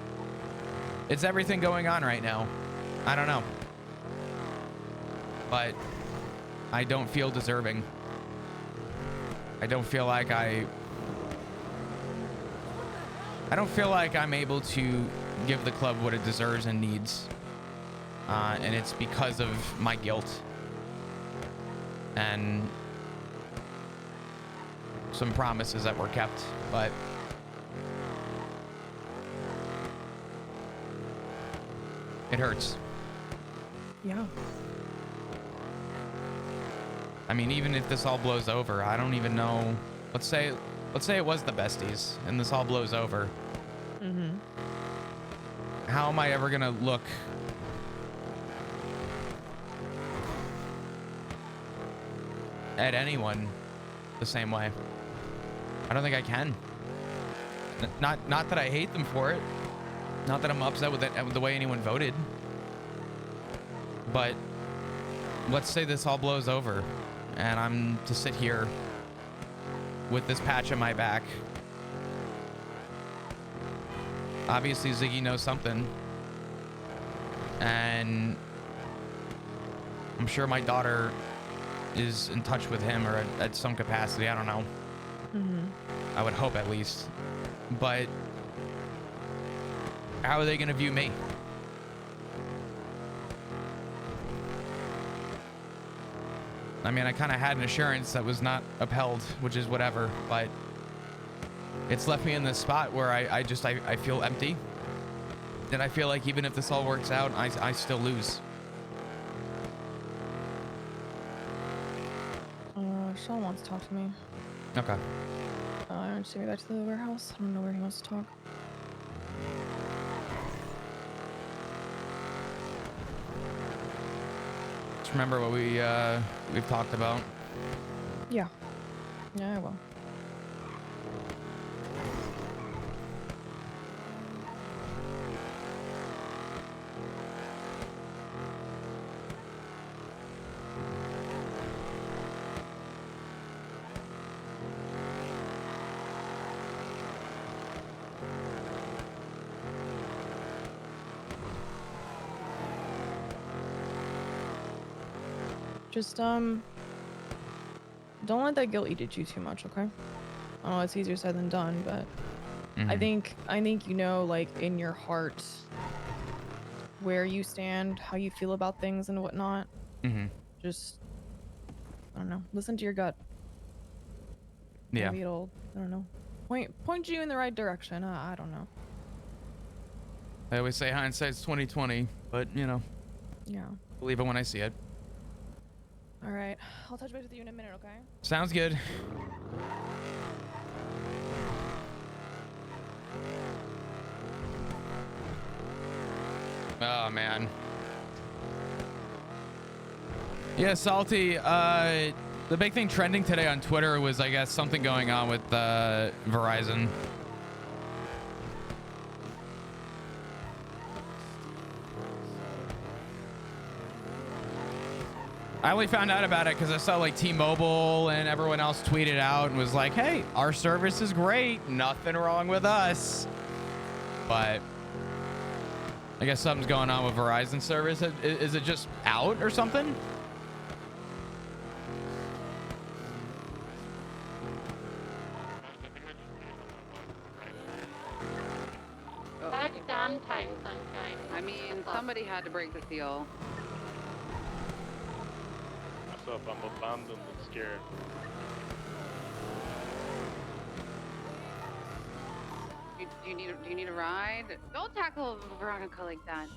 it's everything going on right now. I don't know. But I don't feel deserving. I don't feel like I don't feel like I'm able to give the club what it deserves and needs. And it's because of my guilt. And some promises that were kept, but it hurts. Yeah. I mean, even if this all blows over, I don't even know. Let's say it was the besties and this all blows over. How am I ever gonna look at anyone the same way? I don't think I can. Not that I hate them for it. Not that I'm upset with the way anyone voted. But let's say this all blows over and I'm to sit here with this patch on my back. Obviously Ziggy knows something. and I'm sure my daughter is in touch with him or at some capacity. I don't know. I would hope at least. But how are they going to view me? I mean, I kind of had an assurance that was not upheld, which is whatever, but it's left me in this spot where I feel empty. And I feel like even if this all works out, I still lose. Sean wants to talk to me. Okay. I'm just going back to the warehouse. I don't know where he wants to talk. Just remember what we've talked about. Yeah. Yeah, I will. Just don't let that guilt eat at you too much, okay? I know it's easier said than done, but I think you know, like, in your heart where you stand, how you feel about things and whatnot. Just, I don't know, listen to your gut. Yeah. Maybe it'll, I don't know, point you in the right direction. I don't know. I always say hindsight's 20/20, but you know. Yeah. Believe it when I see it. All right, I'll touch base with you in a minute, okay? Sounds good. Oh man. Yeah, Salty. The big thing trending today on Twitter was, I guess, something going on with Verizon. I only found out about it because I saw like T-Mobile and everyone else tweeted out and was like, hey, our service is great. Nothing wrong with us. But I guess something's going on with Verizon service. Is it just out or something? Oh. I mean, somebody had to break the seal. What's up? I'm abandoned and scared. Do you need a ride? Don't tackle Veronica like that.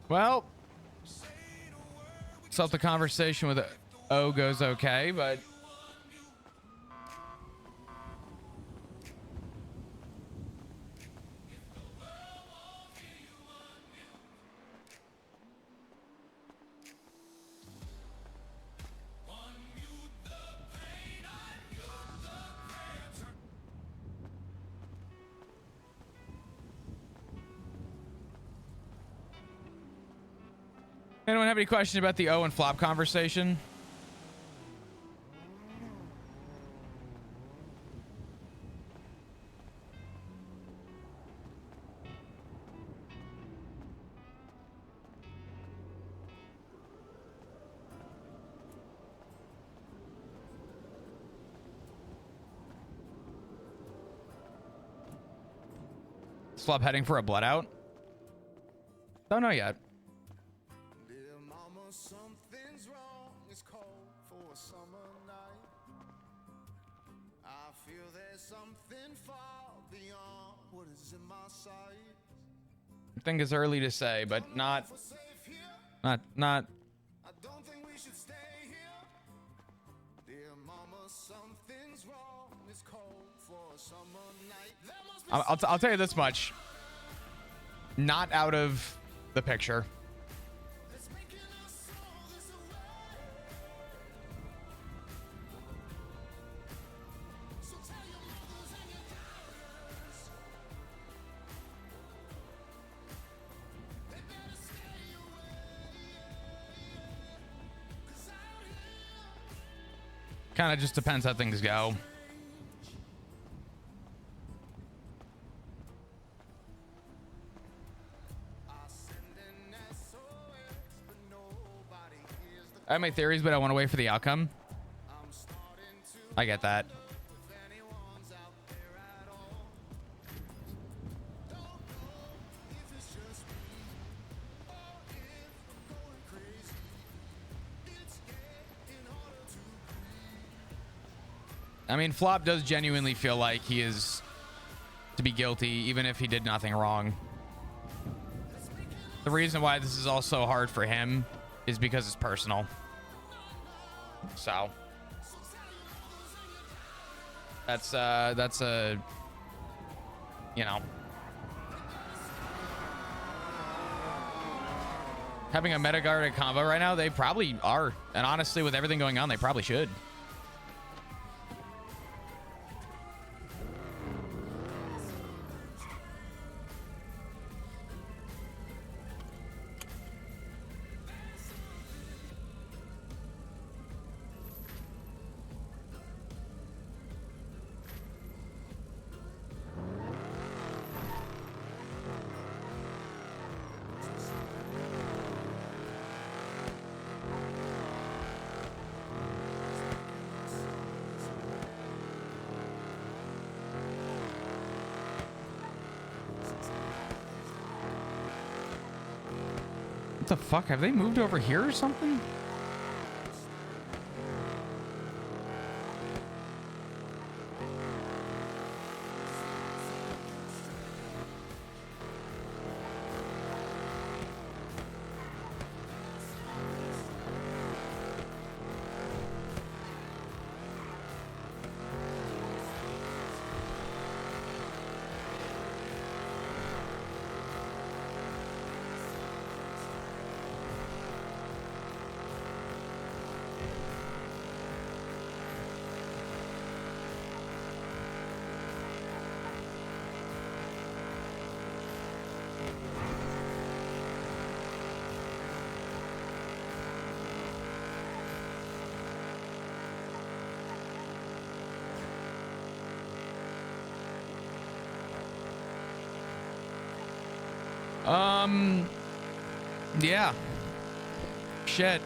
Well, so the conversation with O goes okay, but Anyone have any questions about the O and flop conversation? Flop heading for a blood out? Don't know yet. I think it's early to say, but not. I'll tell you this much. Not out of the picture. Kind of just depends how things go. I have my theories, but I want to wait for the outcome. I get that. I mean, Flop does genuinely feel like he is to be guilty, even if he did nothing wrong. The reason why this is also hard for him is because it's personal. So that's a, you know, having a meta guarded combo right now, they probably are. And honestly, with everything going on, they probably should. What the fuck? Have they moved over here or something? Yeah. Shit.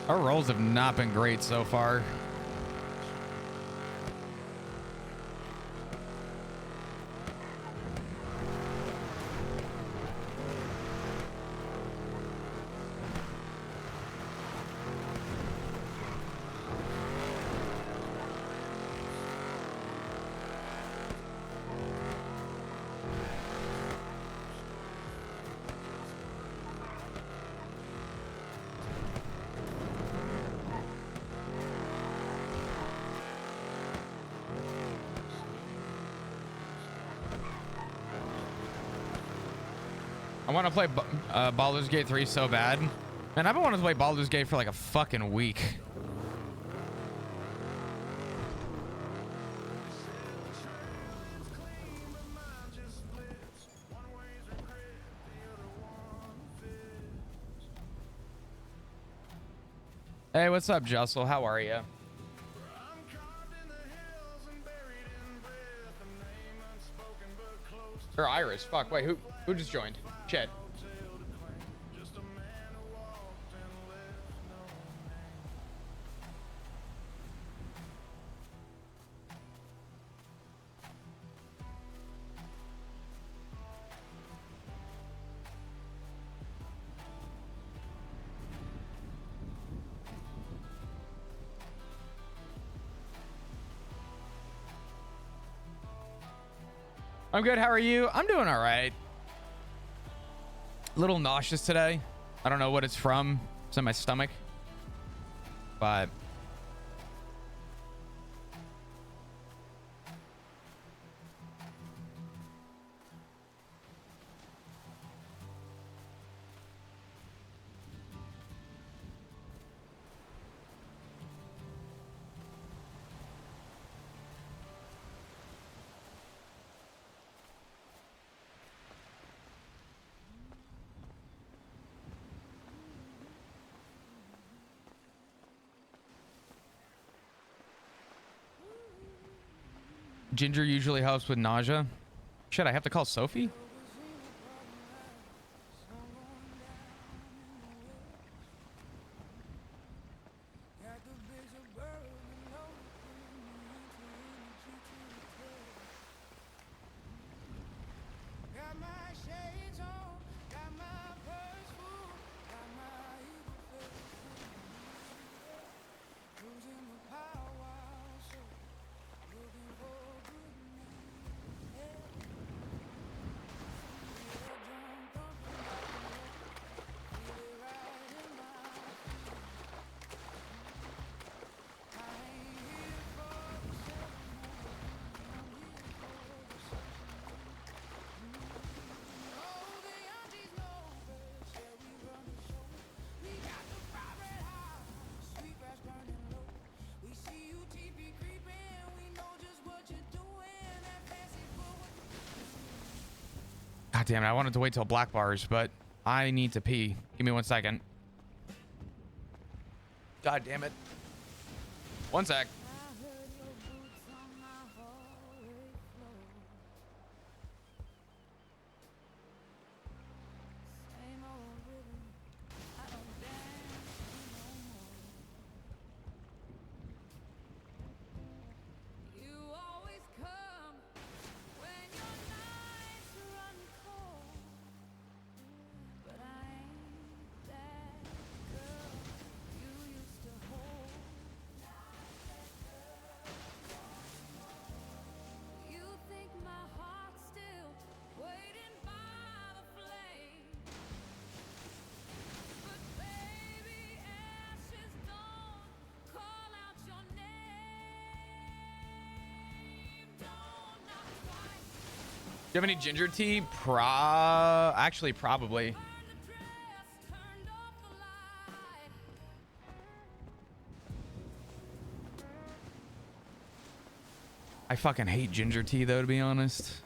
Our rolls have not been great so far. I want to play Baldur's Gate 3 so bad. Man, I've been wanting to play Baldur's Gate for like a fucking week. Hey, what's up, Jussel? How are you? Or Iris. Fuck, wait, who just joined? Chet. I'm good. How are you? I'm doing all right. A little nauseous today. I don't know what it's from. It's in my stomach. But ginger usually helps with nausea. Shit, I have to call Sophie? God damn it, I wanted to wait till black bars, but I need to pee. Give me 1 second. God damn it. 1 sec. Do you have any ginger tea? Actually, probably. I fucking hate ginger tea, though, to be honest.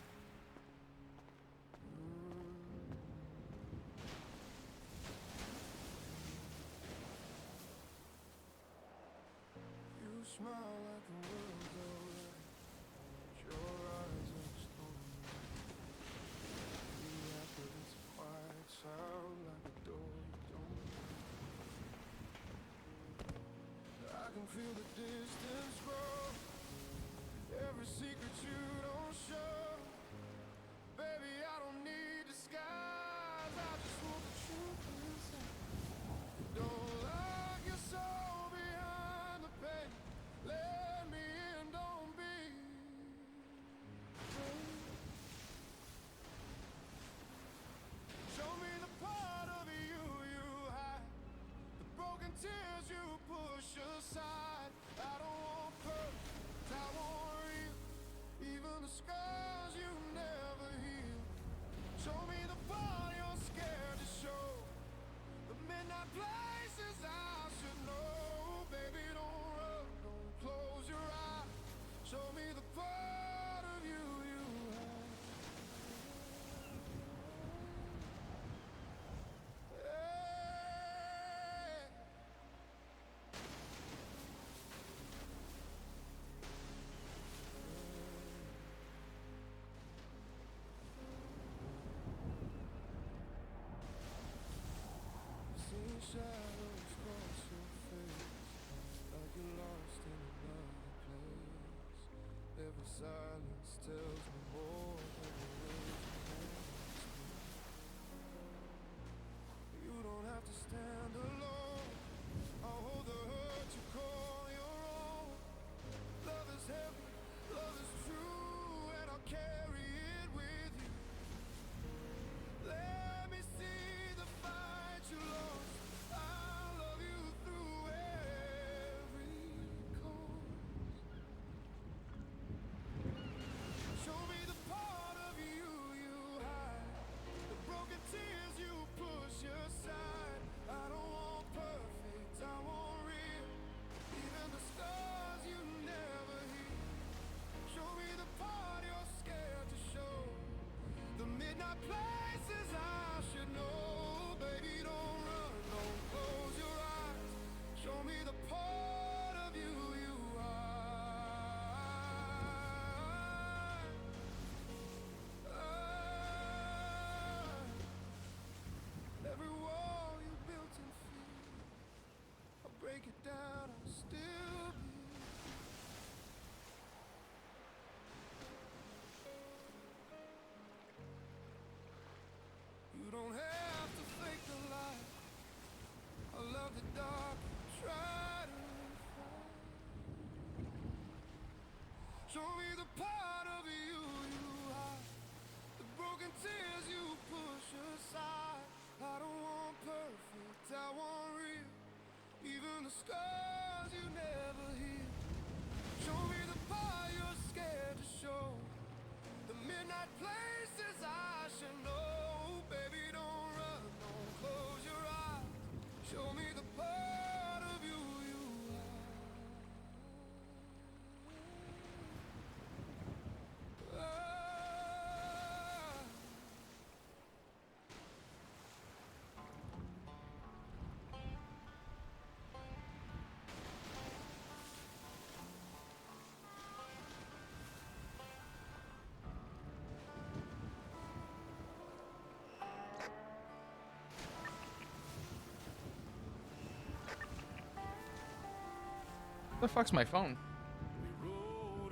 The fuck's my phone?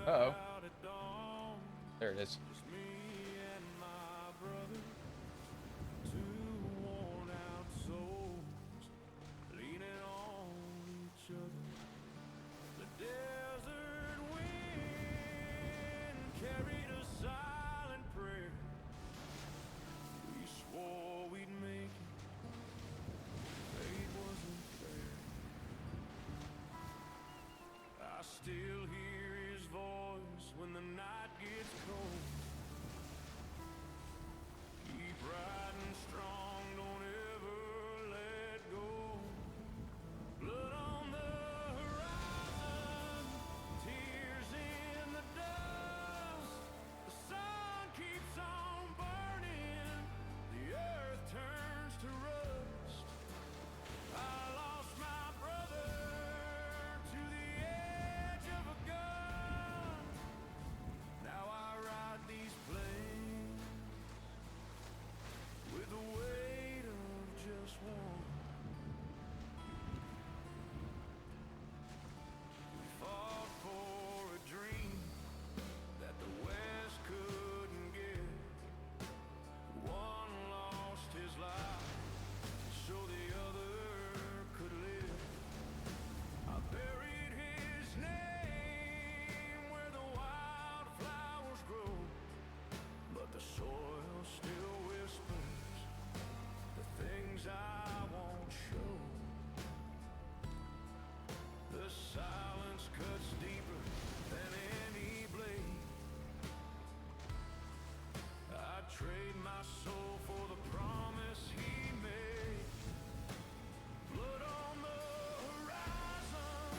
Uh-oh. There it is. Still hear his voice when the night gets cold. Keep riding strong, don't ever let go. Blood on the horizon, tears in the dust. The sun keeps on burning, the earth turns to rust. I lost my brother to the edge of a gun. Now I ride these plains with the weight of just one. We fought for a dream that the West couldn't get. One lost his life so the other could live. I buried his name where the wildflowers grow, but the soil still whispers the things I won't show. The silence cuts deeper than any blade. I trade my soul for the promise he made. Blood on the horizon,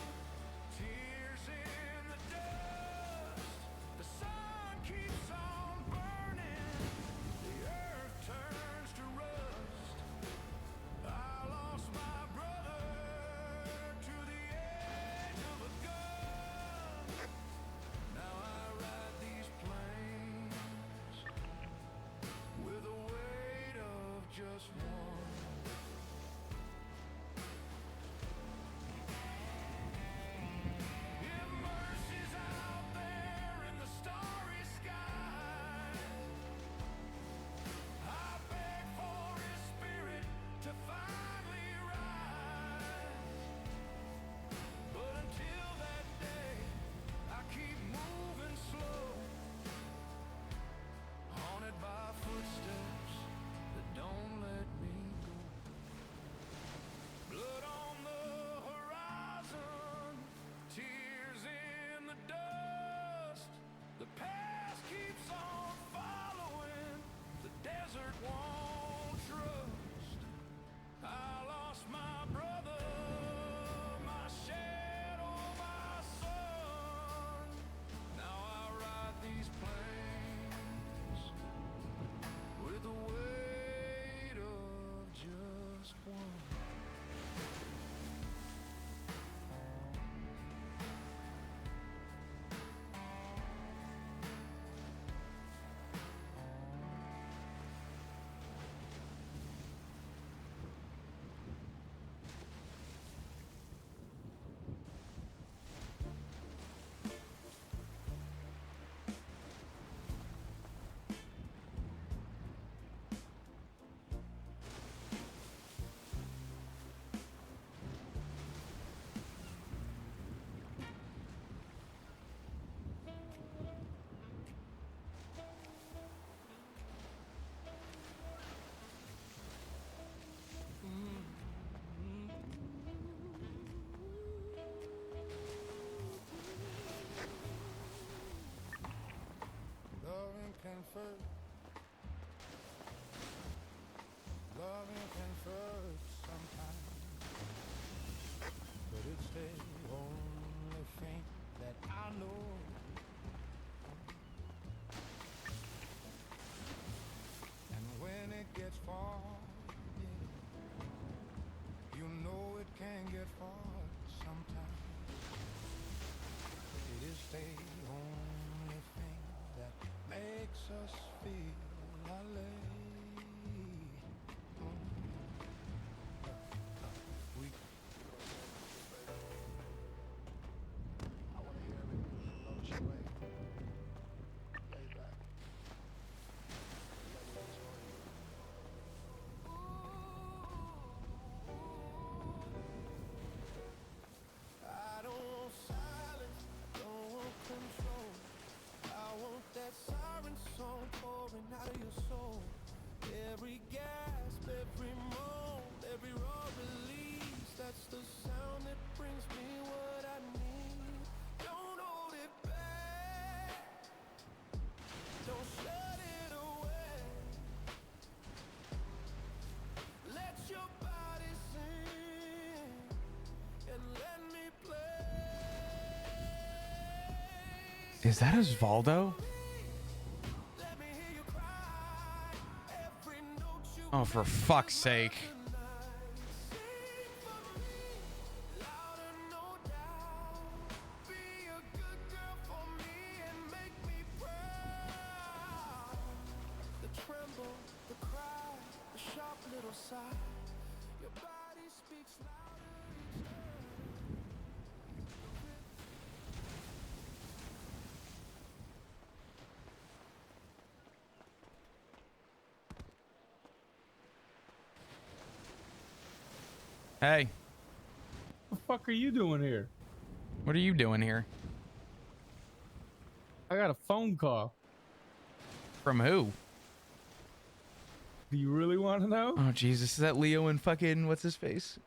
tears in the dust. The sun keeps on burning, the earth turns to rust. I lost my brother to the edge of a gun. Now I ride these plains with the weight of just one. If mercy's out there in the starry sky, I beg for his spirit to finally rise. But until that day, I keep moving slow, haunted by footsteps that don't let me go. Blood on the horizon, tears in the dust. The past keeps on following, the desert won't trust. I lost my brother, my shadow, my son. Now I ride these plains with the weight of just one. Loving can hurt. Loving can hurt sometimes, but it's the only thing that I know. And when it gets far, yeah, you know it can get far sometimes. It is the only thing that makes us feel alive. We every gasp, every moan, every raw release. That's the sound that brings me what I need. Don't hold it back. Don't shut it away. Let your body sing and let me play. Is that Osvaldo? Let me hear you cry. Every note you Oh, for fuck's sake. sing for me. Louder, no doubt. Be a good girl for me and make me proud. The tremble, the cry, the sharp little sigh. Your body speaks louder each time. Hey, The fuck are you doing here? what are you doing here? I got a phone call. From who? Do you really want to know? Oh, Jesus. Is that Leo and fucking what's his face?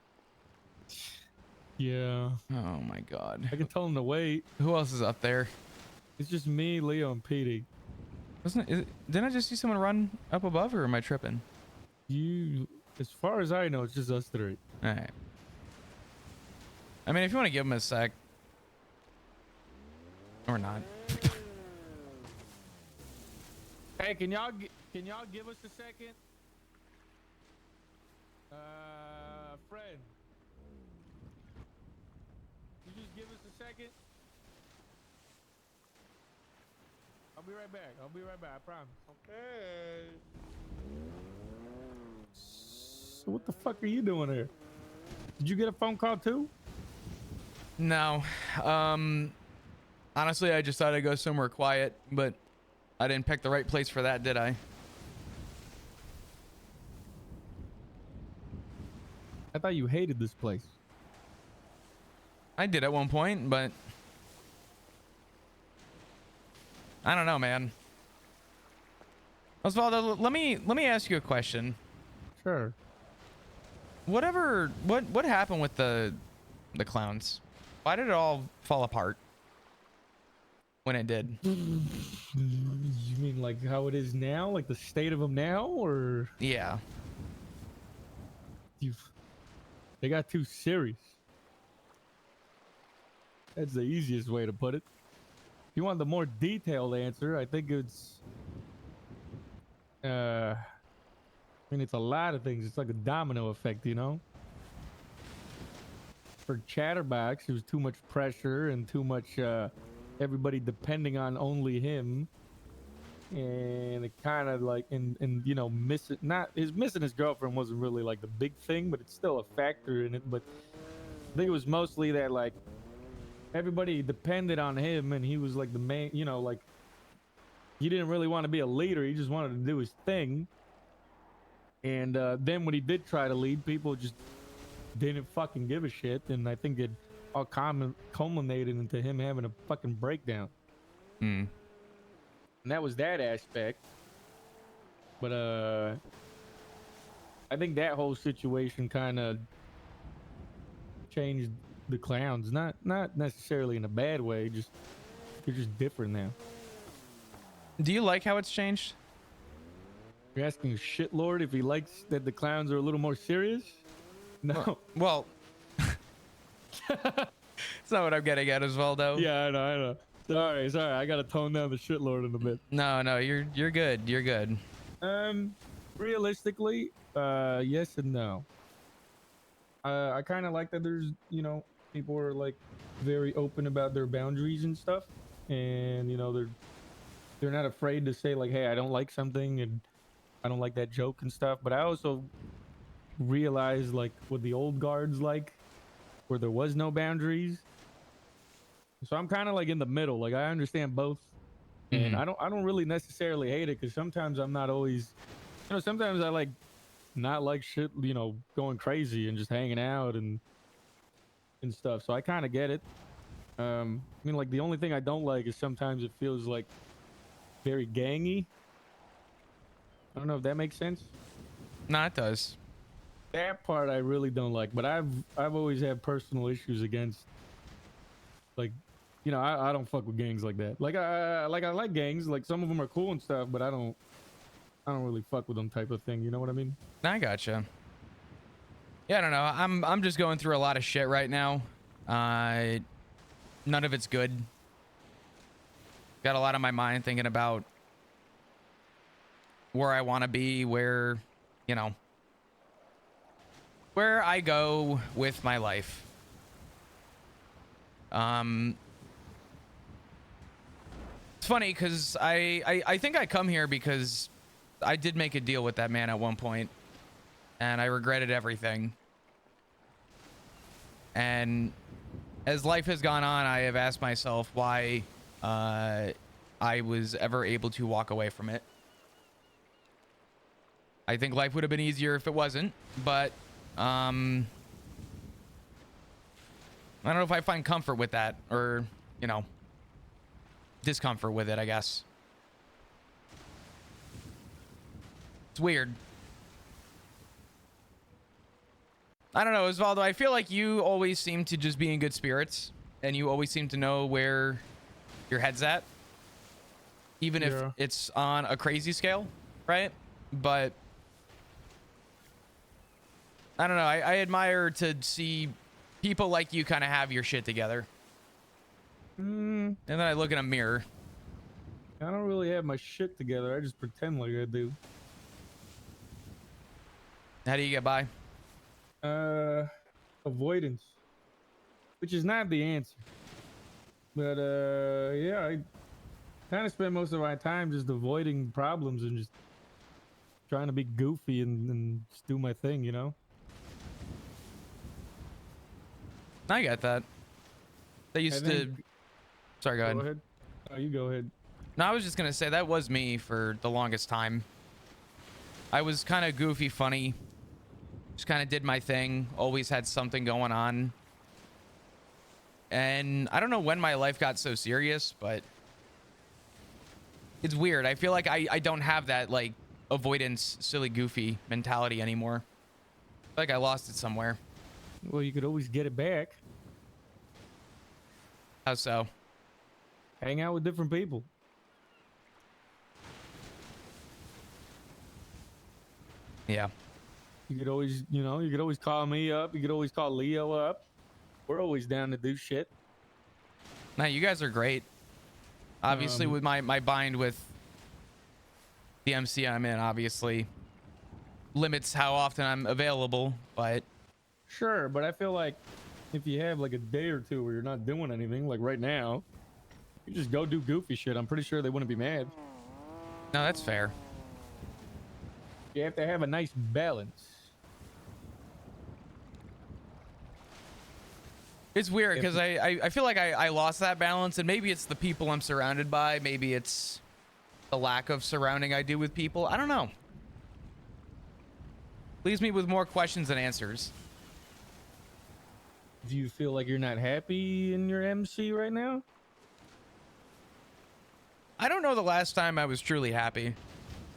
Yeah. Oh, my God. I can tell him to wait. Who else is up there? It's just me, Leo, and Petey. Didn't I just see someone run up above, or am I tripping? As far as I know, it's just us three. All right. I mean, if you want to give him a sec. Or not. Hey, can y'all give us a second? Fred. You just give us a second? I'll be right back. I promise. Okay. So what the fuck are you doing here? Did you get a phone call too? No. Honestly, I just thought I'd go somewhere quiet, but I didn't pick the right place for that, did I? I thought you hated this place. I did at one point, but I don't know, man. Osvaldo, let me ask you a question. Sure. What happened with the clowns? Why did it all fall apart when it did? You mean like how it is now, like the state of them now, or yeah? They got too serious. That's the easiest way to put it. If you want the more detailed answer, I think it's I mean, it's a lot of things. It's like a domino effect, you know? For Chatterbox, it was too much pressure and too much everybody depending on only him. And it kind of like, and you know, missing his girlfriend wasn't really like the big thing, but it's still a factor in it. But I think it was mostly that like everybody depended on him and he was like the main, you know, like he didn't really want to be a leader. He just wanted to do his thing. And then when he did try to lead, people just didn't fucking give a shit. And I think it all culminated into him having a fucking breakdown. Hmm. And that was that aspect. But I think that whole situation kind of changed the clowns. Not necessarily in a bad way, just they're just different now. Do you like how it's changed? You're asking Shitlord if he likes that the clowns are a little more serious? No. Well, it's not what I'm getting at, Osvaldo. Yeah, I know. Sorry. I gotta tone down the Shitlord in a bit. No, you're good. You're good. Realistically, yes and no. I kind of like that there's, you know, people are like very open about their boundaries and stuff, and you know they're not afraid to say like, hey, I don't like something and I don't like that joke and stuff. But I also realized like what the old guards like, where there was no boundaries. So I'm kind of like in the middle. Like I understand both, and I don't really necessarily hate it because sometimes I'm not always, you know, sometimes I like not like shit, you know, going crazy and just hanging out and stuff. So I kind of get it. I mean, like the only thing I don't like is sometimes it feels like very gangy. I don't know if that makes sense. No, it does. That part I really don't like, but I've always had personal issues against, like, you know, I don't fuck with gangs like that. Like I like gangs, like some of them are cool and stuff, but I don't really fuck with them type of thing. You know what I mean? I gotcha. Yeah, I don't know. I'm just going through a lot of shit right now. None of it's good. Got a lot on my mind thinking about where I want to be, where, you know, where I go with my life. It's funny because I think I come here because I did make a deal with that man at one point, and I regretted everything. And as life has gone on, I have asked myself why I was ever able to walk away from it. I think life would have been easier if it wasn't, but I don't know if I find comfort with that, or, you know, discomfort with it, I guess. It's weird. I don't know, Osvaldo, I feel like you always seem to just be in good spirits, and you always seem to know where your head's at, even if it's on a crazy scale, right? But I don't know, I admire to see people like you kind of have your shit together. And then I look in a mirror. I don't really have my shit together. I just pretend like I do. How do you get by? Avoidance, which is not the answer. But yeah, I kind of spend most of my time just avoiding problems and just trying to be goofy and just do my thing, you know? I get that. They used to... Sorry, go ahead. Go ahead. Oh, you go ahead. No, I was just gonna say that was me for the longest time. I was kind of goofy, funny. Just kind of did my thing. Always had something going on. And I don't know when my life got so serious, but it's weird. I feel like I don't have that, like, avoidance, silly, goofy mentality anymore. I feel like I lost it somewhere. Well, you could always get it back. How so? Hang out with different people. Yeah. You could always, you know, you could always call me up. You could always call Leo up. We're always down to do shit. Now, you guys are great. Obviously, with my bind with the MC I'm in, obviously limits how often I'm available, but... Sure, but I feel like if you have like a day or two where you're not doing anything, like right now, you just go do goofy shit. I'm pretty sure they wouldn't be mad. No, that's fair. You have to have a nice balance. It's weird because I feel like I lost that balance, and maybe it's the people I'm surrounded by. Maybe it's the lack of surrounding I do with people. I don't know. Leaves me with more questions than answers. Do you feel like you're not happy in your MC right now? I don't know the last time I was truly happy.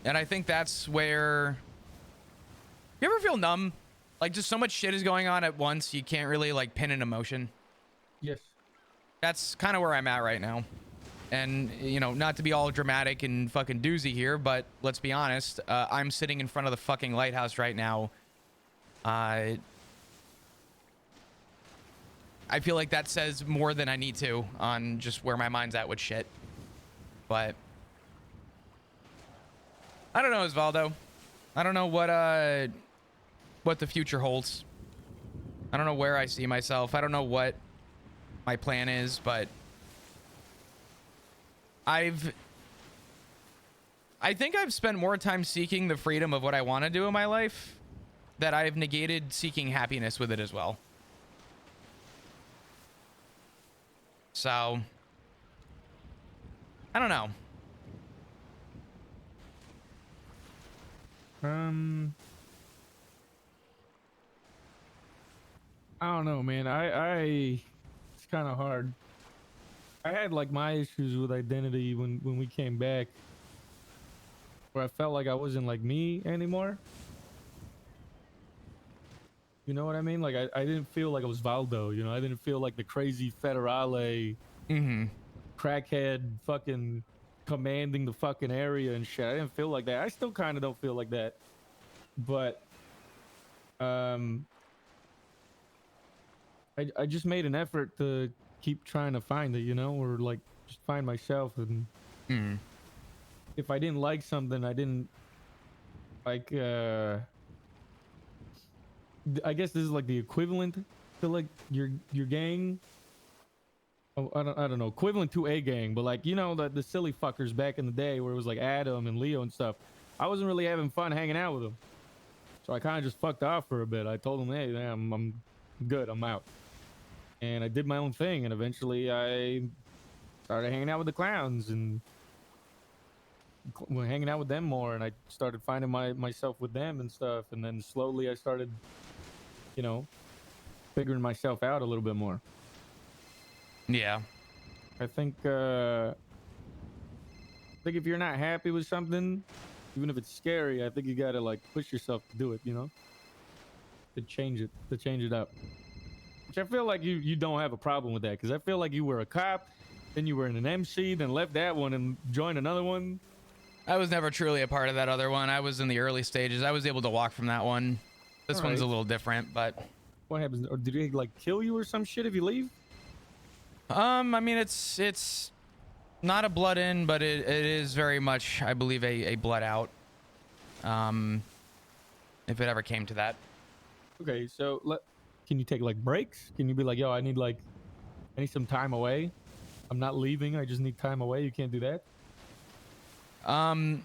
And I think that's where... You ever feel numb? Like, just so much shit is going on at once, you can't really, like, pin an emotion? Yes. That's kind of where I'm at right now. And, you know, not to be all dramatic and fucking doozy here, but let's be honest. I'm sitting in front of the fucking lighthouse right now. I feel like that says more than I need to on just where my mind's at with shit. But I don't know, Osvaldo. I don't know what the future holds. I don't know where I see myself. I don't know what my plan is, but I think I've spent more time seeking the freedom of what I want to do in my life that I've negated seeking happiness with it as well. So, I don't know. I don't know, man. It's kind of hard. I had like my issues with identity when we came back, where I felt like I wasn't like me anymore. You know what I mean? Like I didn't feel like it was Valdo. You know, I didn't feel like the crazy federale, crackhead, fucking commanding the fucking area and shit. I didn't feel like that. I still kind of don't feel like that, but I just made an effort to keep trying to find it, you know, or like just find myself. And if I didn't like something, I didn't like. I guess this is like the equivalent to like your gang. Oh, I don't know, equivalent to a gang, but like, you know, the silly fuckers back in the day where it was like Adam and Leo and stuff. I wasn't really having fun hanging out with them, so I kind of just fucked off for a bit. I told them, hey, man, I'm good, I'm out, and I did my own thing. And eventually, I started hanging out with the clowns and hanging out with them more, and I started finding myself with them and stuff. And then slowly, I started, you know, figuring myself out a little bit more. Yeah. I think if you're not happy with something, even if it's scary, I think you gotta like push yourself to do it, you know? To change it up. Which I feel like you don't have a problem with that, because I feel like you were a cop, then you were in an MC, then left that one and joined another one. I was never truly a part of that other one. I was in the early stages. I was able to walk from that one. This one's a little different, but what happens? Or did they like kill you or some shit if you leave? I mean, it's not a blood in, but it is very much, I believe, a blood out. If it ever came to that. Okay, so can you take like breaks? Can you be like, yo, I need some time away. I'm not leaving. I just need time away. You can't do that. I mean,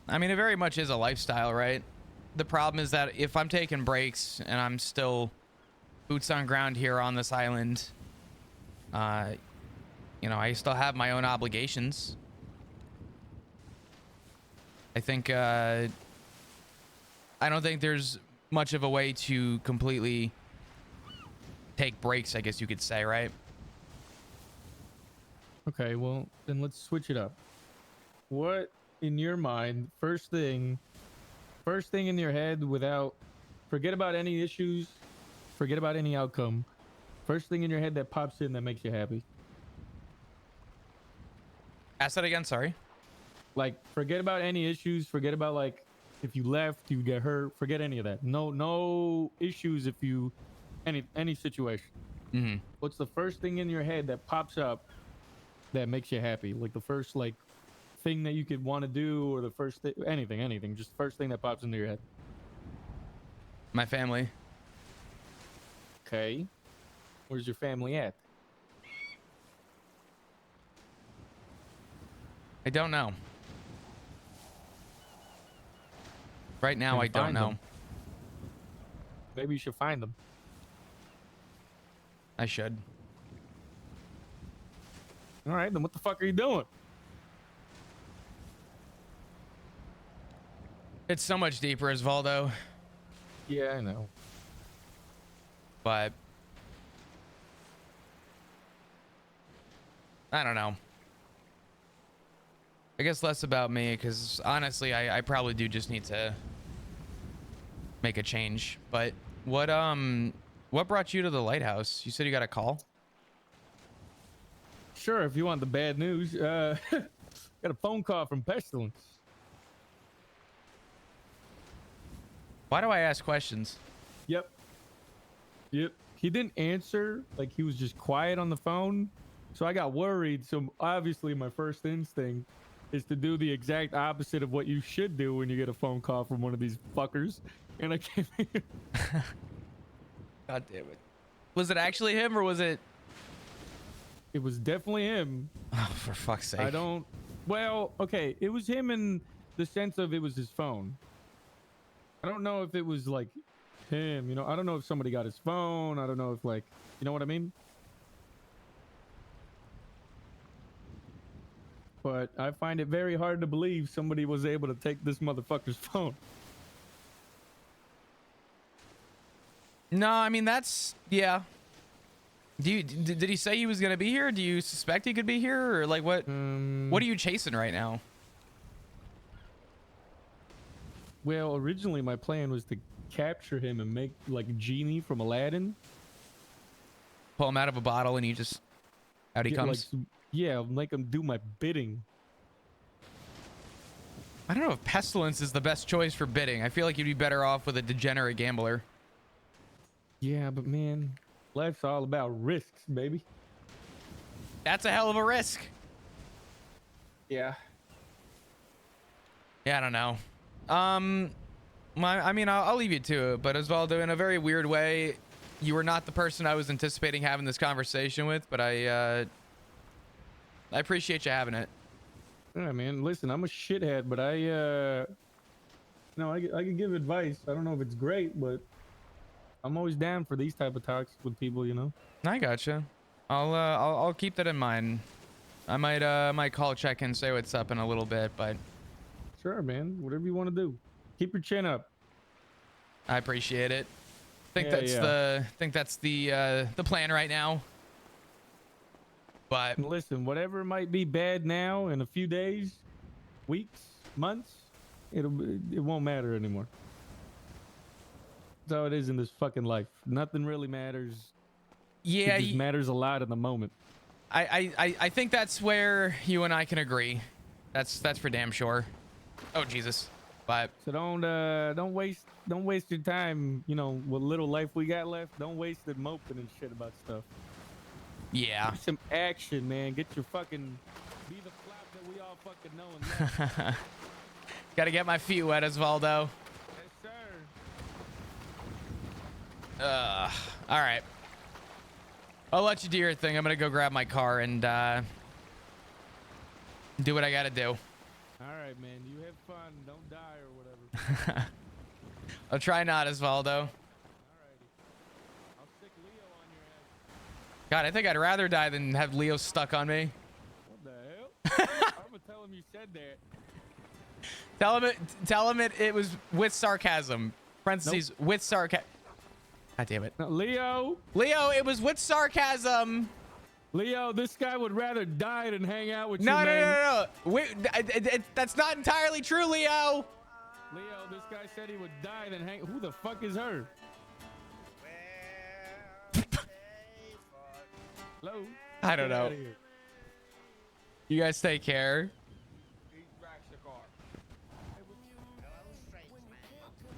it very much is a lifestyle, right? The problem is that if I'm taking breaks and I'm still boots on ground here on this island, you know, I still have my own obligations. I think, I don't think there's much of a way to completely take breaks, I guess you could say, right? Okay, well, then let's switch it up. What, in your mind, first thing in your head, forget about any issues, forget about any outcome, first thing in your head that pops in that makes you happy? Ask that again, sorry. Like, forget about any issues, forget about like if you left, you get hurt, forget any of that. No issues if you any situation. What's the first thing in your head that pops up that makes you happy? Like the first like thing that you could want to do, or the first thing, anything, just first thing that pops into your head. My family. Okay, where's your family at? I don't know. Right now, I don't know. Maybe you should find them. I should. All right, then what the fuck are you doing? It's so much deeper, Osvaldo. Yeah, I know. But I don't know. I guess less about me, because honestly, I probably do just need to make a change. But what brought you to the lighthouse? You said you got a call? Sure, if you want the bad news. Got a phone call from Pestilence. Why do I ask questions? Yep. He didn't answer. Like, he was just quiet on the phone. So I got worried. So obviously my first instinct is to do the exact opposite of what you should do when you get a phone call from one of these fuckers. And I came here. God damn it. Was it actually him, or was it? It was definitely him. Oh, for fuck's sake. Well, okay. It was him in the sense of it was his phone. I don't know if it was like him, you know. I don't know if somebody got his phone. I don't know if, like, you know what I mean? But I find it very hard to believe somebody was able to take this motherfucker's phone. No, I mean, that's, yeah. Did he say he was gonna be here? Do you suspect he could be here, or like what? What are you chasing right now? Well, originally my plan was to capture him and make like a genie from Aladdin. Pull him out of a bottle and he just out he Get, like, comes. yeah, make him do my bidding. I don't know if Pestilence is the best choice for bidding. I feel like you'd be better off with a degenerate gambler. Yeah, but man, life's all about risks, baby. That's a hell of a risk. Yeah. Yeah, I don't know. I mean, I'll leave you to it, but Osvaldo, in a very weird way, you were not the person I was anticipating having this conversation with, but I appreciate you having it. Yeah, man. Listen, I'm a shithead, but I can give advice. I don't know if it's great, but I'm always down for these type of talks with people, you know. I gotcha. I'll keep that in mind. I might call check and say what's up in a little bit, but sure, man. Whatever you want to do. Keep your chin up. I appreciate it. Think Yeah, that's the plan right now. But listen, whatever might be bad now, in a few days, weeks, months, it won't matter anymore. That's how it is in this fucking life. Nothing really matters. Yeah, it just matters a lot in the moment. I think that's where you and I can agree. That's for damn sure. Oh Jesus. But so don't waste your time, you know, what little life we got left. Don't waste it moping and shit about stuff. Yeah. Some action, man. Get your fucking be the flap that we all fucking know and love. Gotta get my feet wet, Osvaldo. Yes, sir. All right. I'll let you do your thing. I'm gonna go grab my car and do what I gotta do. All right, man. You have fun. Don't die or whatever. I'll try not, Osvaldo. God, I think I'd rather die than have Leo stuck on me. What the hell? I'm gonna tell him you said that. Tell him it was with sarcasm. Parentheses, with sarcasm. God damn it. No, Leo, it was with sarcasm. Leo, this guy would rather die than hang out with you, No. man. That's not entirely true, Leo. Leo, this guy said he would die than hang. Who the fuck is her? Hello? I don't Get know. outta here. You guys take care.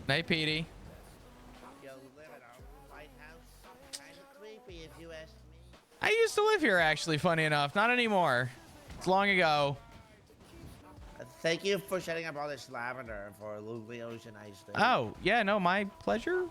Night, Petey. I used to live here, actually, funny enough. Not anymore. It's long ago. Thank you for setting up all this lavender for Leo's and Ice Day. Oh, yeah, no, my pleasure.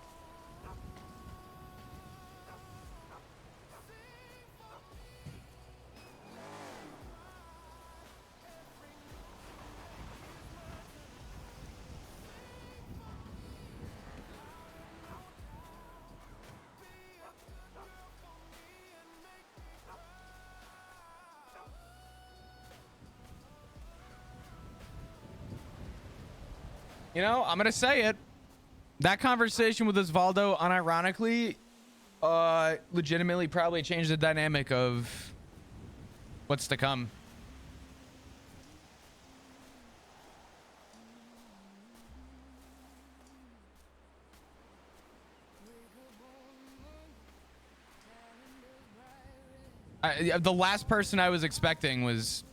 You know, I'm gonna say it. That conversation with Osvaldo, unironically, legitimately probably changed the dynamic of what's to come. The last person I was expecting was...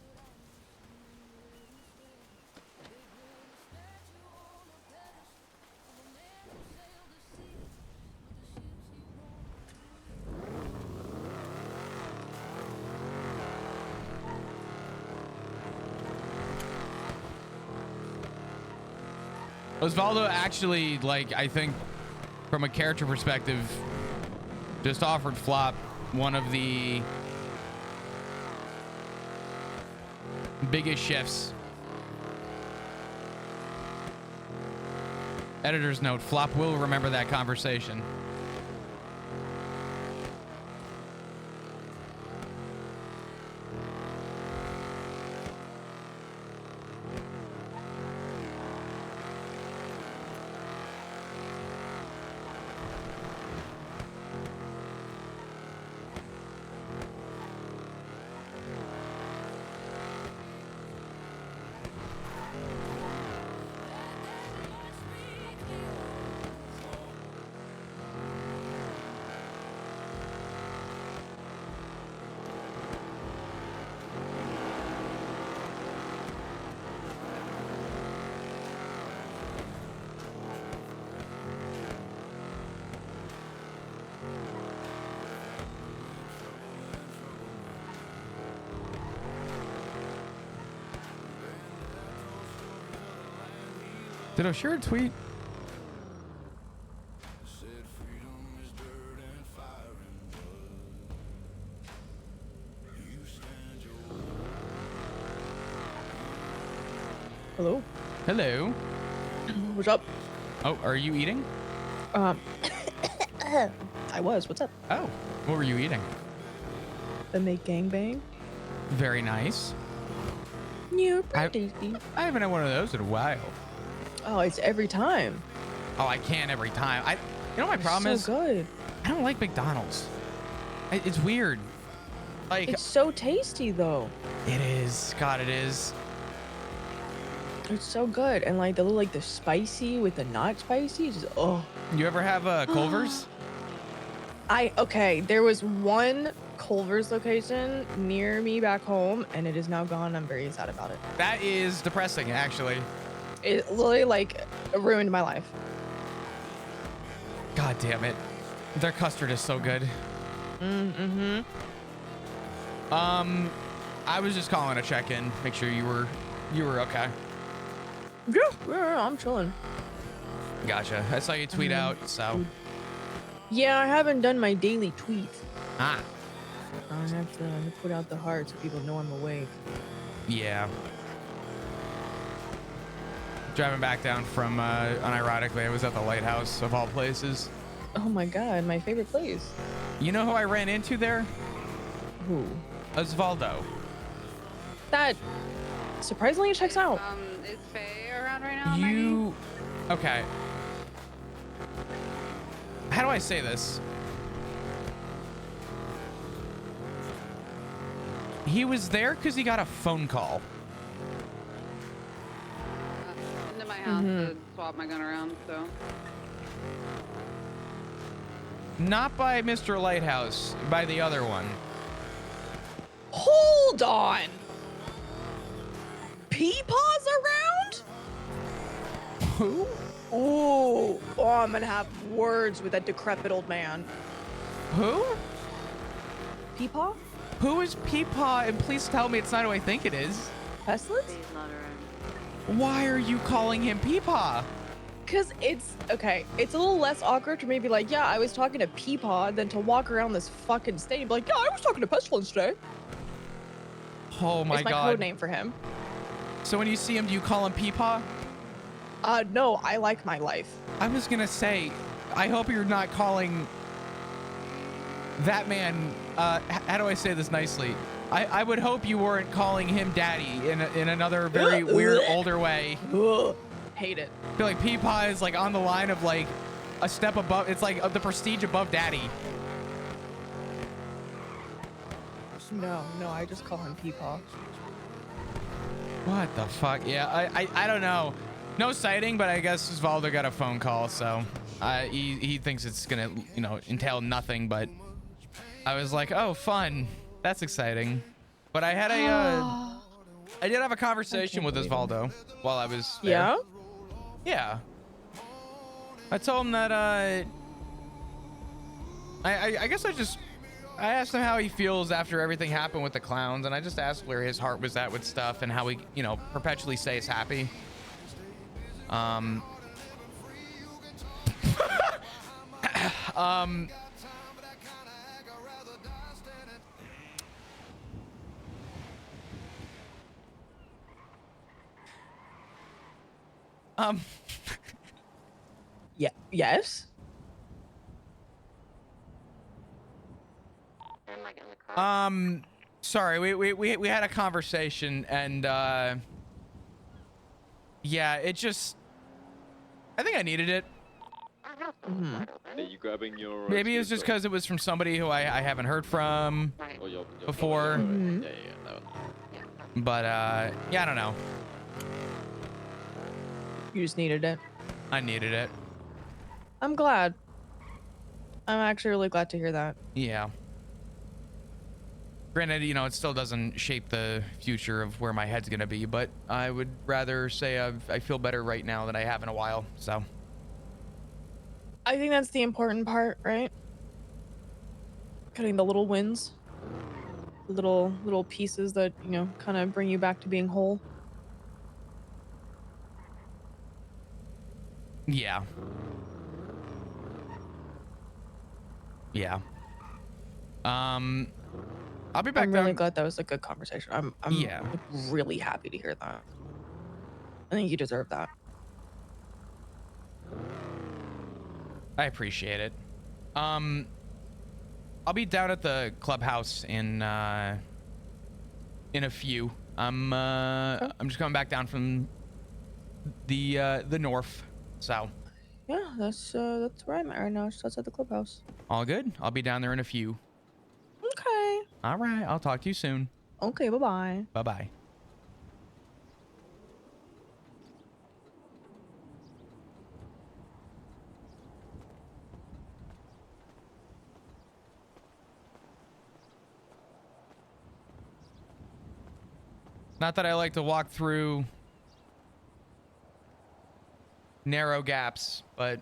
Osvaldo actually, like, I think from a character perspective, just offered Flop one of the biggest shifts. Editor's note, Flop will remember that conversation. Did O'Shea tweet? Hello. Hello. What's up? Oh, are you eating? I was. What's up? Oh, what were you eating? The make gangbang. Very nice. You're pretty tasty. I haven't had one of those in a while. Oh, it's every time. Oh, I can't every time. You know my problem is good. I don't like McDonald's. It's weird. Like It's so tasty though. it is. God, it is. It's so good, and like the spicy with the not spicy. Just oh. You ever have Culver's? Okay. There was one Culver's location near me back home, and it is now gone. I'm very sad about it. That is depressing, actually. It literally like ruined my life. God damn it. Their custard is so good. Mm-hmm. I was just calling to check in, make sure you were okay. Yeah, I'm chilling. Gotcha. I saw you tweet out, so. Yeah, I haven't done my daily tweet. Ah. I have to put out the heart so people know I'm awake. Yeah. Driving back down from, unironically, I was at the lighthouse of all places. Oh my god, my favorite place. You know who I ran into there? Who? Osvaldo. That surprisingly checks out. Is Faye around right now? You... Okay. How do I say this? He was there because he got a phone call. Into my house to swap my gun around, so. Not by Mr. Lighthouse, by the other one. Hold on. Peepaw's around? Who? Oh, I'm gonna have words with that decrepit old man. Who? Peepaw? Who is Peepaw? And please tell me it's not who I think it is. Pestilence? He's not around. Why are you calling him Peepaw? Because it's, okay, it's a little less awkward to maybe like, yeah, I was talking to Peepaw than to walk around this fucking state and be like, yeah, I was talking to Pestilence today. Oh my God. It's my god. code name for him. So when you see him, do you call him Peepaw? No, I like my life. I was gonna say, I hope you're not calling that man, how do I say this nicely? I would hope you weren't calling him daddy in another very weird older way. Hate it. I feel like Peepaw is like on the line of like a step above. It's like the prestige above daddy. No, I just call him Peepaw. What the fuck? Yeah, I don't know. No sighting, but I guess Osvaldo got a phone call, so he thinks it's gonna, you know, entail nothing, but I was like, oh, fun. That's exciting. But I had I did have a conversation with Osvaldo while I was there. Yeah? Yeah. I told him that, I guess I asked him how he feels after everything happened with the clowns, and I just asked where his heart was at with stuff and how he, you know, perpetually stays happy. Yeah. Yes. Sorry, we had a conversation, and yeah, it just, I think I needed it. Are you grabbing your? Maybe it's just because it was from somebody who I haven't heard from before. But yeah, I don't know. You just needed it. I needed it. I'm glad. I'm actually really glad to hear that. Yeah. Granted, you know, it still doesn't shape the future of where my head's gonna be, but I would rather say I feel better right now than I have in a while, so. I think that's the important part, right? Getting the little wins. Little pieces that, you know, kind of bring you back to being whole. Yeah. Yeah. I'll be back I'm really down. glad that was a good conversation. I'm Yeah. like, really happy to hear that. I think you deserve that. I appreciate it. I'll be down at the clubhouse in a few. I'm just coming back down from the north, so Yeah, that's where I'm at right now, just outside the clubhouse. all good. I'll be down there in a few. Okay. All right, I'll talk to you soon. Okay, bye-bye. Bye-bye. Not that I like to walk through narrow gaps, but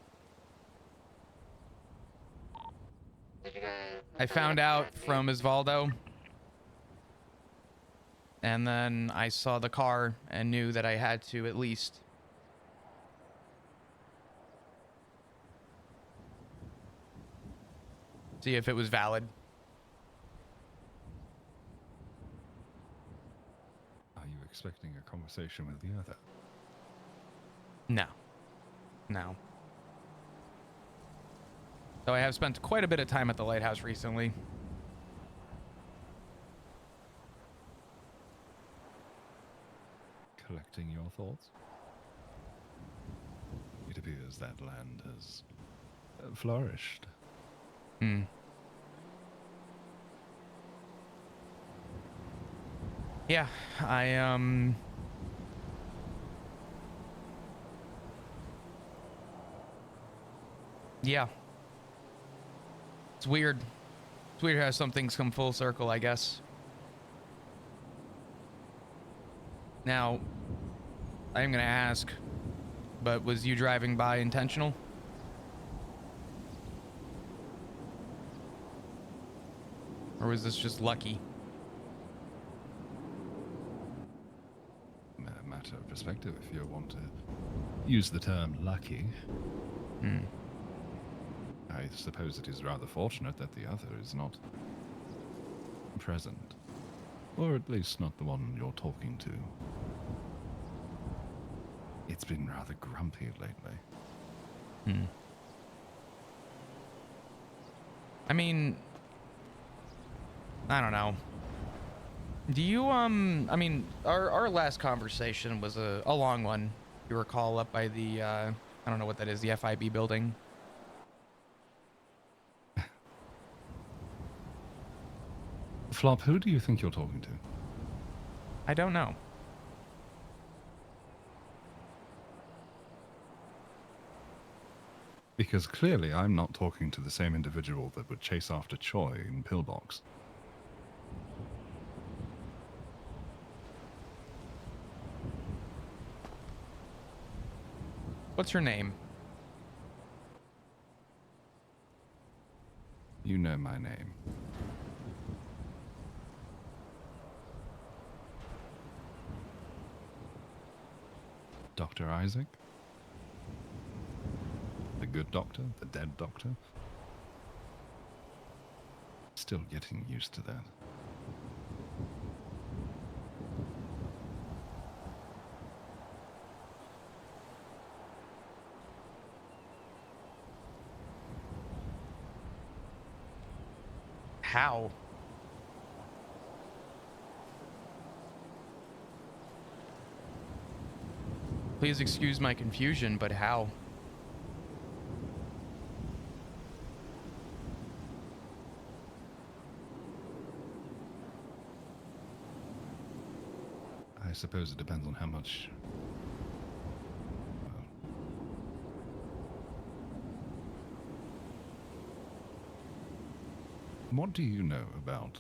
I found out from Osvaldo, and then I saw the car and knew that I had to at least see if it was valid. Are you expecting a conversation with the other? No. No. Though I have spent quite a bit of time at the lighthouse recently. Collecting your thoughts? It appears that land has flourished. Hmm. Yeah, yeah. It's weird. It's weird how some things come full circle, I guess. Now, I'm gonna ask, but was you driving by intentional? Or was this just lucky? A matter of perspective, if you want to use the term lucky. Hmm. I suppose it is rather fortunate that the other is not present. Or at least not the one you're talking to. It's been rather grumpy lately. Hmm. I mean, I don't know. Do you, I mean, our last conversation was a long one. You recall, up by the, I don't know what that is, the FIB building. Flop, who do you think you're talking to? I don't know. Because clearly I'm not talking to the same individual that would chase after Choi in Pillbox. What's your name? You know my name. Dr. Isaac? The good doctor? The dead doctor? Still getting used to that. How? Please excuse my confusion, but how? I suppose it depends on how much... Well... What do you know about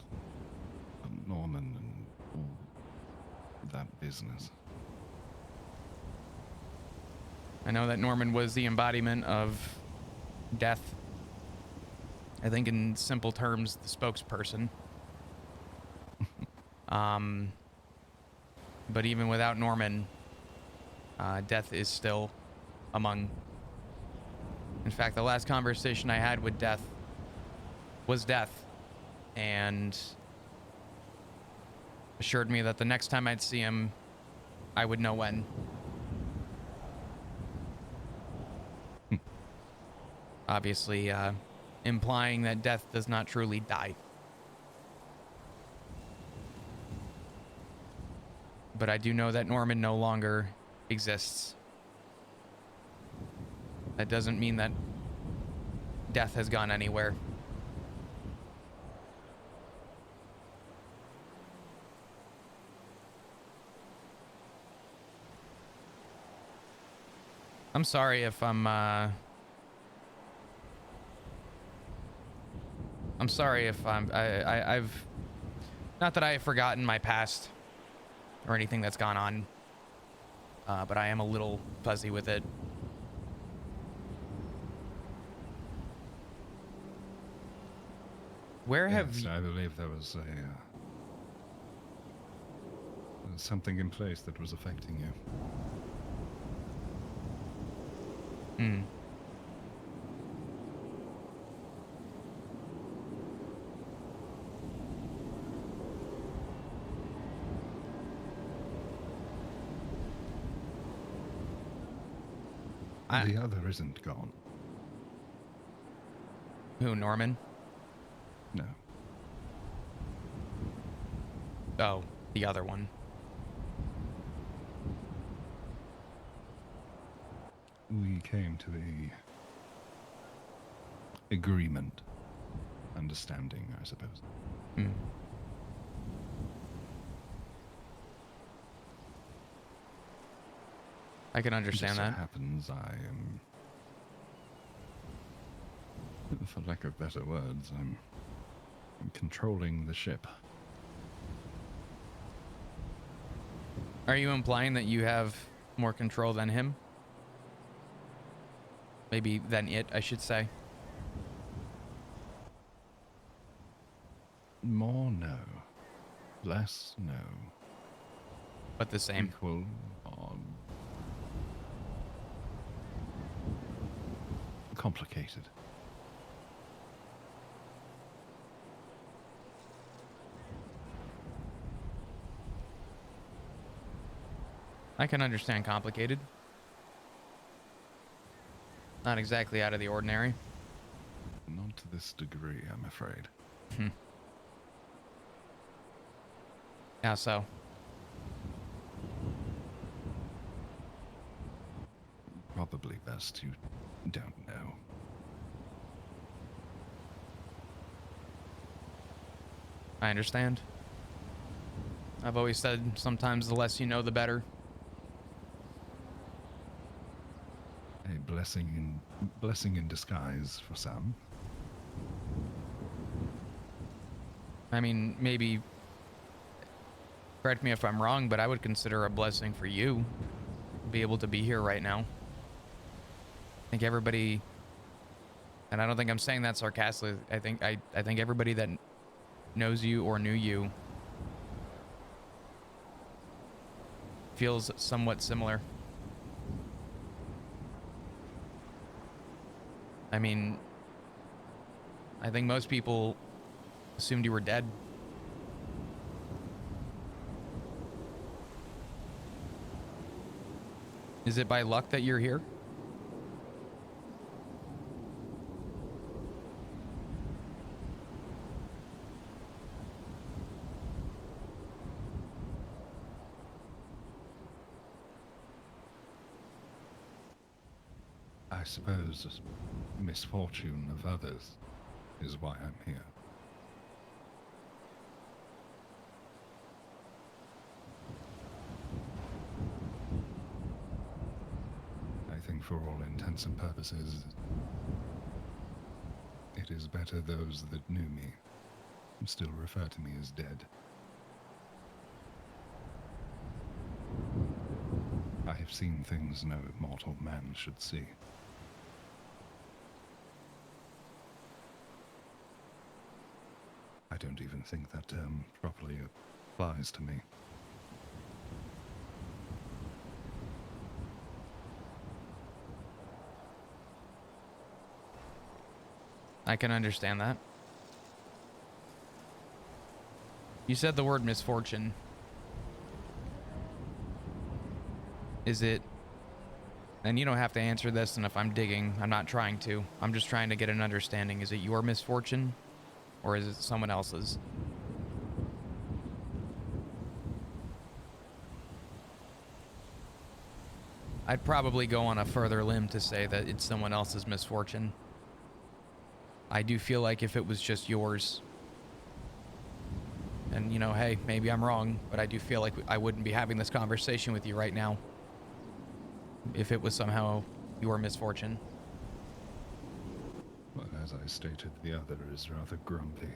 Norman and all that business? I know that Norman was the embodiment of death. I think in simple terms, the spokesperson. But even without Norman, death is still among In fact, the last conversation I had with Death was Death, and assured me that the next time I'd see him, I would know when. Obviously, implying that Death does not truly die. But I do know that Norman no longer exists. That doesn't mean that Death has gone anywhere. I'm sorry if I'm sorry if I've not that I have forgotten my past or anything that's gone on, but I am a little fuzzy with it. Where have I believe there was something in place that was affecting you. Hmm. The other isn't gone. Who, Norman? No. Oh, the other one. We came to a agreement, understanding, I suppose. Hmm. I can understand Just so that. happens I am, for lack of better words, I'm controlling the ship. Are you implying that you have more control than him? Maybe than it, I should say. More, no. Less, no. But the same. Equal, complicated. I can understand complicated. Not exactly out of the ordinary. Not to this degree, I'm afraid. How so? Probably best you don't know. I understand. I've always said sometimes the less you know, the better. A blessing in disguise for some. I mean, maybe, correct me if I'm wrong, but I would consider a blessing for you to be able to be here right now. I think everybody, and I don't think I'm saying that sarcastically, I think everybody that knows you or knew you feels somewhat similar. I mean, I think most people assumed you were dead. Is it by luck that you're here? I suppose misfortune of others is why I'm here. I think for all intents and purposes, it is better those that knew me still refer to me as dead. I have seen things no mortal man should see. I don't even think that term properly applies to me. I can understand that. You said the word misfortune. Is it... And you don't have to answer this, and if I'm digging, I'm not trying to. I'm just trying to get an understanding. Is it your misfortune? Or is it someone else's? I'd probably go on a further limb to say that it's someone else's misfortune. I do feel like if it was just yours, and you know, hey, maybe I'm wrong, but I do feel like I wouldn't be having this conversation with you right now if it was somehow your misfortune. But as I stated, the other is rather grumpy.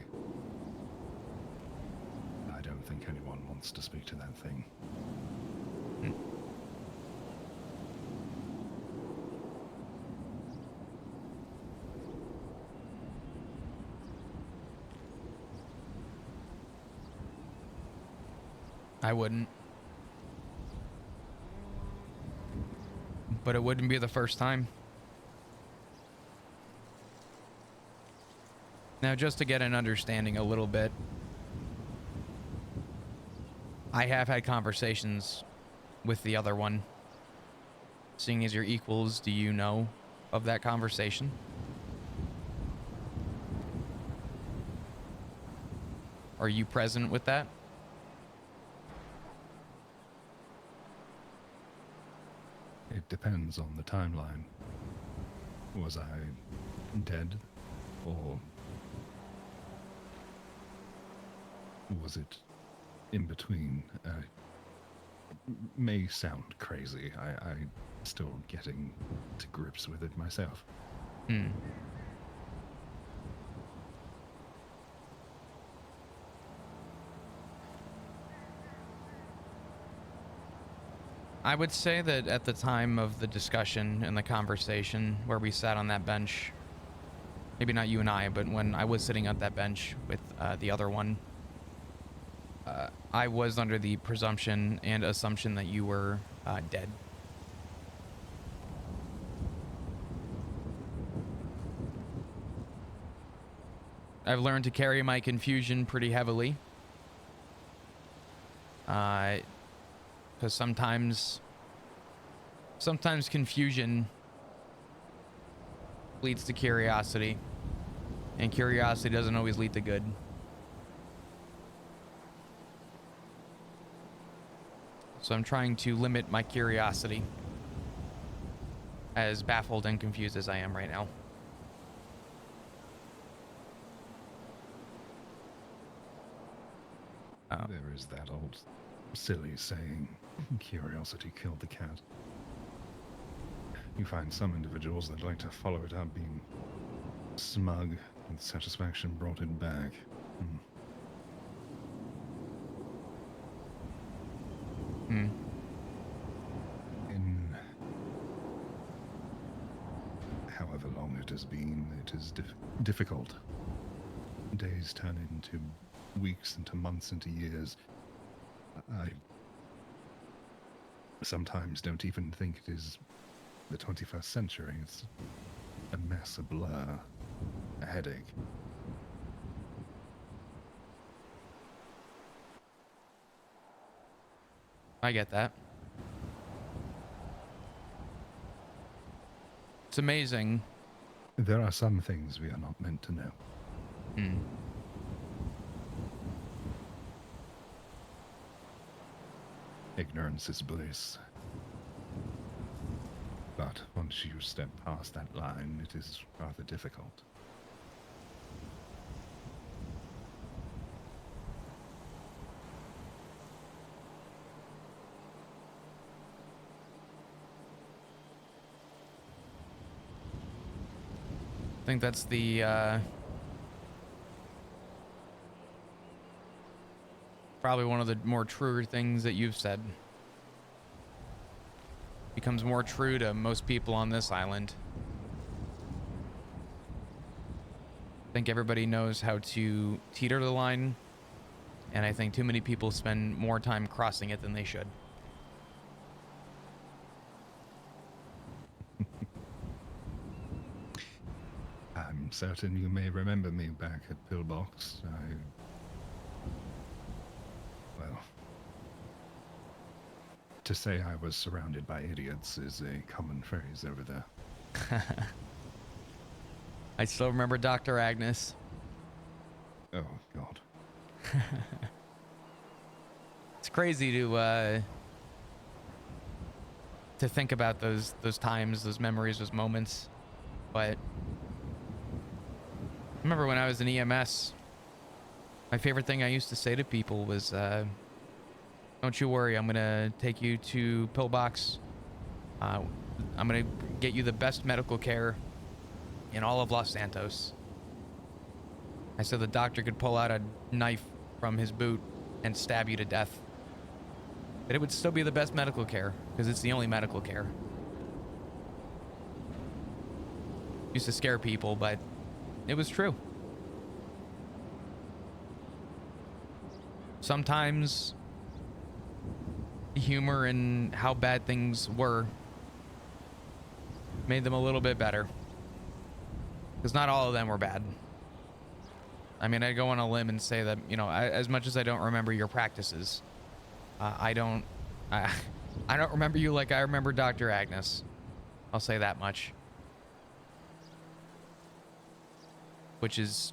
I don't think anyone wants to speak to that thing. I wouldn't. But it wouldn't be the first time. Now, just to get an understanding a little bit, I have had conversations with the other one. Seeing as you're equals, do you know of that conversation? Are you present with that? It depends on the timeline. Was I dead, or was it in between? May sound crazy. I'm still getting to grips with it myself. I would say that at the time of the discussion and the conversation where we sat on that bench, maybe not you and I, but when I was sitting at that bench with the other one, I was under the presumption and assumption that you were dead. I've learned to carry my confusion pretty heavily. Because sometimes confusion leads to curiosity, and curiosity doesn't always lead to good. So I'm trying to limit my curiosity, as baffled and confused as I am right now. There is that old silly saying, curiosity killed the cat. You find some individuals that like to follow it up being smug and satisfaction brought it back. In however long it has been, it is difficult. Days turn into weeks, into months, into years. I sometimes don't even think it is the 21st century. It's a mess, a blur, a headache. I get that. It's amazing. There are some things we are not meant to know. Ignorance is bliss. But once you step past that line, it is rather difficult. I think that's the probably one of the more truer things that you've said. Becomes more true to most people on this island. I think everybody knows how to teeter the line, and I think too many people spend more time crossing it than they should. I'm certain you may remember me back at Pillbox. Well, to say I was surrounded by idiots is a common phrase over there. I still remember Dr. Agnes. Oh, God. It's crazy to think about those times, those memories, those moments. But I remember when I was in EMS, my favorite thing I used to say to people was, don't you worry, I'm gonna take you to Pillbox. I'm gonna get you the best medical care in all of Los Santos. I said the doctor could pull out a knife from his boot and stab you to death. But it would still be the best medical care, because it's the only medical care. Used to scare people, but it was true. Sometimes humor and how bad things were made them a little bit better. Because not all of them were bad. I mean, I go on a limb and say that, you know, as much as I don't remember your practices, I don't remember you like I remember Dr. Agnes. I'll say that much. Which is,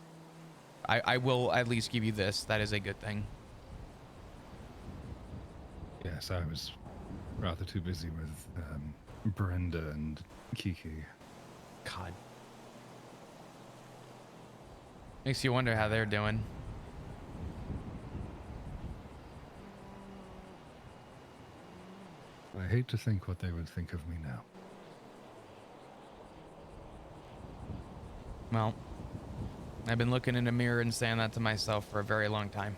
I will at least give you this. That is a good thing. Yes, I was rather too busy with Brenda and Kiki. God. Makes you wonder how they're doing. I hate to think what they would think of me now. Well, I've been looking in a mirror and saying that to myself for a very long time.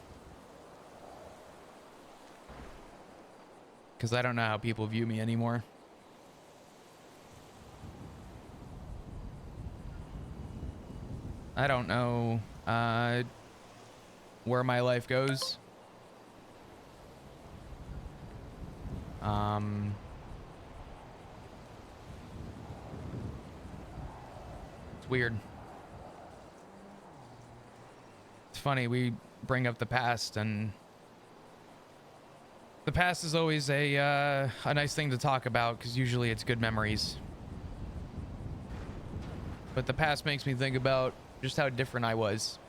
Because I don't know how people view me anymore. I don't know where my life goes. It's weird. It's funny, we bring up the past, and the past is always a nice thing to talk about, because usually it's good memories. But the past makes me think about just how different I was.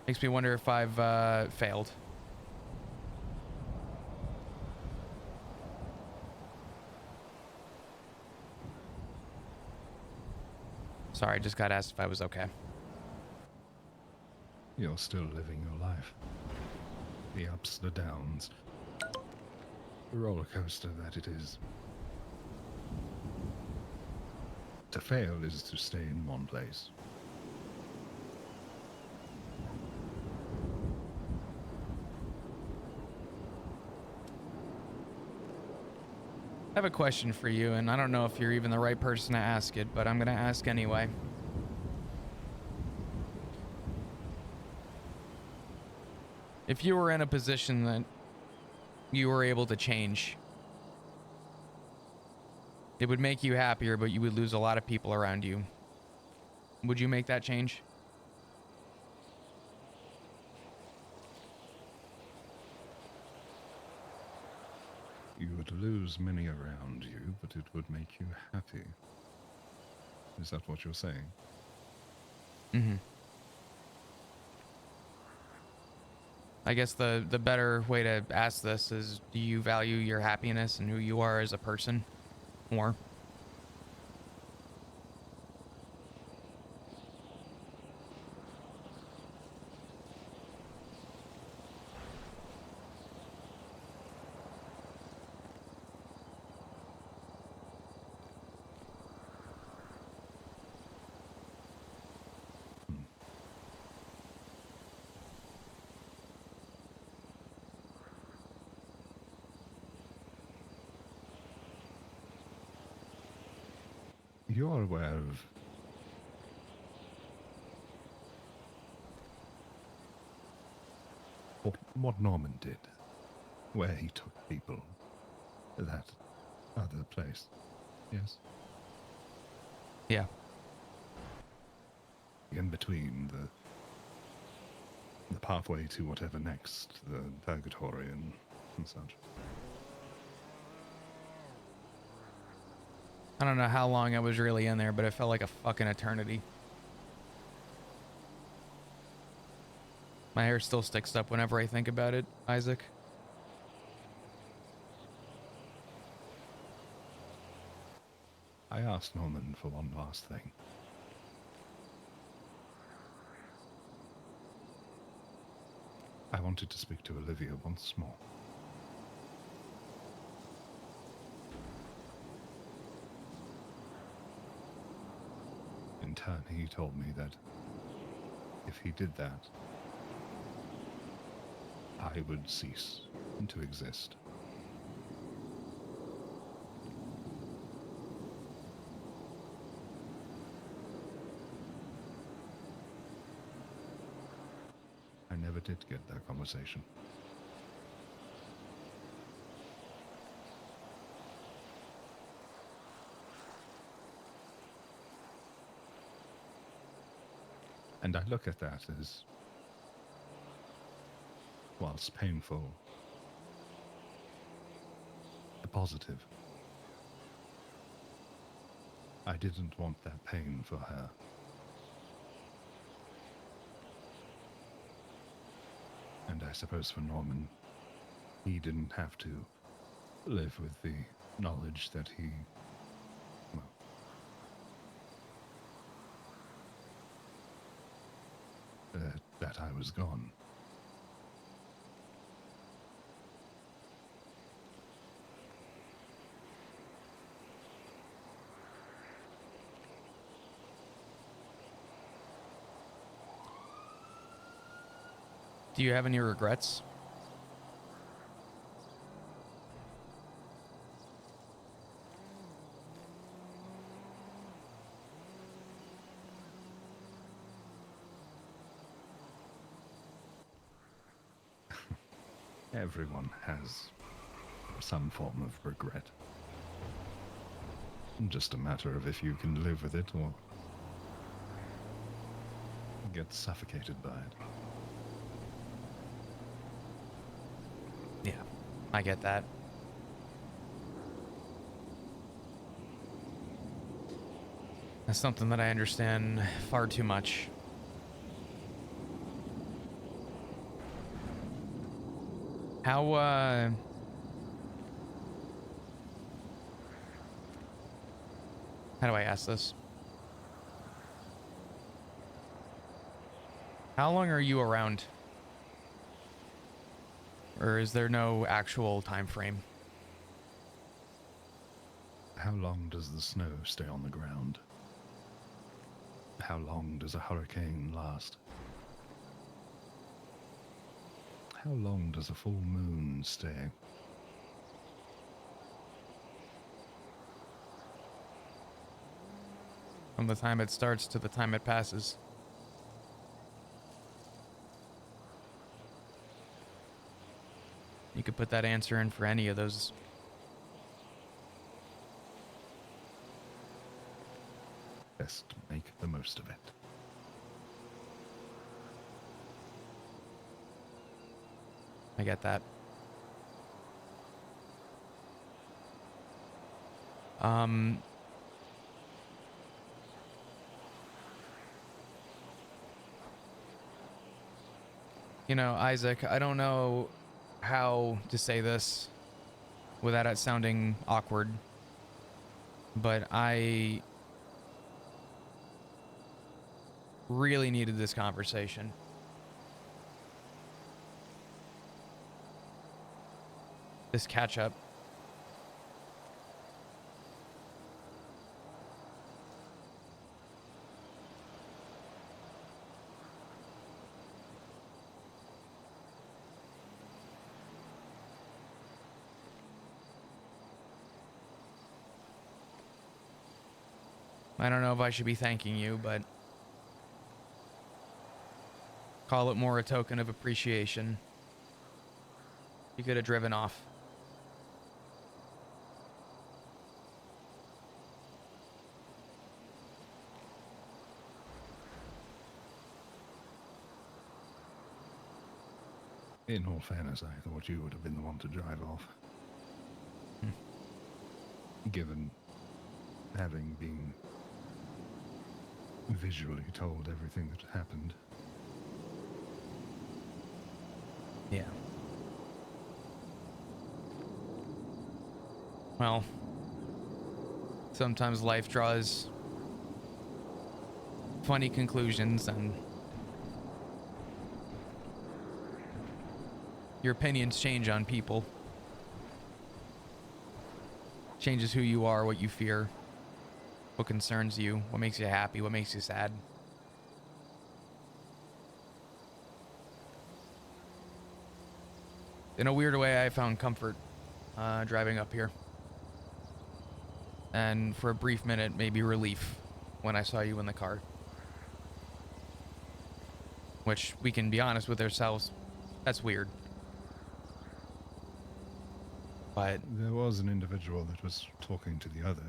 Makes me wonder if I've failed. Sorry, I just got asked if I was okay. You're still living your life. The ups, the downs. The roller coaster that it is. To fail is to stay in one place. I have a question for you, and I don't know if you're even the right person to ask it, but I'm going to ask anyway. If you were in a position that you were able to change, it would make you happier, but you would lose a lot of people around you. Would you make that change? You would lose many around you, but it would make you happy. Is that what you're saying? Mm-hmm. I guess the better way to ask this is, do you value your happiness and who you are as a person more? You're aware of what Norman did, where he took people to that other place, yes? Yeah. in between, the pathway to whatever next, the purgatory and such. I don't know how long I was really in there, but it felt like a fucking eternity. My hair still sticks up whenever I think about it, Isaac. I asked Norman for one last thing. I wanted to speak to Olivia once more. In turn, he told me that if he did that, I would cease to exist. I never did get that conversation. And I look at that as, whilst painful, a positive. I didn't want that pain for her. And I suppose for Norman, he didn't have to live with the knowledge that he, well, that I was gone. Do you have any regrets? Everyone has some form of regret. Just a matter of if you can live with it or get suffocated by it. Yeah, I get that. That's something that I understand far too much. How do I ask this? How long are you around? Or is there no actual time frame? How long does the snow stay on the ground? How long does a hurricane last? How long does a full moon stay? From the time it starts to the time it passes. You could put that answer in for any of those. Best make the most of it. I get that. You know, Isaac, I don't know how to say this without it sounding awkward, but I really needed this conversation. This catch up. I don't know if I should be thanking you, but call it more a token of appreciation. You could have driven off. In all fairness, I thought you would have been the one to drive off. Given having been visually told everything that happened. Yeah. Well, sometimes life draws funny conclusions, and your opinions change on people. Changes who you are, what you fear, what concerns you, what makes you happy, what makes you sad. In a weird way, I found comfort driving up here. And for a brief minute, maybe relief when I saw you in the car. Which, we can be honest with ourselves, that's weird. But there was an individual that was talking to the other,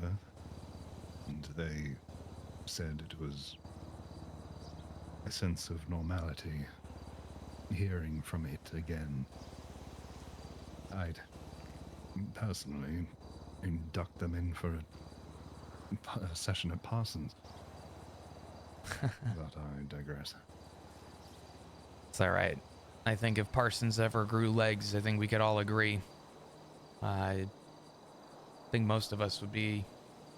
and they said it was a sense of normality, hearing from it again. I'd personally induct them in for a session at Parsons. But I digress. it's all right. I think if Parsons ever grew legs, I think we could all agree. I think most of us would be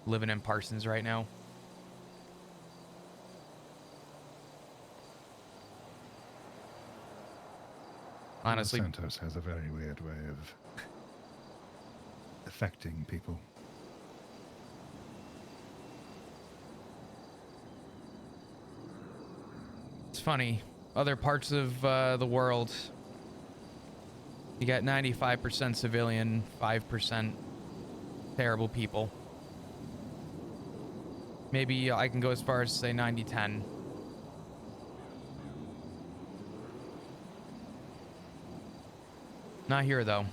living in Parsons right now. Honestly, Santos has a very weird way of affecting people. it's funny. Other parts of the world, you got 95% civilian, 5% terrible people. Maybe I can go as far as to say 90-10. Not here, though.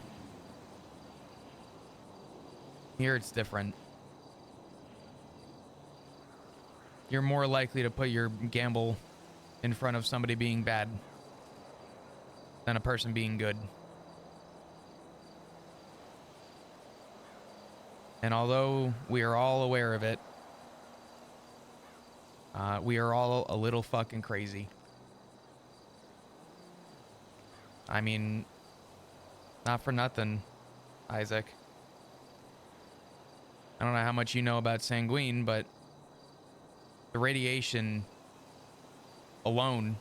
Here it's different. You're more likely to put your gamble in front of somebody being bad than a person being good. And although we are all aware of it, we are all a little fucking crazy. I mean, not for nothing, Isaac. I don't know how much you know about Sanguine, but the radiation alone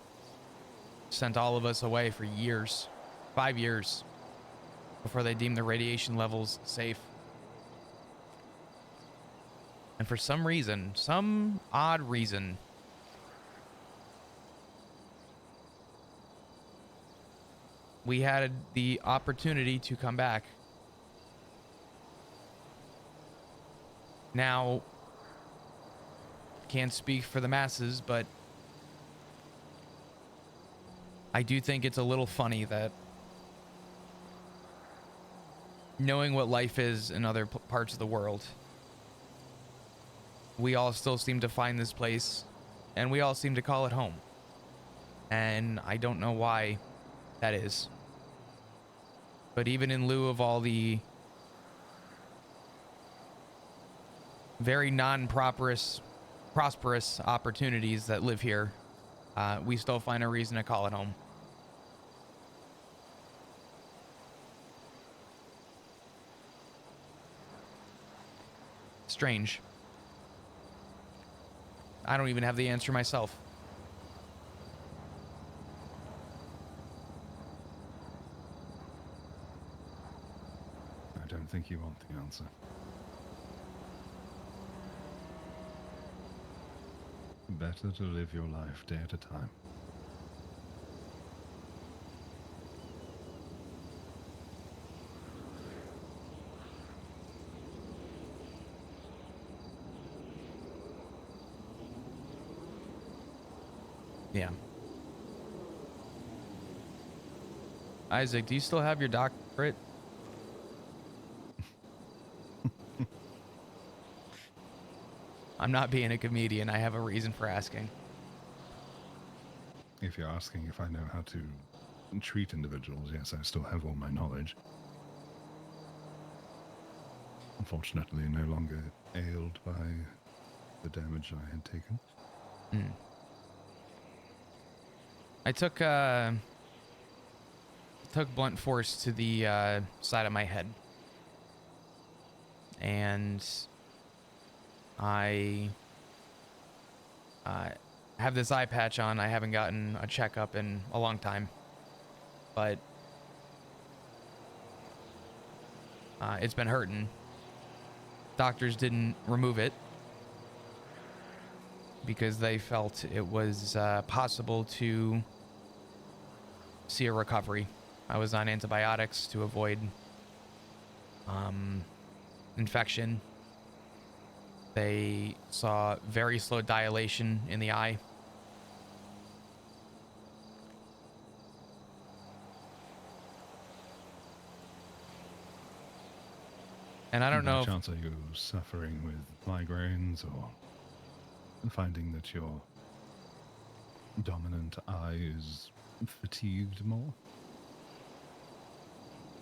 sent all of us away for years, 5 years, before they deemed the radiation levels safe. And for some reason, some odd reason, we had the opportunity to come back. Now, can't speak for the masses, but I do think it's a little funny that knowing what life is in other parts of the world, we all still seem to find this place, and we all seem to call it home. And I don't know why that is. But even in lieu of all the very non-prosperous opportunities that live here, we still find a reason to call it home. Strange. I don't even have the answer myself. I don't think you want the answer. Better to live your life day at a time. Yeah. Isaac, do you still have your doctorate? I'm not being a comedian. I have a reason for asking. If you're asking if I know how to treat individuals, yes, I still have all my knowledge. Unfortunately, no longer ailed by the damage I had taken. I took blunt force to the side of my head, and I have this eye patch on. I haven't gotten a checkup in a long time, but it's been hurting. Doctors didn't remove it because they felt it was possible to see a recovery. I was on antibiotics to avoid infection. They saw very slow dilation in the eye. And I don't know if... chance are you suffering with migraines or finding that your dominant eye is fatigued more?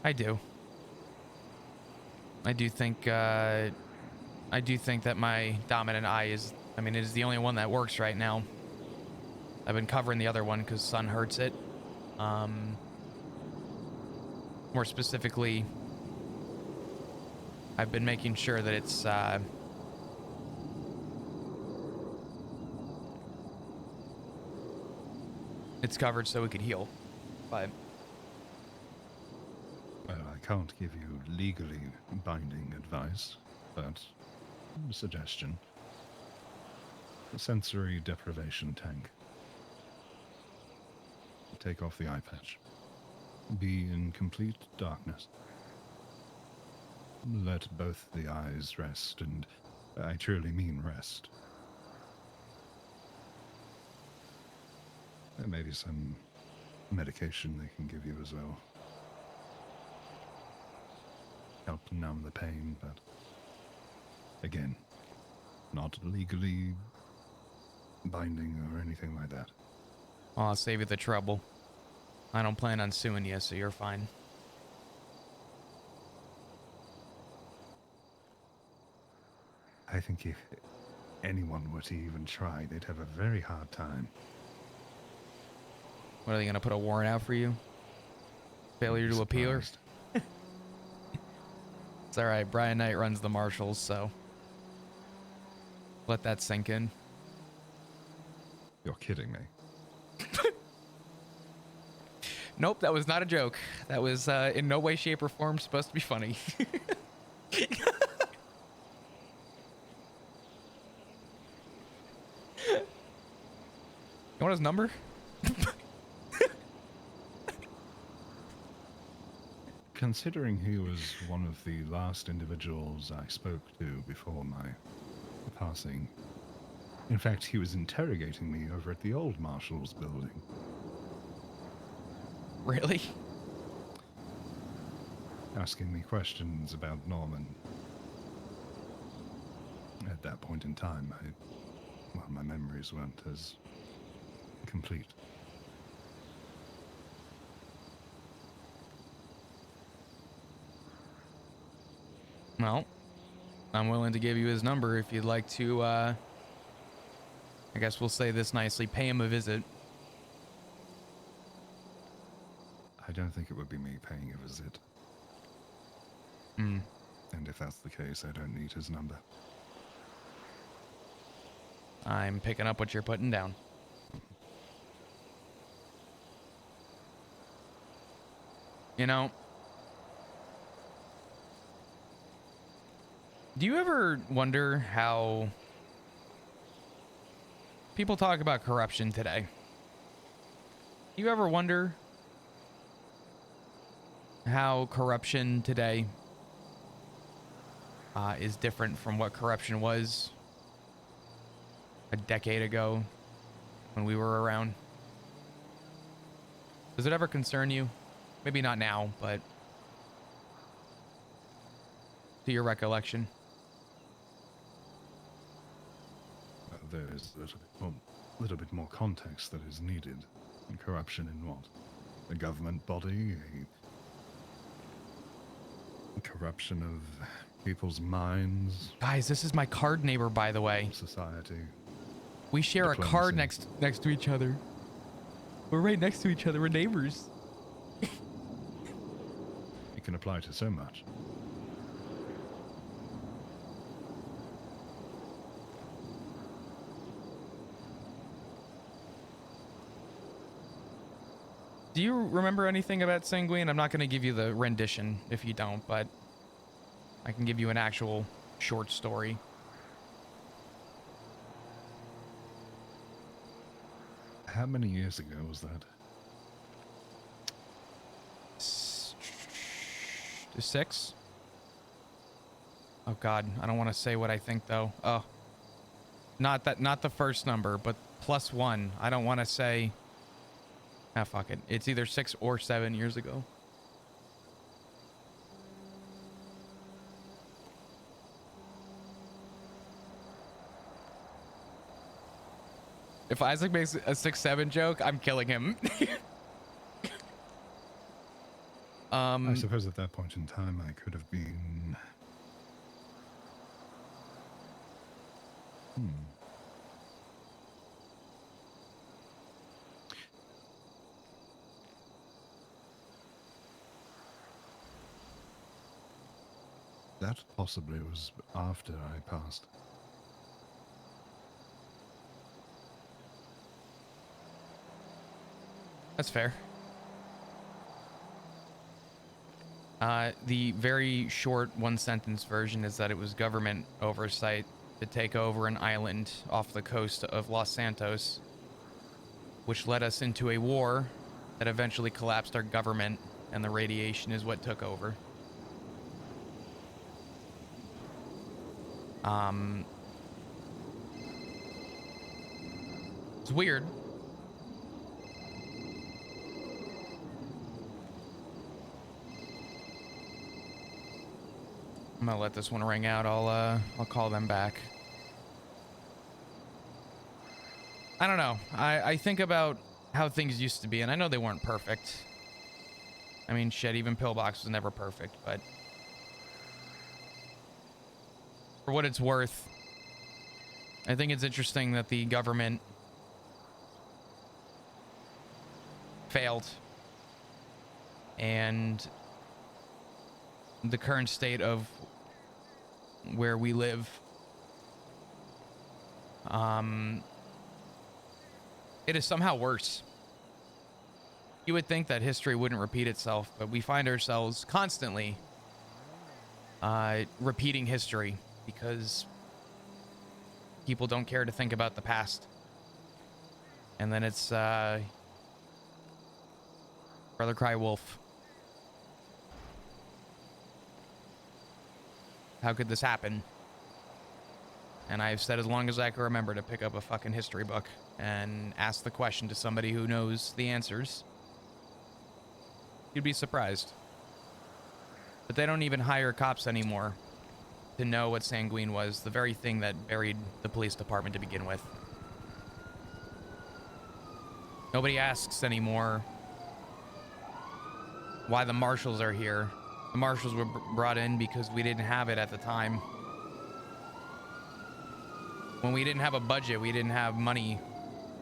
I do. I do think that my dominant eye is, I mean, it is the only one that works right now. I've been covering the other one because sun hurts it. More specifically, I've been making sure that it's covered so it could heal. But well, I can't give you legally binding advice, but a suggestion. A sensory deprivation tank. Take off the eye patch. Be in complete darkness. Let both the eyes rest, and I truly mean rest. There may be some medication they can give you as well. Help to numb the pain, but again, not legally binding or anything like that. well, I'll save you the trouble. I don't plan on suing you, so you're fine. I think if anyone were to even try, they'd have a very hard time. What, are they going to put a warrant out for you? Failure to appeal? Surprised. It's alright, Brian Knight runs the marshals, so let that sink in. You're kidding me. Nope, that was not a joke. That was in no way, shape, or form supposed to be funny. You want his number? Considering he was one of the last individuals I spoke to before my passing, in fact, he was interrogating me over at the old Marshall's building. Really? Asking me questions about Norman. At that point in time, my memories weren't as complete. Well, I'm willing to give you his number if you'd like to, I guess we'll say this nicely, pay him a visit. I don't think it would be me paying a visit. Hmm. And if that's the case, I don't need his number. I'm picking up what you're putting down. You know, do you ever wonder how people talk about corruption today? Do you ever wonder how corruption today is different from what corruption was a decade ago when we were around? Does it ever concern you? Maybe not now, but to your recollection. There is a little bit more context that is needed. And corruption in what? a government body, a corruption of people's minds. Guys, this is my card neighbor, by the way. Society. We share a card Diplomacy. next to each other. We're right next to each other. We're neighbors. It can apply to so much. Do you remember anything about Sanguine? I'm not going to give you the rendition if you don't, but I can give you an actual short story. How many years ago was that? 6? Oh God, I don't want to say what I think though. Oh, not the first number, but +1. I don't want to say. Ah, fuck it. It's either 6 or 7 years ago. If Isaac makes a 6-7 joke, I'm killing him. I suppose at that point in time, I could have been. That possibly was after I passed. That's fair. The very short one-sentence version is that it was government oversight to take over an island off the coast of Los Santos, which led us into a war that eventually collapsed our government, and the radiation is what took over. It's weird. I'm gonna let this one ring out. I'll call them back. I don't know. I think about how things used to be, and I know they weren't perfect. I mean, shit, even Pillbox was never perfect, but for what it's worth, I think it's interesting that the government failed, and the current state of where we live, it is somehow worse. You would think that history wouldn't repeat itself, but we find ourselves constantly repeating history because people don't care to think about the past. And then it's Brother Cry Wolf. How could this happen? And I've said as long as I can remember to pick up a fucking history book and ask the question to somebody who knows the answers. You'd be surprised. But they don't even hire cops anymore to know what Sanguine was, the very thing that buried the police department to begin with. Nobody asks anymore why the marshals are here. The marshals were brought in because we didn't have it at the time. When we didn't have a budget, we didn't have money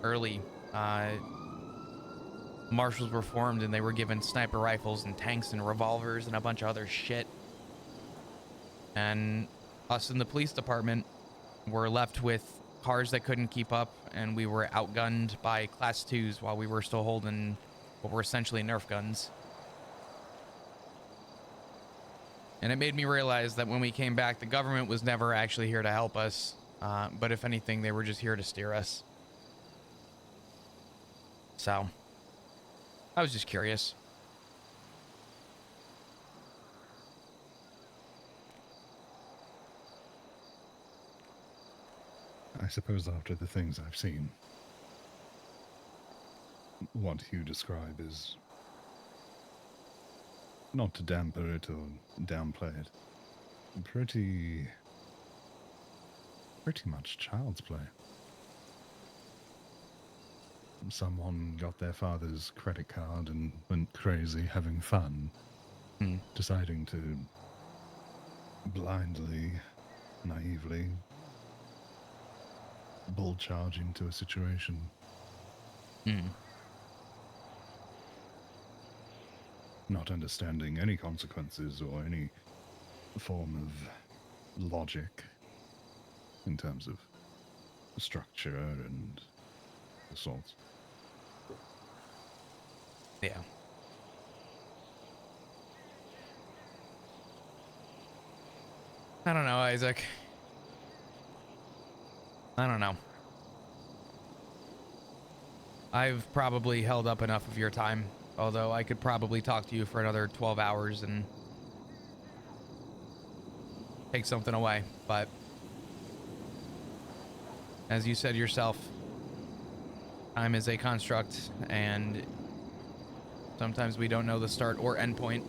early. Marshals were formed and they were given sniper rifles and tanks and revolvers and a bunch of other shit. And us in the police department were left with cars that couldn't keep up, and we were outgunned by class 2s while we were still holding what were essentially Nerf guns. And it made me realize that when we came back, the government was never actually here to help us. But if anything, they were just here to steer us. So, I was just curious. I suppose after the things I've seen, what you describe is, not to damper it or downplay it, pretty much child's play. someone got their father's credit card and went crazy having fun, deciding to blindly, naively bull charge into a situation. Not understanding any consequences or any form of logic in terms of structure and assaults. Yeah. I don't know, Isaac. I don't know. I've probably held up enough of your time, although I could probably talk to you for another 12 hours and take something away, but as you said yourself, time is a construct, and sometimes we don't know the start or end point.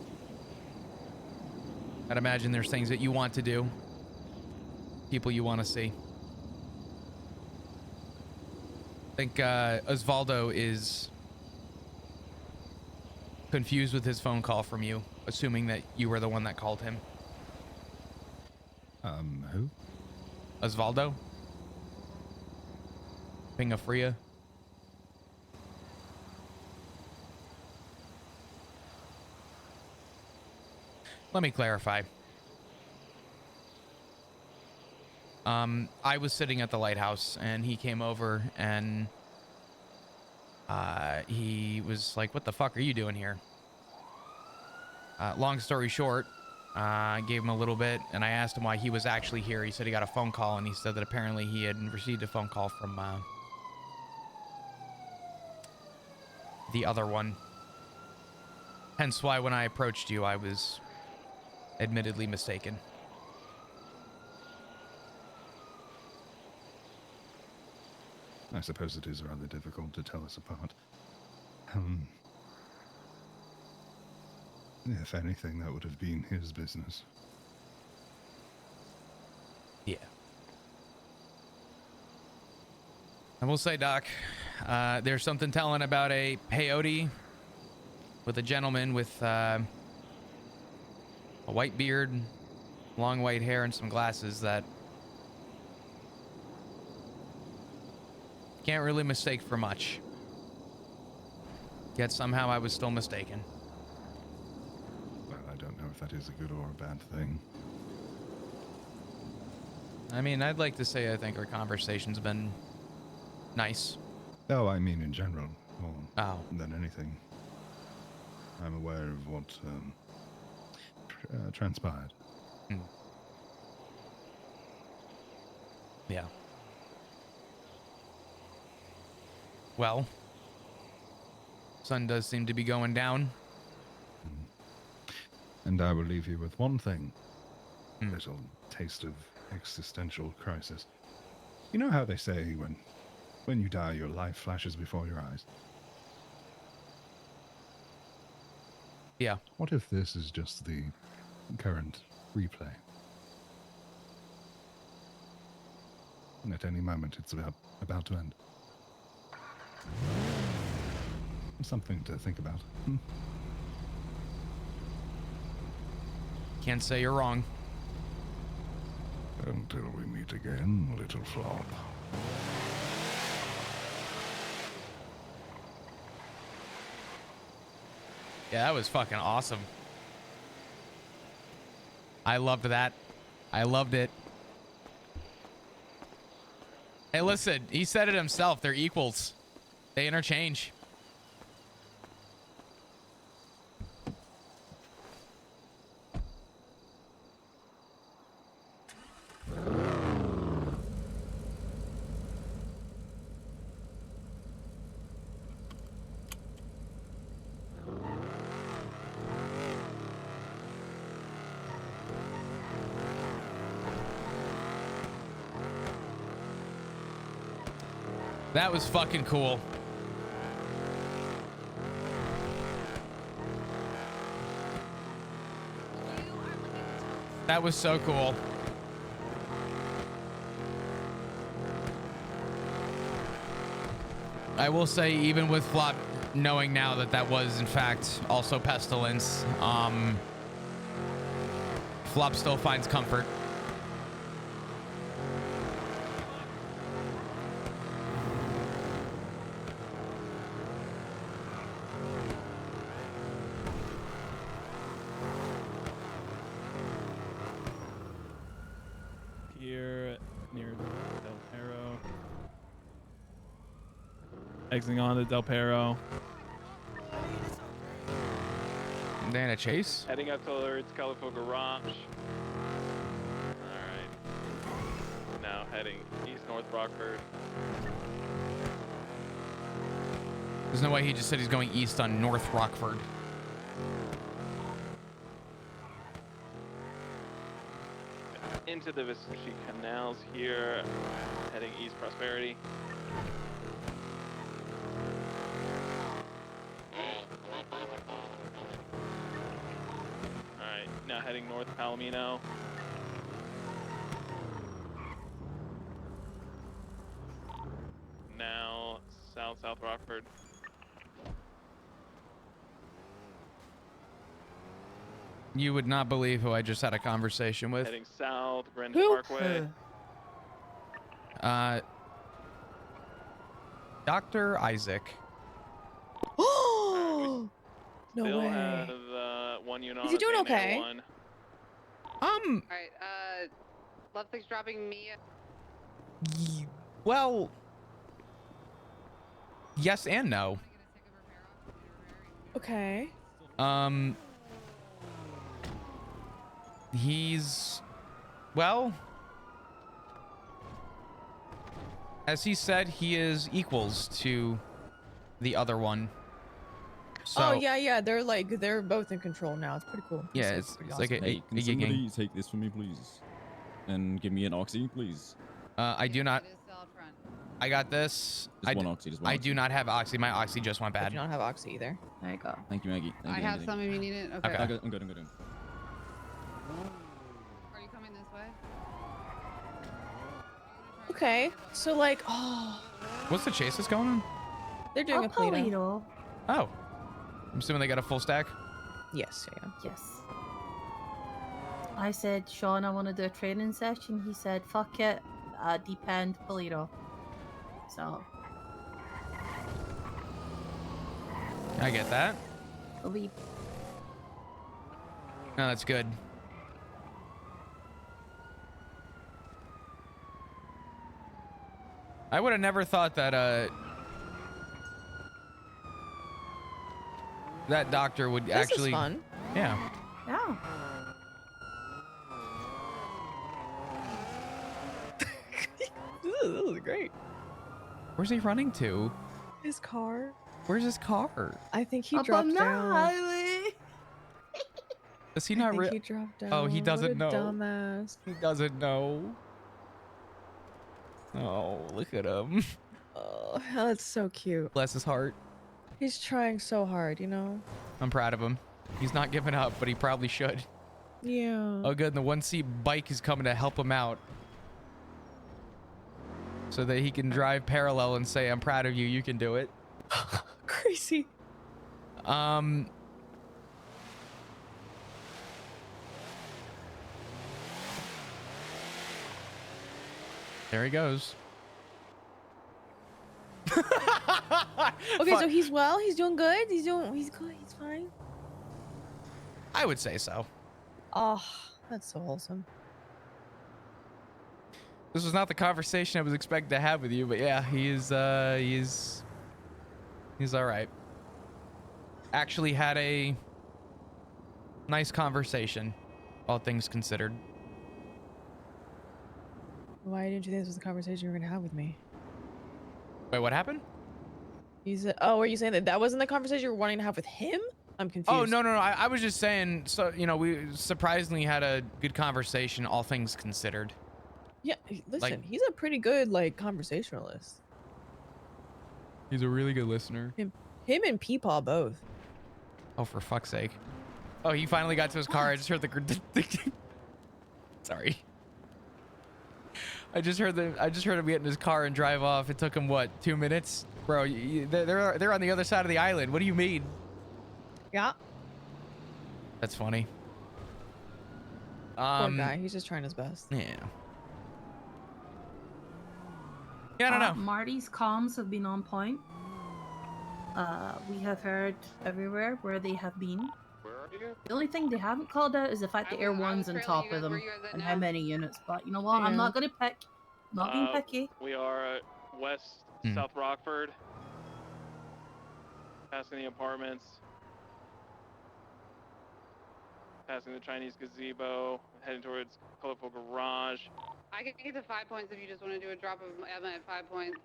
I'd imagine there's things that you want to do, people you want to see. I think Osvaldo is confused with his phone call from you, assuming that you were the one that called him. Who? Osvaldo? Pingafria? Let me clarify. I was sitting at the lighthouse and he came over and he was like, "What the fuck are you doing here?" Long story short, I gave him a little bit and I asked him why he was actually here. He said he got a phone call and he said that apparently he had received a phone call from the other one. Hence why when I approached you, I was admittedly mistaken. I suppose it is rather difficult to tell us apart. If anything, that would have been his business. Yeah. I will say, Doc, there's something telling about a peyote with a gentleman with a white beard, long white hair, and some glasses that can't really mistake for much. Yet somehow I was still mistaken. Well, I don't know if that is a good or a bad thing. I mean, I'd like to say I think our conversation's been nice. Oh, I mean in general, more than anything. I'm aware of what transpired. Yeah. Well, sun does seem to be going down. And I will leave you with one thing. Little taste of existential crisis. You know how they say when you die, your life flashes before your eyes? Yeah. What if this is just the current replay? And at any moment, it's about to end. Something to think about. Can't say you're wrong. Until we meet again, little flop. Yeah, that was fucking awesome. I loved that. I loved it. Hey, listen, he said it himself. They're equals. They interchange. That was fucking cool. That was so cool. I will say, even with Flop knowing now that that was in fact also pestilence, Flop still finds comfort. Here near Del Perro. Exiting on to Del Perro. Then a chase. Heading up towards California Garage. Alright. Now heading east North Rockford. There's no way he just said he's going east on North Rockford. Into the Vespucci Canals here. Heading east Prosperity. Alright, now heading north Palomino. Now South Rockford. You would not believe who I just had a conversation with. Heading south, Grand Who? Parkway. Dr. Isaac. Oh, no Still way. have one unit Is on he us, doing AMA okay? 1. All right. Lovesick's dropping me. Well, yes and no. Okay. He's, well, as he said, he is equals to the other one. So, Oh yeah, they're both in control now. It's pretty cool. yeah, It's it's pretty like awesome. Hey, can somebody take this from me, please? And give me an oxy, please. I do not. I got this. Just one oxy, just one I oxy. do not have oxy. My oxy just went I bad. do not have oxy either. There you go. Thank you, Maggie. Thank I you, have Maggie. some if you need it. Okay. Okay. I'm good. Are you coming this way? Okay, so like, oh, What's the chases going on? they're doing a Polito. Polito. Oh, I'm assuming they got a full stack. Yes, yeah. Yes. I said, Sean, I want to do a training session. He said, fuck it. Depend Polito. So. I get that. It'll be. No, that's good. I would have never thought that that doctor would This actually. is fun. Yeah. Yeah. This is great. Where's he running to? His car. Where's his car? I think he Up on dropped the down. highway. Does he I not? think he dropped down. Oh, he doesn't know. What a dumbass. He doesn't know. Oh, look at him. Oh, that's so cute. Bless his heart. He's trying so hard, you know? I'm proud of him. He's not giving up, but he probably should. Yeah. Oh, good. And the one-seat bike is coming to help him out. So that he can drive parallel and say, I'm proud of you. You can do it. Crazy. There he goes. Okay, so he's well. He's doing good. He's good. He's fine. I would say so. Oh, that's so wholesome. This was not the conversation I was expecting to have with you, but yeah, he's all right. Actually had a nice conversation, all things considered. Why didn't you think this was the conversation you were gonna have with me? Wait, what happened? You said, oh, were you saying that wasn't the conversation you were wanting to have with him? I'm confused. Oh, no. I was just saying, so, you know, we surprisingly had a good conversation, all things considered. Yeah, listen, Like- he's a pretty good, like, conversationalist. He's a really good listener. Him and Peepaw both. Oh, for fuck's sake. Oh, he finally got to his car. I just heard the... Sorry. I just heard him get in his car and drive off. It took him, what, 2 minutes? Bro, they're on the other side of the island. What do you mean? Yeah. That's funny. Poor guy. He's just trying his best. Yeah. Yeah, I don't know. Marty's comms have been on point. We have heard everywhere where they have been. Where are you? The only thing they haven't called out is the fact that Air One's on top of them and how many units. But you know what? I'm not gonna pick. Not being picky. We are west South Rockford, passing the apartments, passing the Chinese gazebo, heading towards colorful garage. I can get to 5 points if you just want to do a drop of Emma at 5 points.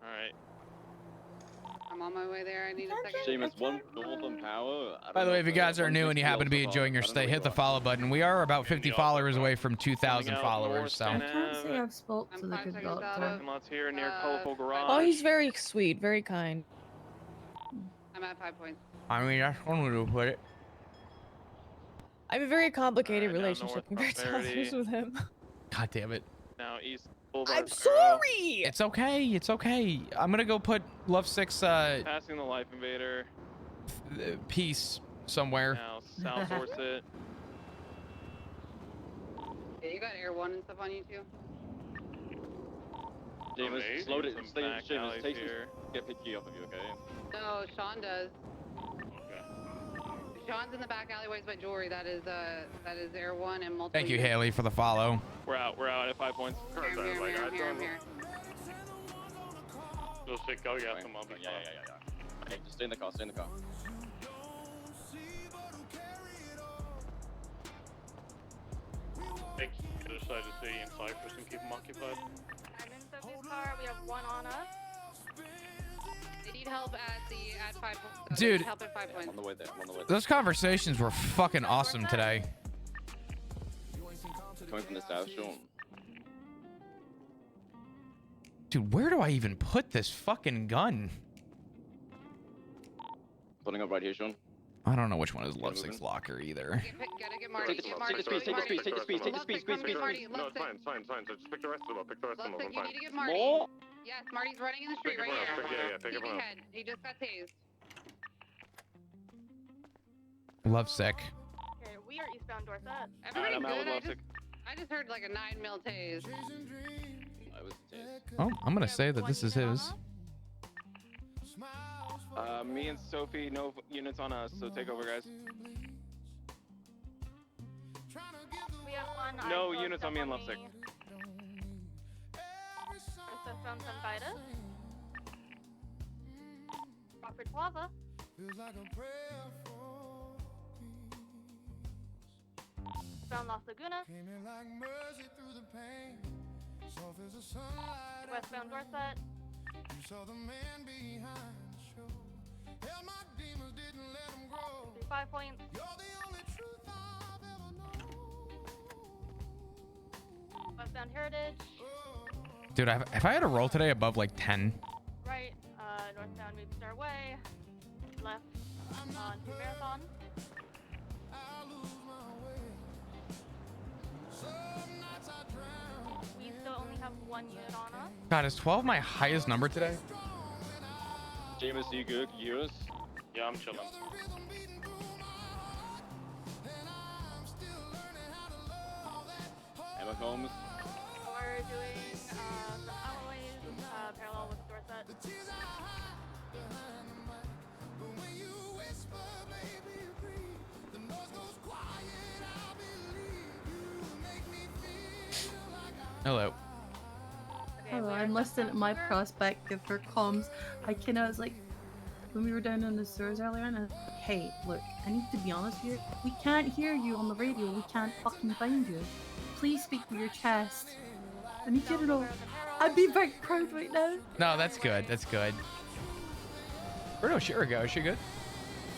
All right. I'm on my way there. I need a second. Seamus, one northern power. By the way, if you guys are new and you happen to be enjoying your stay, hit the follow button. We are about 50 followers away from 2,000 followers, so. I can't say I've spoke to the good doctor. Parking lots here near colorful garage. Oh, he's very sweet, very kind. I'm at 5 points. I mean, that's one way to put it. I have a very complicated Alright, now relationship north compared to Prosperity. others with him. God damn it. Now east Boulevard. I'm sorry! It's okay. It's okay. I'm gonna go put Love 6 Passing the Life Invader. piece somewhere. Now South Dorset. Yeah, you got Air 1 and stuff on you too? James, Amazing. slow it. Some Stay, back James, alleys take here. get picky off of you, okay? No, Sean does. Sean's in the back alleyways by Jewelry. That is Air 1 and multiple. Thank you, Haley, for the follow. We're out at 5 points. I'm here. Just stick go, yeah, come on. Yeah. Okay, just stay in the car, stay in the car. Take the other side of the city in Cyprus and keep them occupied. I'm in Sophie's car. We have one on us. They need help at 5 points. They Dude. need help at 5 points. On the way there, I'm on the way there. Those conversations were fucking awesome today. Coming from the south, Sean. Dude, where do I even put this fucking gun? Pulling up right here, Sean. I don't know which one is Love 6 locker either. Gotta get Marty. Take the Get Marty. speed, take the speed, take the speed, take the speed, speed. No, it's fine, it's fine, it's fine. So just pick the rest of them up. Pick the rest of them up. I'm You fine. need to get Marty. More? Yes, Marty's running in the street Pick right everyone up. here. Yeah, pick everyone up. Head. He just got tased. Love sick. Okay, we are eastbound Dorset. Everybody I'm out with good? Lovesick. I just heard like a 9mm tase. I was Oh, I'm gonna say that this is his. Me and Sophie, no units on us, so take over, guys. We have one. No units on me and Lovesick. Also found some Vitus. Rockford Plaza. Found Las Laguna. Westbound Dorset. 5 points. Westbound Heritage. Dude, if I had a roll today above like 10, Right. Northbound Webster Way. Left on to Marathon. We still only have one unit on us. God, is 12 my highest number today? James, are you good? Can you hear us? Yeah, I'm chilling. Emma Holmes. We're doing some alleyways parallel with Dorset. Hello. Hello, I'm listening to my perspective for comms. I was like, when we were down in the sewers earlier, and I was like, hey, look, I need to be honest here. We can't hear you on the radio. We can't fucking find you. Please speak with your chest. I need you to know. I'd be very proud right now. No, that's good. That's good. Where did Shira go? Is she good?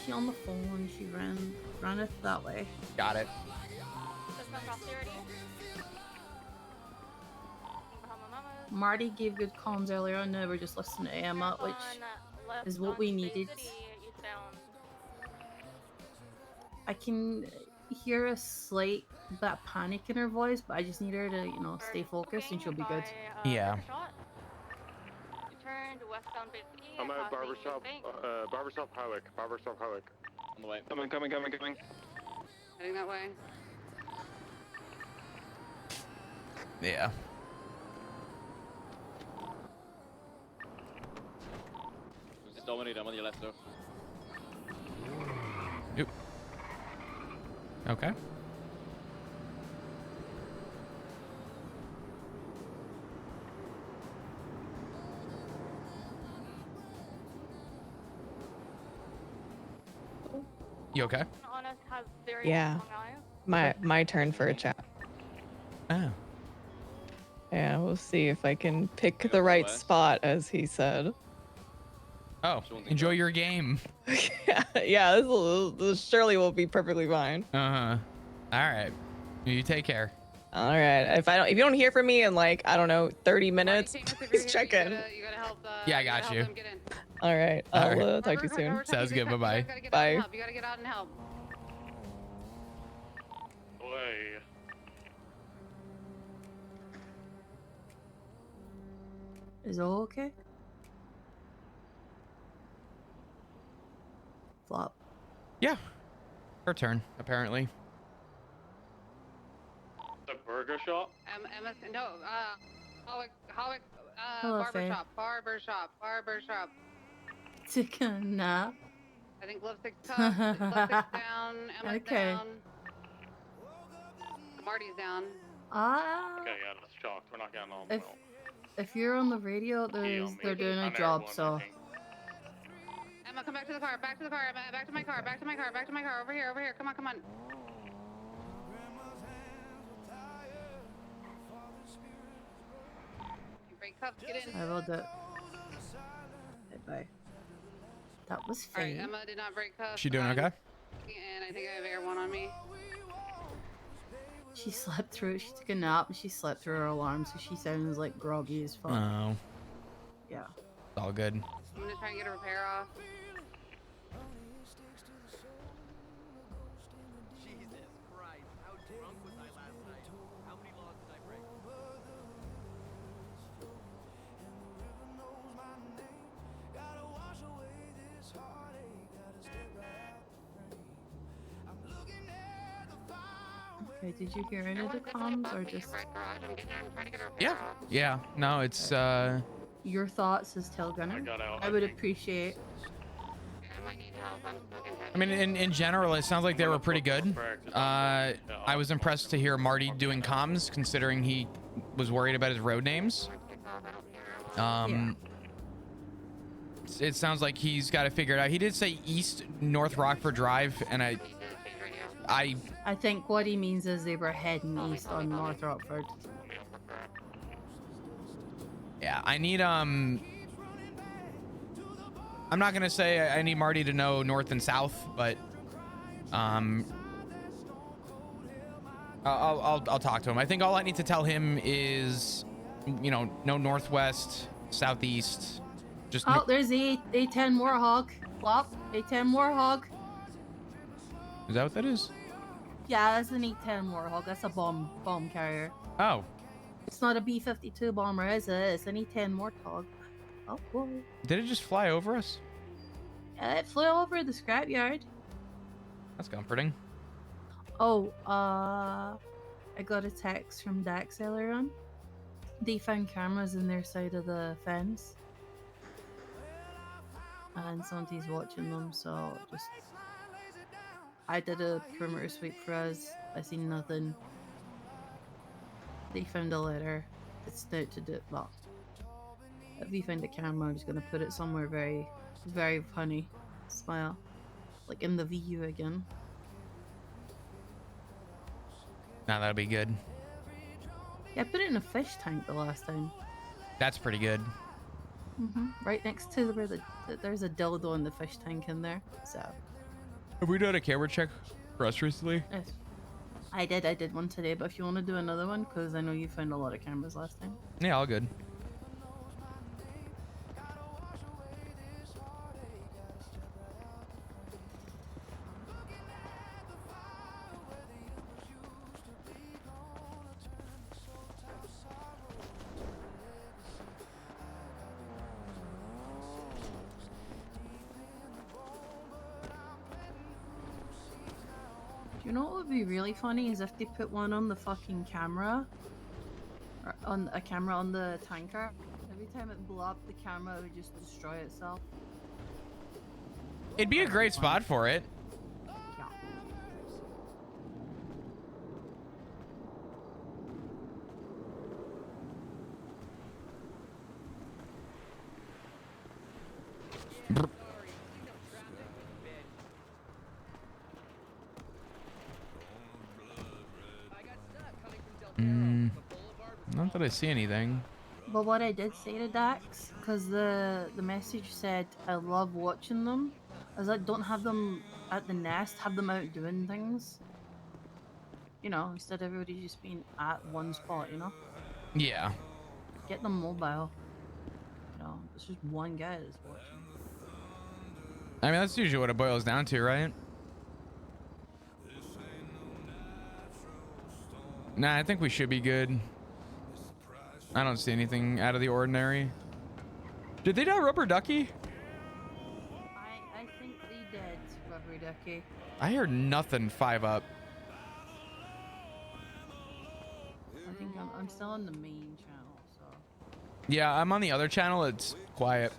She on the phone. She ran it that way. Got it. Marty gave good comms earlier on. Now we're just listening to Emma, which is what we needed. I can hear a slight bit of panic in her voice, but I just need her to, you know, stay focused and she'll be good. Yeah. Turned westbound 50. I'm at crossing Barbershop, Bank. Barbershop Howick. Barbershop Howick. On the way. Coming. Heading that way. Yeah. Just dominate, I'm on your left, sir. Yep. Okay. You okay? Honest has very Yeah. long eyes. My turn for a chat. Oh. Yeah, we'll see if I can pick the right spot, as he said. Oh, enjoy your game. Yeah, this surely will be perfectly fine. Uh-huh. All right. You take care. All right. If you don't hear from me in like, I don't know, 30 minutes, please check in. You gotta help. Yeah, I got you. All right. I'll talk to you soon. Sounds good. Bye-bye. Bye. You gotta get out and help. Way. Is all okay? Flop. Yeah. Her turn, apparently. The burger shop? Emma, no, Howick, Hello, Faye. barbershop. Take a nap. I think Lipstick's tough. Lipstick's down. Emma's Okay. down. Marty's down. Okay, yeah, that's shocked. We're not getting on If well. if you're on the radio, they're doing a job, so. Emma, come back to the car. Back to the car. Emma, back to my car. Back to my car. Back to my car. Over here. Come on. Break cuffs. Get in. I will do it. Bye. That was All right, Faye. Emma did not break cuffs. She doing okay? And I think I have air one on me. She slept through it. She took a nap and she slept through her alarm, so she sounds like groggy as fuck. Oh. Yeah. It's all good. I'm gonna try and get a repair off. Jesus Christ, how drunk was I last night? How many laws did I break? Okay, did you hear any of the comms or just Yeah. Yeah. No, it's your thoughts as Tailgunner? I would appreciate. I mean, in general, it sounds like they were pretty good. I was impressed to hear Marty doing comms, considering he was worried about his road names. It sounds like he's got it figured out. He did say East North Rockford Drive, and I think what he means is they were heading east on North Rockford. Yeah, I need I'm not gonna say I need Marty to know north and south, but I'll talk to him. I think all I need to tell him is, you know, no northwest, southeast. Just Oh, there's the A10 Warhawk. Flop. A10 Warhawk. Is that what that is? Yeah, that's an A10 Warhawk. That's a bomb carrier. Oh. It's not a B-52 bomber, is it? It's an A10 Warthog. Oh, whoa. Did it just fly over us? It flew over the scrapyard. That's comforting. Oh, I got a text from Dax earlier on. They found cameras in their side of the fence. And somebody's watching them, so just... I did a perimeter sweep for us. I seen nothing. They found a letter. It's out to do... Well, if we find a camera, I'm just gonna put it somewhere very, very funny. Smile. Like in the VU again. Nah, that'll be good. Yeah, I put it in a fish tank the last time. That's pretty good. Right next to where there's a dildo in the fish tank in there. So Have we done a camera check for us recently? yes. I did one today, but if you want to do another one, because I know you found a lot of cameras last time. Yeah, all good. You know what would be really funny is if they put one on the fucking camera, or on a camera on the tanker. Every time it blew up, the camera would just destroy itself. It'd be a great spot for it. Yeah. Not that I see anything. But what I did say to Dax, because the message said, I love watching them. I was like, don't have them at the nest, have them out doing things. You know, instead of everybody just being at one spot, you know? Yeah. Get them mobile. You know, it's just one guy that's watching. I mean, that's usually what it boils down to, right? Nah, I think we should be good. I don't see anything out of the ordinary. Did they not rubber ducky? I think they did, Rubber Ducky. I heard nothing 5 up. I think I'm still on the main channel, so. Yeah, I'm on the other channel. It's quiet.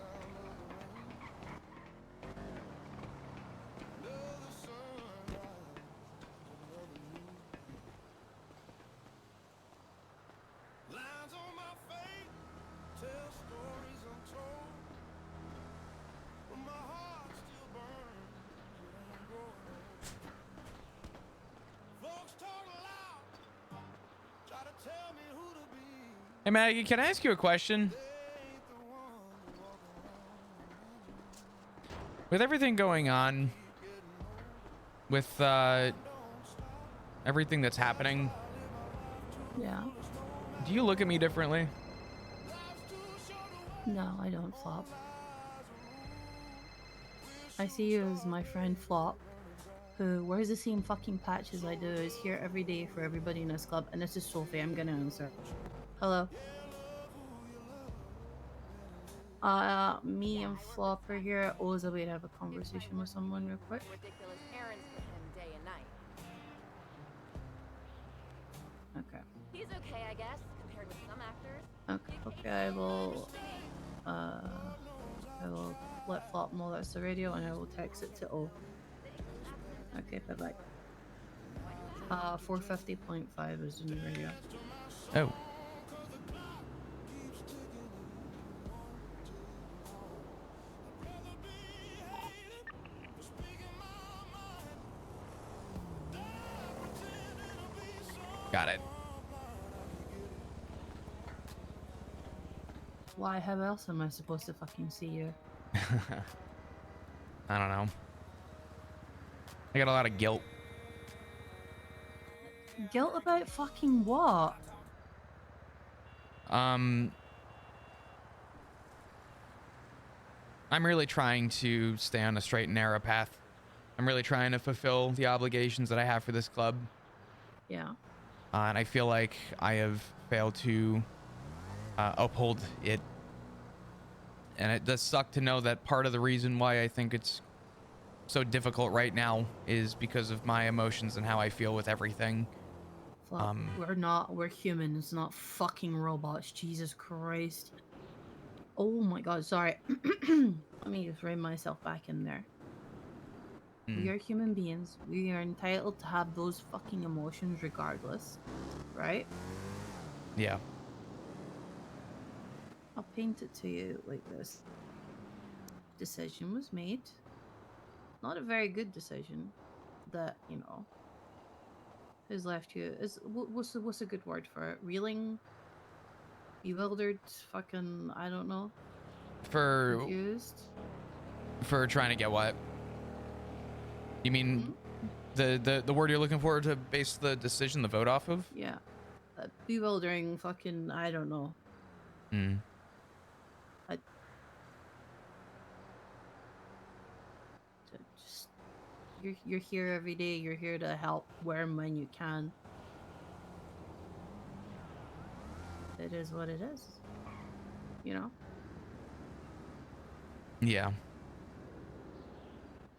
Hey Maggie, can I ask you a question? With everything going on, with everything that's happening, Yeah. do you look at me differently? No, I don't, Flop. I see you as my friend Flop, who wears the same fucking patch as I do, is here every day for everybody in this club, and this is Sophie. I'm gonna answer. Hello. Me and Flop are here. Always away to have a conversation with someone real quick. Ridiculous errands for him day and night. Okay. He's okay, I guess, compared with some actors. Okay, I will let Flop know that's the radio, and I will text it to O. Okay, bye bye. 450.5 is the new radio. Oh. Got it. Why? How else am I supposed to fucking see you? I don't know. I got a lot of guilt. Guilt about fucking what? I'm really trying to stay on a straight and narrow path. I'm really trying to fulfill the obligations that I have for this club. Yeah. And I feel like I have failed to uphold it. And it does suck to know that part of the reason why I think it's so difficult right now is because of my emotions and how I feel with everything. Flop, we're humans, not fucking robots. Jesus Christ. Oh my god, sorry. Let me just rein myself back in there. We are human beings. We are entitled to have those fucking emotions regardless. Right? Yeah. I'll paint it to you like this. Decision was made. Not a very good decision. That, you know, has left you is what's a good word for it? Reeling? Bewildered? Fucking, I don't know. Confused? For trying to get what? You mean the word you're looking for to base the decision, the vote off of? Yeah. Bewildering, fucking, I don't know. Just, you're here every day. You're here to help where and when you can. It is what it is. You know? Yeah.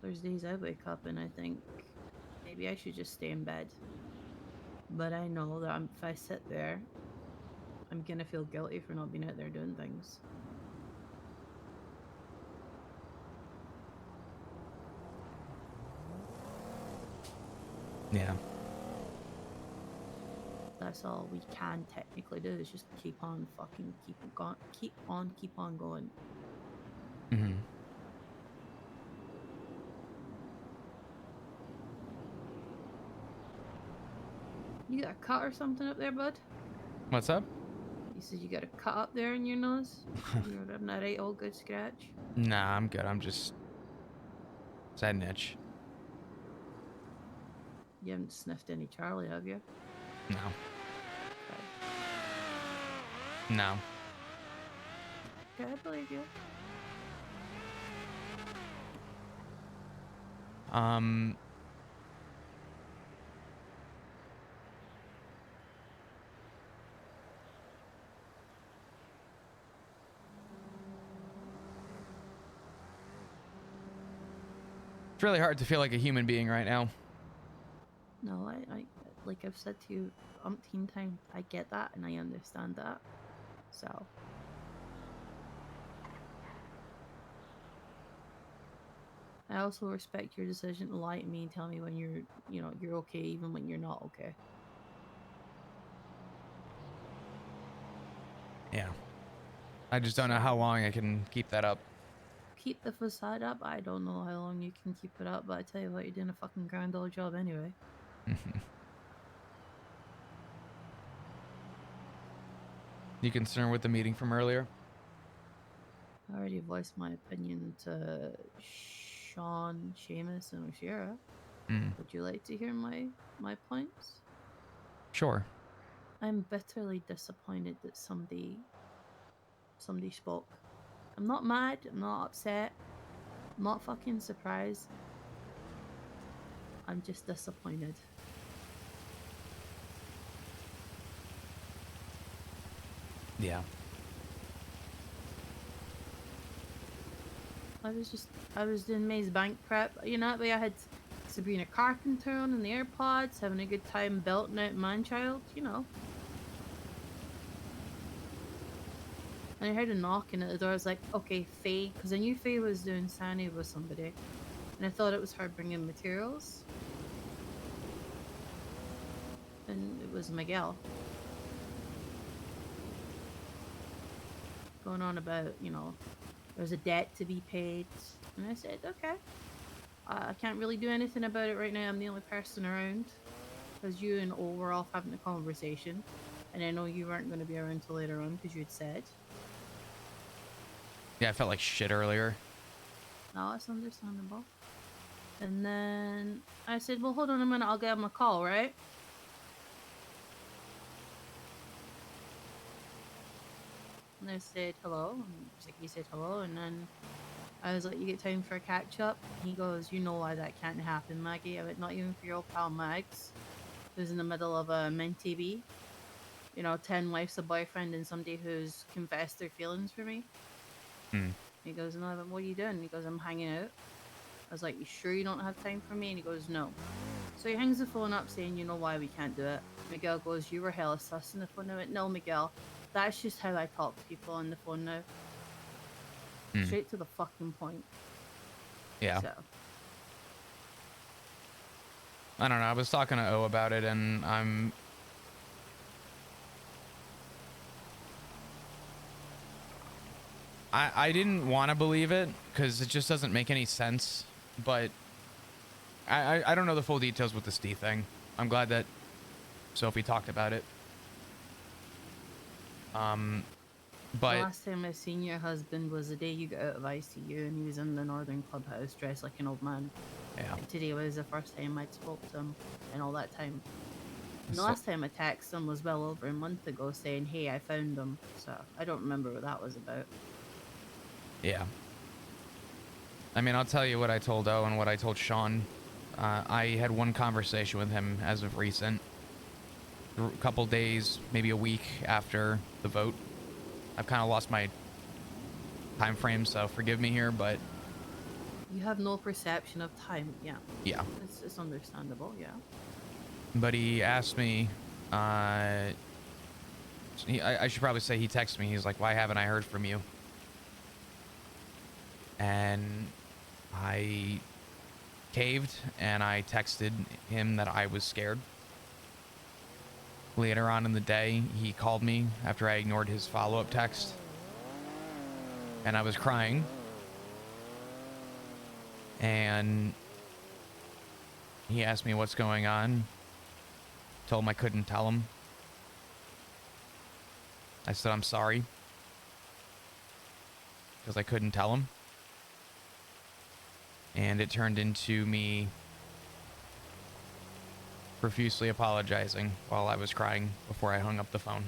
There's days I wake up and I think maybe I should just stay in bed. But I know that if I sit there, I'm gonna feel guilty for not being out there doing things. Yeah. That's all we can technically do is just keep on going. Mm-hmm. You got a cut or something up there, bud? What's up? You said you got a cut up there in your nose? You're having a right old good scratch? Nah, I'm good. I'm just... It's that itch. You haven't sniffed any Charlie, have you? No. No. Okay, I believe you. It's really hard to feel like a human being right now. No, I like I've said to you umpteen times, I get that and I understand that. So I also respect your decision to lie to me and tell me when you're okay even when you're not okay. Yeah. I just don't know how long I can keep that up. Keep the facade up. I don't know how long you can keep it up, but I tell you what, you're doing a fucking grand old job anyway. You concerned with the meeting from earlier? I already voiced my opinion to Sean, Seamus, and Oshira. Would you like to hear my points? Sure. I'm bitterly disappointed that somebody spoke. I'm not mad, I'm not upset, I'm not fucking surprised. I'm just disappointed. Yeah. I was doing May's bank prep. You know, that way I had Sabrina Carpenter on the AirPods, having a good time belting out Manchild, you know. And I heard a knocking at the door. I was like, okay, Faye, because I knew Faye was doing Sani with somebody. And I thought it was her bringing materials. And it was Miguel. Going on about, you know, there's a debt to be paid. And I said, okay. I can't really do anything about it right now. I'm the only person around. Because you and O were off having a conversation. And I know you weren't going to be around till later on because you had said. Yeah, I felt like shit earlier. No, that's understandable. And then I said, well, hold on a minute. I'll give him a call, right? And I said, hello. And he said hello. And then I was like, you get time for a catch up? He goes, you know why that can't happen, Maggie. I went, not even for your old pal Mags, who's in the middle of a mentee bee. You know, 10 wives, a boyfriend, and somebody who's confessed their feelings for me. He goes, no, but what are you doing? He goes, I'm hanging out. I was like, you sure you don't have time for me? And he goes, no. So he hangs the phone up saying, you know why we can't do it. Miguel goes, you were hella sus on the phone. I went, no, Miguel, that's just how I talk to people on the phone now. Straight to the fucking point. Yeah. So. I don't know. I was talking to O about it, and I didn't want to believe it because it just doesn't make any sense. But I don't know the full details with the Steve thing. I'm glad that Sophie talked about it. But The last time I seen your husband was the day you got out of ICU and he was in the Northern Clubhouse dressed like an old man. Yeah. And today was the first time I'd spoke to him in all that time. And the last time I texted him was well over a month ago saying, hey, I found him. So I don't remember what that was about. yeah. I mean, I'll tell you what I told O and what I told Sean. I had one conversation with him as of recent. A couple days, maybe a week after the vote. I've kind of lost my time frame, so forgive me here, but You have no perception of time. Yeah. Yeah. It's understandable. Yeah. But he asked me, I should probably say he texted me. He's like, why haven't I heard from you? And I caved and I texted him that I was scared. Later on in the day, he called me after I ignored his follow-up text. And I was crying. And he asked me what's going on. Told him I couldn't tell him. I said I'm sorry. Because I couldn't tell him. And it turned into me profusely apologizing while I was crying before I hung up the phone.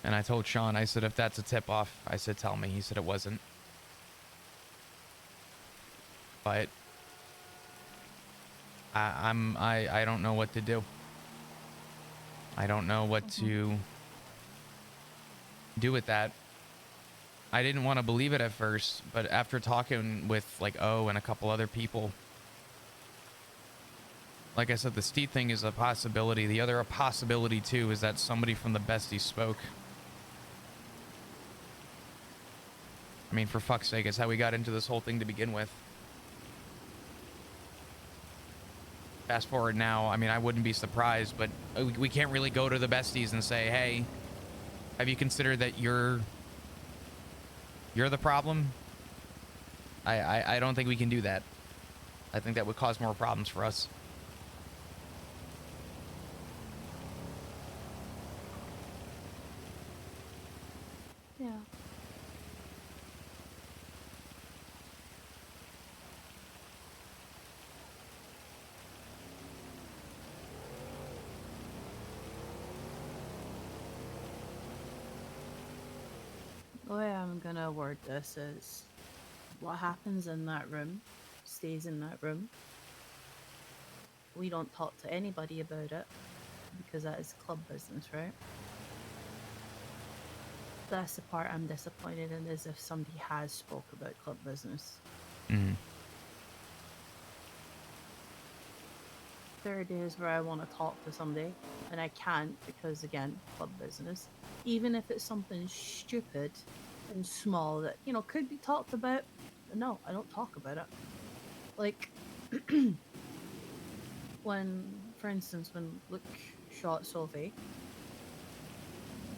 And I told Sean, I said, if that's a tip-off, I said, tell me. He said it wasn't. But I don't know what to do. I don't know what to do with that. I didn't want to believe it at first, but after talking with like O and a couple other people, like I said, the Steve thing is a possibility. The other possibility too is that somebody from the besties spoke. I mean, for fuck's sake, it's how we got into this whole thing to begin with. Fast forward now, I mean, I wouldn't be surprised, but we can't really go to the besties and say, hey, have you considered that you're the problem? I don't think we can do that. I think that would cause more problems for us. Yeah. The way I'm gonna word this is what happens in that room stays in that room. We don't talk to anybody about it because that is club business, right? That's the part I'm disappointed in, is if somebody has spoke about club business. Mm-hmm. There are days where I want to talk to somebody and I can't because, again, club business. Even if it's something stupid and small that, you know, could be talked about, but no, I don't talk about it. Like, when, for instance, when Luke shot Sophie,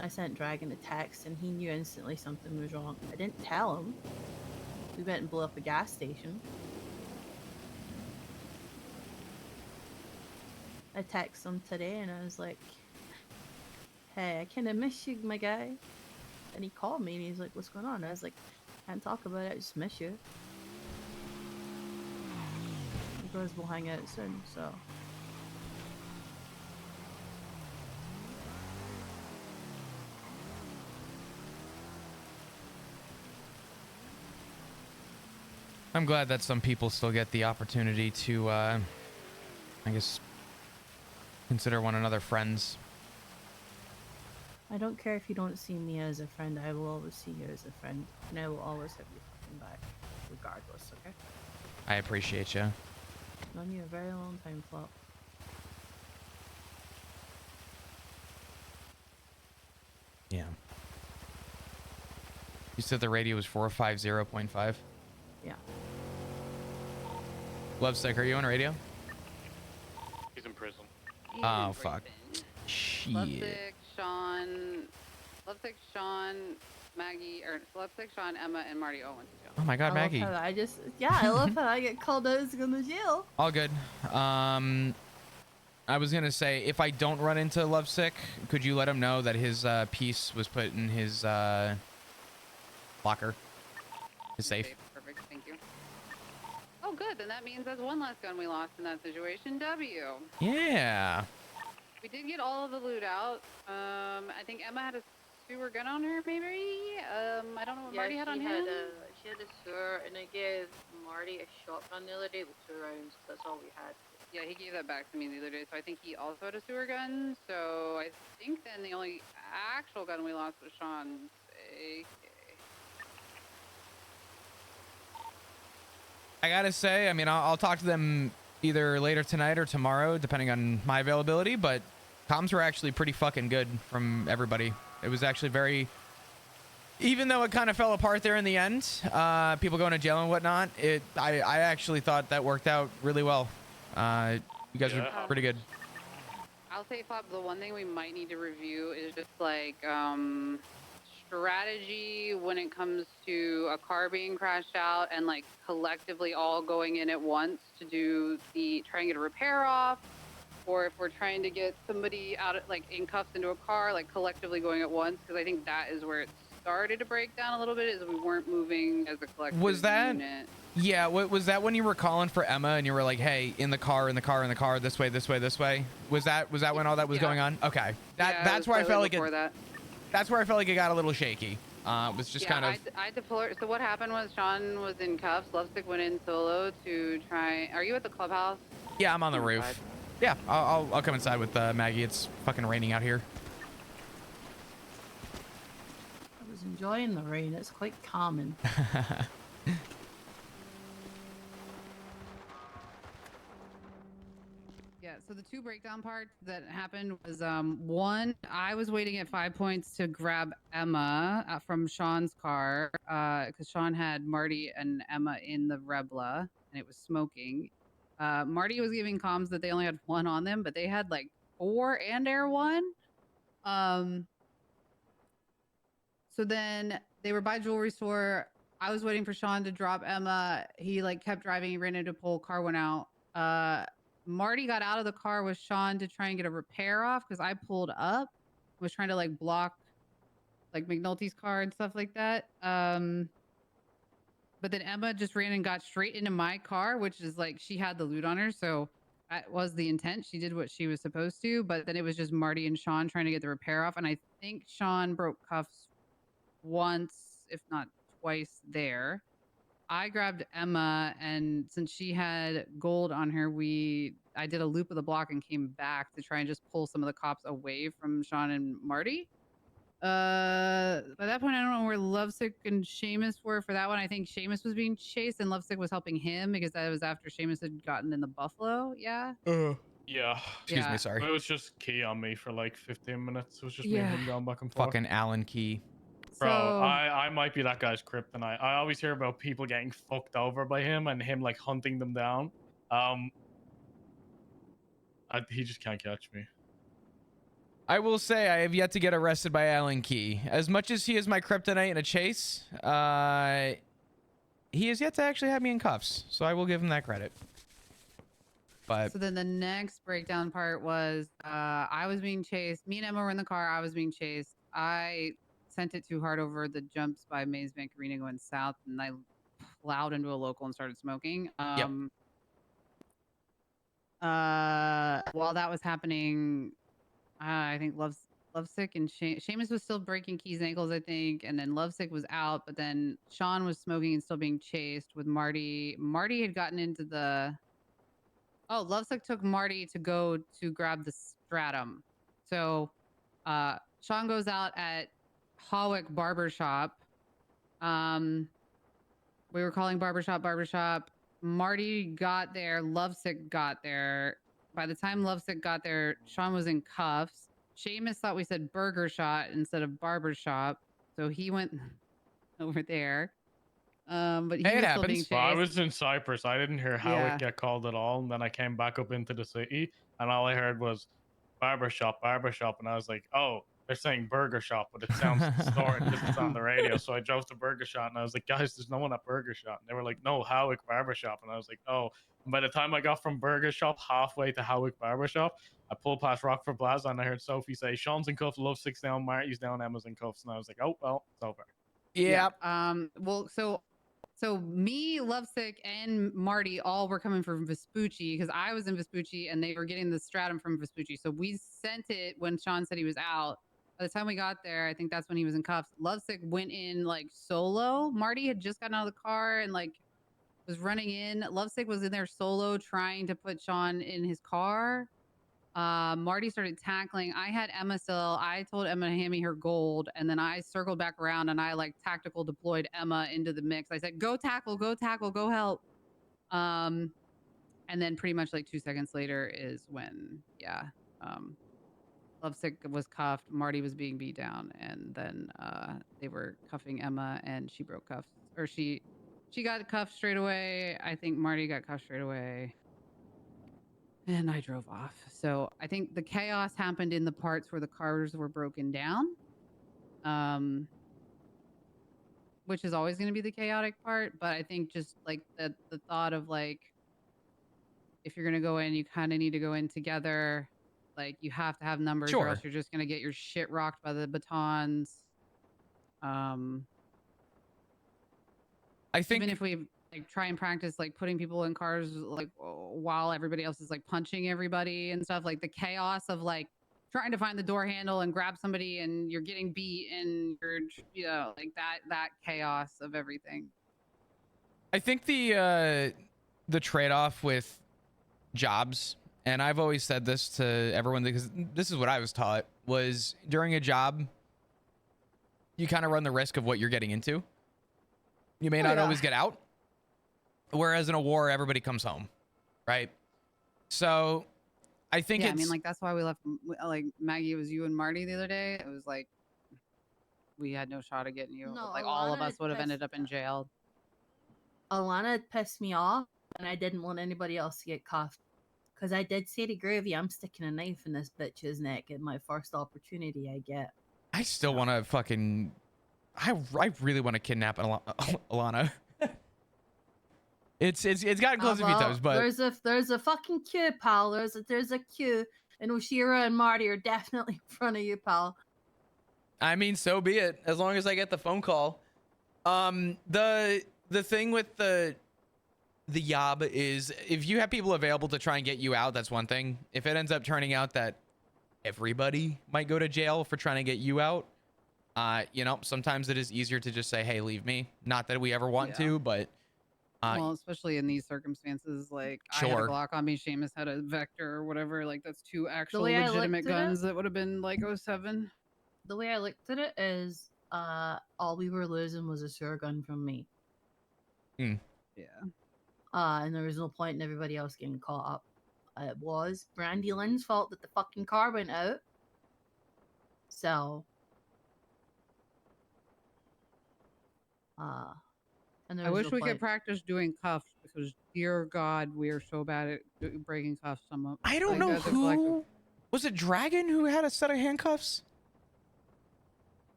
I sent Dragon a text and he knew instantly something was wrong. I didn't tell him. We went and blew up a gas station. I texted him today and I was like, hey, I kind of miss you, my guy. And he called me and he's like, what's going on? I was like, can't talk about it, I just miss you. Because we'll hang out soon, so. I'm glad that some people still get the opportunity to, I guess, consider one another friends. I don't care if you don't see me as a friend, I will always see you as a friend. And I will always have your fucking back, regardless, okay? I appreciate you. Known you a very long time, Flop. Yeah. You said the radio was 450.5? Yeah. Lovesick, are you on radio? He's in prison. Oh, fuck. Shit. Lovesick, Sean, Maggie, or Lovesick, Sean, Emma, and Marty Owens. Oh my god, Maggie. I love how I get called out as going to jail. All good. I was gonna say, if I don't run into Lovesick, could you let him know that his piece was put in his locker? His safe. Perfect, thank you. Oh, good. Then that means that's one less gun we lost in that situation. W. Yeah. We did get all of the loot out. I think Emma had a sewer gun on her, maybe? I don't know what Marty had on him. She had a sewer, and I gave Marty a shotgun the other day with 2 rounds. That's all we had. Yeah, he gave that back to me the other day, so I think he also had a sewer gun. So I think then the only actual gun we lost was Sean's AK. I gotta say, I mean, I'll talk to them either later tonight or tomorrow, depending on my availability, but comms were actually pretty fucking good from everybody. It was actually very, even though it kind of fell apart there in the end, people going to jail and whatnot, I actually thought that worked out really well. You guys were pretty good. I'll say, Flop, the one thing we might need to review is just like strategy when it comes to a car being crashed out and like collectively all going in at once to do try and get a repair off, or if we're trying to get somebody out of like in cuffs into a car, like collectively going at once, because I think that is where it started to break down a little bit, is we weren't moving as a collective unit. Yeah, was that when you were calling for Emma and you were like, hey, in the car, this way, this way, this way? Was that when all that was going on? Okay. That's where I felt like that's where I felt like it got a little shaky. It was just kind of... I deplored. So what happened was Sean was in cuffs. Lovesick went in solo to try... Are you at the clubhouse? Yeah, I'm on the roof. Yeah, I'll come inside with Maggie. It's fucking raining out here. I was enjoying the rain. It's quite calming. Yeah, so the two breakdown parts that happened was one, I was waiting at 5 points to grab Emma from Sean's car because Sean had Marty and Emma in the Rebla and it was smoking. Marty was giving comms that they only had one on them, but they had like 4 and Air 1. So then they were by jewelry store. I was waiting for Sean to drop Emma. He like kept driving. He ran into a pole. Car went out. Marty got out of the car with Sean to try and get a repair off because I pulled up, was trying to like block like McNulty's car and stuff like that. But then Emma just ran and got straight into my car, which is like she had the loot on her. So that was the intent. She did what she was supposed to. But then it was just Marty and Sean trying to get the repair off. And I think Sean broke cuffs once, if not twice there. I grabbed Emma, and since she had gold on her, I did a loop of the block and came back to try and just pull some of the cops away from Sean and Marty. By that point, I don't know where Lovesick and Seamus were for that one. I think Seamus was being chased and Lovesick was helping him because that was after Seamus had gotten in the Buffalo. Yeah. Yeah. Excuse me, sorry. It was just Key on me for like 15 minutes. It was just me and him going back and forth. Fucking Alan Key. Bro, I might be that guy's kryptonite. I always hear about people getting fucked over by him and him like hunting them down. He just can't catch me. I will say I have yet to get arrested by Alan Key. As much as he is my kryptonite in a chase, he has yet to actually have me in cuffs. So I will give him that credit. But so then the next breakdown part was I was being chased. Me and Emma were in the car. I was being chased. I sent it too hard over the jumps by Maze Bank Arena going south, and I plowed into a local and started smoking. While that was happening, I think Lovesick and Seamus was still breaking Key's ankles, I think, and then Lovesick was out, but then Sean was smoking and still being chased with Marty. Marty had gotten into the... Oh, Lovesick took Marty to go to grab the Stratum. So Sean goes out at Hawick Barbershop. We were calling barbershop. Marty got there. Lovesick got there. By the time Lovesick got there, Sean was in cuffs. Seamus thought we said burger shot instead of barbershop, so he went over there. But he was still being chased. Well, I was in Cyprus. I didn't hear Howick get called at all, and then I came back up into the city, and all I heard was barbershop, and I was like, oh, they're saying burger shop, but it sounds distorted because it's on the radio. So I drove to Burger Shop and I was like, guys, there's no one at Burger Shop. And they were like, no, Howick Barbershop. And I was like, oh. And by the time I got from Burger Shop halfway to Howick Barbershop, I pulled past Rockford Plaza and I heard Sophie say, Sean's in cuffs, Lovesick's down, Marty's down, Emma's in cuffs. And I was like, oh, well, it's over. Yeah. Well, so me, Lovesick, and Marty all were coming from Vespucci because I was in Vespucci and they were getting the Stratum from Vespucci. So we sent it when Sean said he was out. By the time we got there, I think that's when he was in cuffs. Lovesick went in like solo. Marty had just gotten out of the car and like was running in. Lovesick was in there solo trying to put Sean in his car. Marty started tackling. I had Emma still. I told Emma to hand me her gold, and then I circled back around and I like tactical deployed Emma into the mix. I said, go tackle, go help. And then pretty much like 2 seconds later is when, Lovesick was cuffed, Marty was being beat down, and then they were cuffing Emma, and she broke cuffs, or she got cuffed straight away. I think Marty got cuffed straight away, and I drove off. So I think the chaos happened in the parts where the cars were broken down, which is always going to be the chaotic part. But I think just like the thought of like, if you're going to go in, you kind of need to go in together. Like you have to have numbers, or else you're just going to get your shit rocked by the batons. I think even if we like try and practice like putting people in cars like while everybody else is like punching everybody and stuff, like the chaos of like trying to find the door handle and grab somebody and you're getting beat and you're like that chaos of everything. I think the trade-off with jobs, and I've always said this to everyone because this is what I was taught, was during a job you kind of run the risk of what you're getting into. You may not always get out, whereas in a war everybody comes home, right? So I think I mean, like that's why we left. Like Maggie, it was you and Marty the other day. It was like we had no shot of getting you. No, like all of Alana us would have ended up in jail. Alana pissed me off, and I didn't want anybody else to get cuffed. Because I did say to Gravy, I'm sticking a knife in this bitch's neck at my first opportunity I get. I still want to fucking... I really want to kidnap Alana. It's gotten close a few times, but... There's a fucking queue, pal. There's a queue, and Oshira and Marty are definitely in front of you, pal. I mean, so be it. As long as I get the phone call. The thing with the yob is if you have people available to try and get you out, that's one thing. If it ends up turning out that everybody might go to jail for trying to get you out, sometimes it is easier to just say, hey, leave me. Not that we ever want to, but well, especially in these circumstances, like I had a Glock on me, Seamus had a Vector or whatever. Like that's two actual legitimate guns that would have been like 07. The way I looked at it is, all we were losing was a sure gun from me. Yeah. And there was no point in everybody else getting caught up. It was Brandy Lynn's fault that the fucking car went out. So, and I wish we could practice doing cuffs because, dear God, we are so bad at breaking cuffs. I don't know who... Was it Dragon who had a set of handcuffs?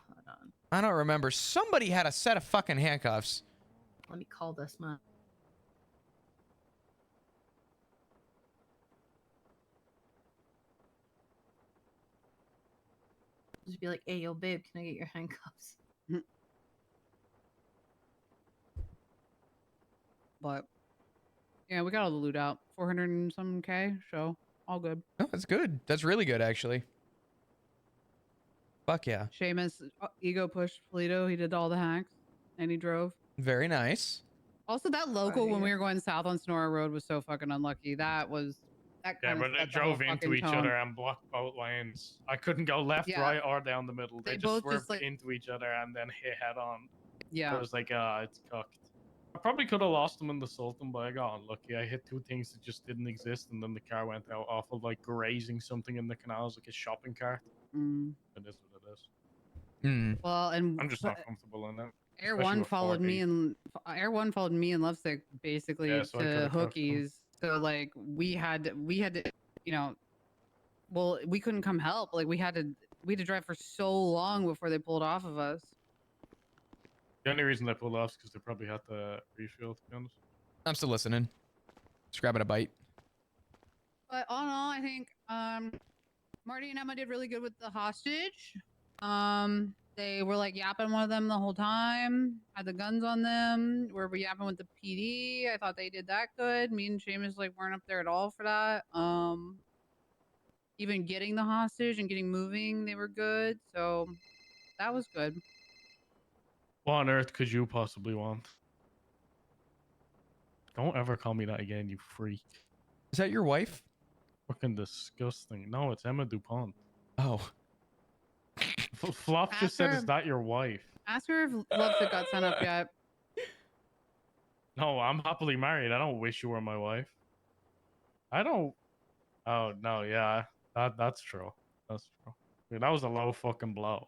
Hold on. I don't remember. Somebody had a set of fucking handcuffs. Let me call this man. Just be like, hey, yo, babe, can I get your handcuffs? But yeah, we got all the loot out. 400 and some K, so all good. Oh, that's good. That's really good, actually. Fuck yeah. Seamus ego pushed Polito. He did all the hacks and he drove. Very nice. Also, that local when we were going south on Sonora Road was so fucking unlucky. That Yeah, but they drove into each other and blocked both lanes. I couldn't go left, right, or down the middle. They just swerved into each other and then hit head on. Yeah. I was like, it's cocked. I probably could have lost them in the Sultan, but I got unlucky. I hit two things that just didn't exist, and then the car went out off of like grazing something in the canals, like a shopping cart. It is what it is. Well, and I'm just not comfortable in that. Air One followed me and Lovesick basically to Hookies. So like we had to, well, we couldn't come help. Like we had to drive for so long before they pulled off of us. The only reason they pulled off is because they probably had to refuel, to be honest. I'm still listening. Just grabbing a bite. But all in all, I think Marty and Emma did really good with the hostage. They were like yapping with them the whole time. Had the guns on them. Were we yapping with the PD? I thought they did that good. Me and Seamus like weren't up there at all for that. Even getting the hostage and getting moving, they were good. So that was good. What on earth could you possibly want? Don't ever call me that again, you freak. Is that your wife? Fucking disgusting. No, it's Emma DuPont. Oh. Flop just said, is that your wife? Ask her if Lovesick got sent up yet. No, I'm happily married. I don't wish you were my wife. I don't. Oh no, yeah, that's true. That's true. Dude, that was a low fucking blow.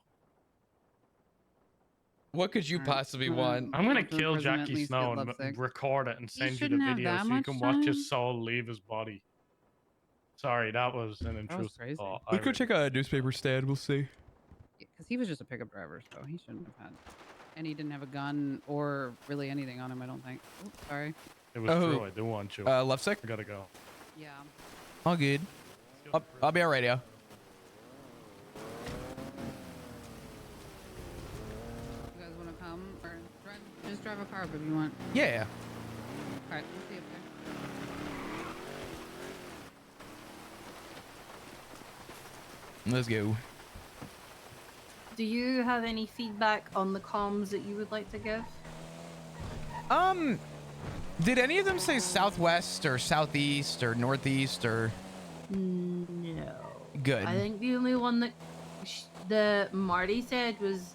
What could you All right, possibly I'm want? gonna I'm gonna go to kill imprisonment, Jackie at least Snow get and lovesick. record it and He send you the shouldn't have video that so you much can watch time. his soul leave his body. Sorry, that was an That was intrusive crazy. thought. We could check a newspaper stand. We'll see. Because he was just a pickup driver, so he shouldn't have had. And he didn't have a gun or really anything on him, I don't think. Oops, sorry. It was true. I do want you. Lovesick? I gotta go. Yeah. All good. I'll be on radio. You guys want to come or just drive a car up if you want? Yeah. All right, we'll see you up there. Let's go. Do you have any feedback on the comms that you would like to give? Did any of them say southwest or southeast or northeast or? No. Good. I think the only one that the Marty said was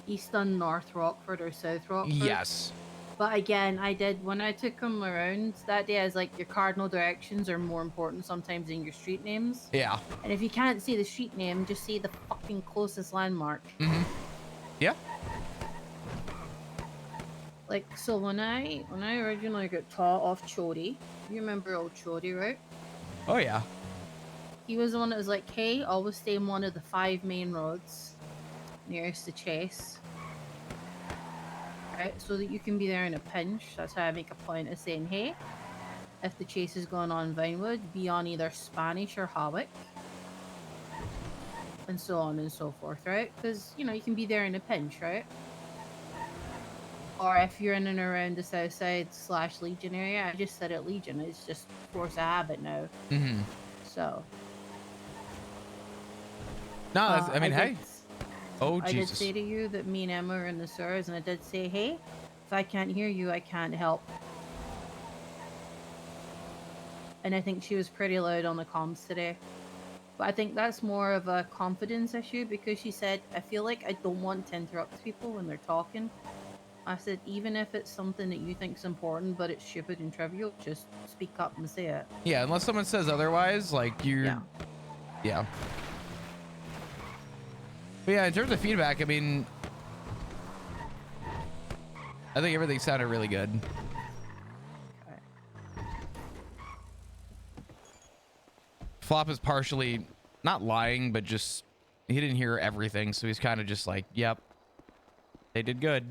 east on North Rockford or South Rockford. Yes. But again, I did when I took him around that day. I was like, your cardinal directions are more important sometimes than your street names. Yeah. And if you can't see the street name, just see the fucking closest landmark. Mm-hmm. Yeah. Like, so when I originally got taught off Chody, you remember old Chody, right? Oh yeah. He was the one that was like, hey, always stay on one of the 5 main roads nearest the chase. Right, so that you can be there in a pinch. That's how I make a point of saying, hey, if the chase is going on Vinewood, be on either Spanish or Hawick. And so on and so forth, right? Because, you know, you can be there in a pinch, right? Or if you're in and around the south side / Legion area, I just said it Legion, it's just force of habit now. Mm-hmm. So. No, that's, I mean, hey. Oh, I Jesus. did say to you that me and Emma are in the sewers, and I did say, hey, if I can't hear you, I can't help. And I think she was pretty loud on the comms today. But I think that's more of a confidence issue because she said, I feel like I don't want to interrupt people when they're talking. I said, even if it's something that you think is important, but it's stupid and trivial, just speak up and say it. Yeah, unless someone says otherwise, like you're. Yeah. But yeah, in terms of feedback, I mean, I think everything sounded really good. Flop is partially not lying, but just he didn't hear everything, so he's kind of just like, "Yep, they did good."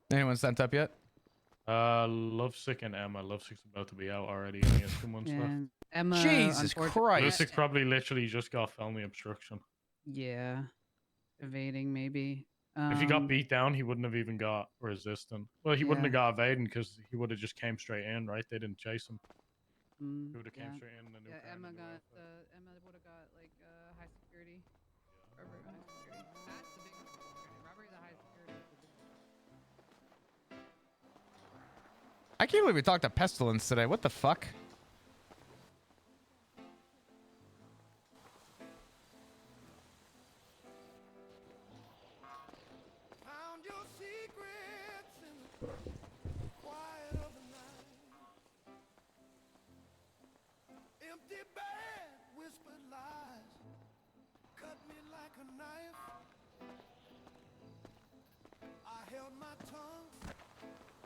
Anyone sent up yet? Lovesick and Emma. Lovesick's about to be out already. He has 2 months left. Emma, Jesus Christ. Lovesick probably literally just got felony obstruction. Yeah. Evading, maybe. If he got beat down, he wouldn't have even got resistant. Well, he wouldn't have got evading because he would have just came straight in, right? They didn't chase him. He would have came straight in. Yeah, Emma would have got like high security. Robbery, high security. That's the big security. Robbery, the high security. I can't believe we talked to Pestilence today. What the fuck? Found your secrets in the quiet of the night. Empty bed, whispered lies, cut me like a knife. I held my tongue,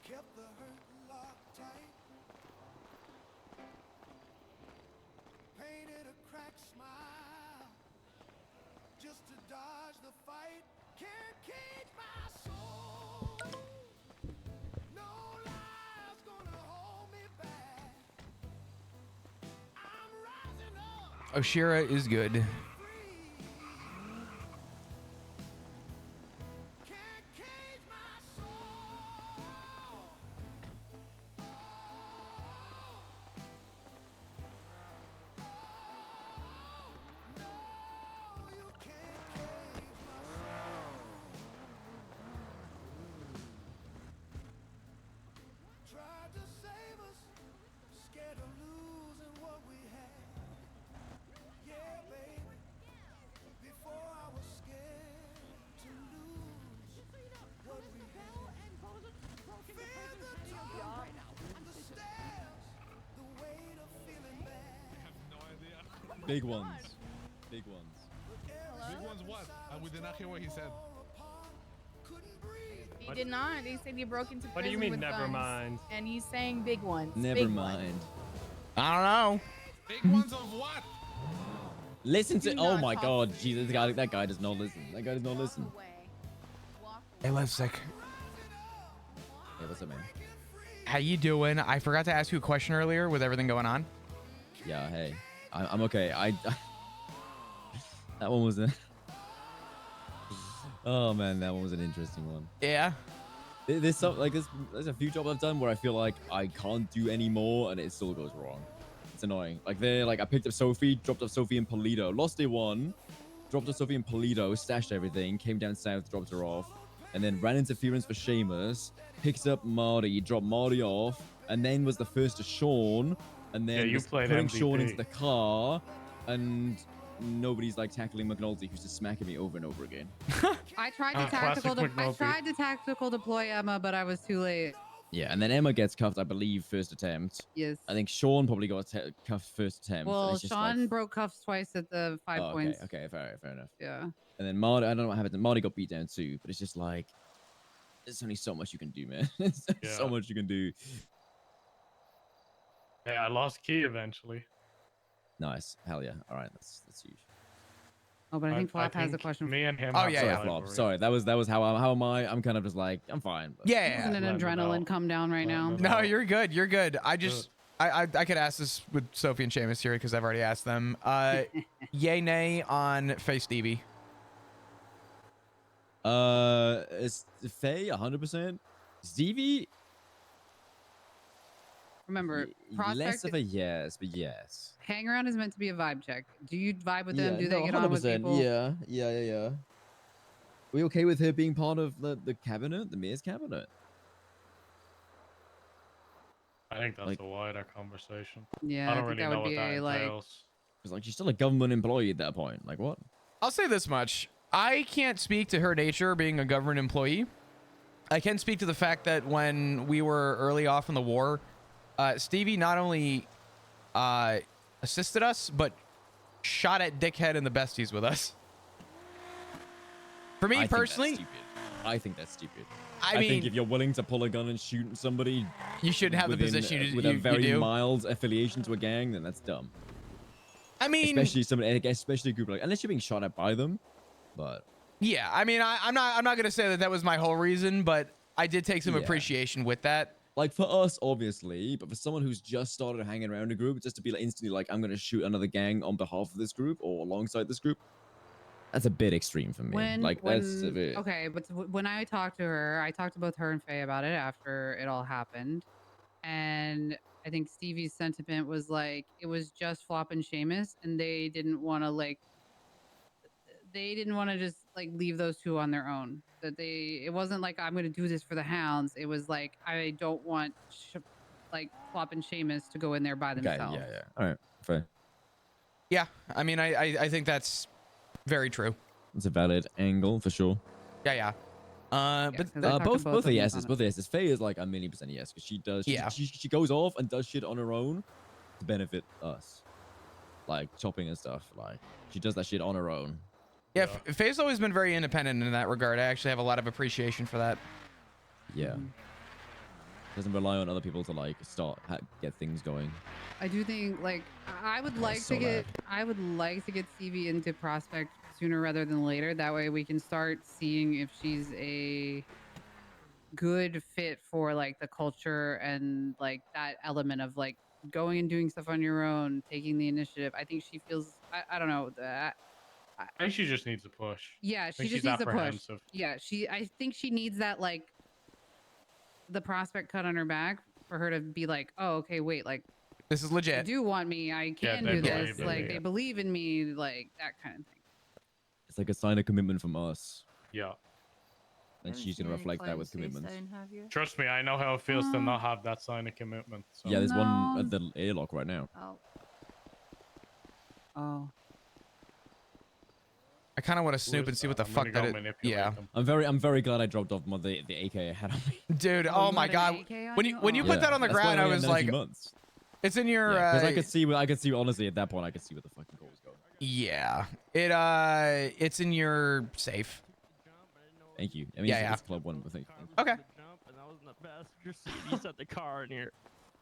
kept the hurt locked tight. Painted a cracked smile, just to dodge the fight. Can't cage my soul. No lie's gonna hold me back. I'm rising up. Oshira is good. Big ones. Big ones. Big ones what? We did not hear what he said. He did not. He said you broke into prison What do you mean, with never guns. mind? And he's saying big ones. Never big mind. I don't know. Big ones of what? Listen Do to. not Oh my talk God, Jesus, that guy does not listen. That guy does not listen. Hey, Lipstick. Hey, what's up, man? How you doing? I forgot to ask you a question earlier with everything going on. Yeah, hey, I'm okay. That one was a. Oh man, that one was an interesting one. Yeah. There's some like there's a few jobs I've done where I feel like I can't do any more and it still goes wrong. It's annoying. Like I picked up Sophie, dropped up Sophie in Polito, lost a one, dropped up Sophie in Polito, stashed everything, came down south, dropped her off, and then ran interference for Seamus, picked up Marty, dropped Marty off, and then was the first to Sean, and then you was played putting MVP. Sean into the car, and nobody's like tackling McNulty, who's just smacking me over and over again. I tried to tactical deploy Emma, but I was too late. Yeah, and then Emma gets cuffed, I believe, first attempt. Yes. I think Sean probably got cuffed first attempt. and Well, it's just Sean like, broke cuffs twice at the 5 oh, points. Okay, fair enough. Yeah. And then Marty, I don't know what happened. Marty got beat down too, but it's just like, there's only so much you can do, man. There's so much you can do. Hey, I lost key eventually. Nice, hell yeah. All right, that's huge. Oh, but I think Flop has a question. Me and him. Oh yeah, Flop. Sorry, that was how am I? I'm kind of just like I'm fine. But. Yeah. Isn't an adrenaline come down right now? No, you're good. You're good. I could ask this with Sophie and Seamus here because I've already asked them. Yay, nay on Face Stevie. It's Faye 100%. Stevie. Remember, Less of a yes, but yes. Hang around is meant to be a vibe check. Do you vibe with them? Do no, they get on with 100%. people? Yeah. Are we okay with her being part of the cabinet, the mayor's cabinet? I think that's Like- a wider conversation. Yeah, I I don't think really that know would what that be, like- entails. Because like she's still a government employee at that point. Like what? I'll say this much. I can't speak to her nature being a government employee. I can speak to the fact that when we were early off in the war, Stevie not only assisted us, but shot at Dickhead and the besties with us. For me personally, I think that's stupid. I think mean- if you're willing to pull a gun and shoot somebody, you shouldn't have the position with you a very do. mild affiliation to a gang, then that's dumb. I mean, especially a group like unless you're being shot at by them, but yeah. I mean, I'm not gonna say that was my whole reason, but I did take some Yeah. appreciation with that. like for us, obviously, but for someone who's just started hanging around a group, just to be like instantly like, I'm gonna shoot another gang on behalf of this group or alongside this group, that's a bit extreme for me. That's a bit. Okay, but when I talked to her, I talked to both her and Faye about it after it all happened, and I think Stevie's sentiment was like it was just Flop and Seamus, and they didn't want to just like leave those two on their own. That it wasn't like I'm going to do this for the hounds. It was like I don't want like Flop and Seamus to go in there by Okay, themselves. yeah. All right, fair. Yeah, I mean, I think that's very true. It's a valid angle for sure. Yeah. But both are yeses. Both are yeses. Faye is like a $1,000,000% yes because she does. She goes off and does shit on her own to benefit us, like chopping and stuff. Like she does that shit on her own. Yeah, Faye's always been very independent in that regard. I actually have a lot of appreciation for that. Yeah. Doesn't rely on other people to like get things going. I do think like I would like so to get Stevie into Prospect sooner rather than later. That way we can start seeing if she's a good fit for like the culture and like that element of like going and doing stuff on your own, taking the initiative. I think she feels I don't know that. I think she just needs a push. Yeah, I she think just she's needs a push. apprehensive. Yeah, I think she needs that like the prospect cut on her back for her to be like, oh, okay, wait, like this is legit. They do want me. I can they do believe this. in Like me. they believe in me. Like that kind of thing. It's like a sign of commitment from us, Yeah. and she's gonna reflect that with commitments. Trust me, I know how it feels to not have that sign of commitment. So. Yeah, there's one at the airlock right now. Oh. I kind of want to snoop and see what the fuck that is. Yeah. I'm very glad I dropped off the AK I had on me. Dude, oh my god. When you put that on the ground, I was like, It's in your. Because I could see. Honestly, at that point, I could see where the fucking goal was going. Yeah. It's in your safe. Thank you. I mean, it's club one, but thank you. Okay. And I was in the passenger seat. He set the car in here.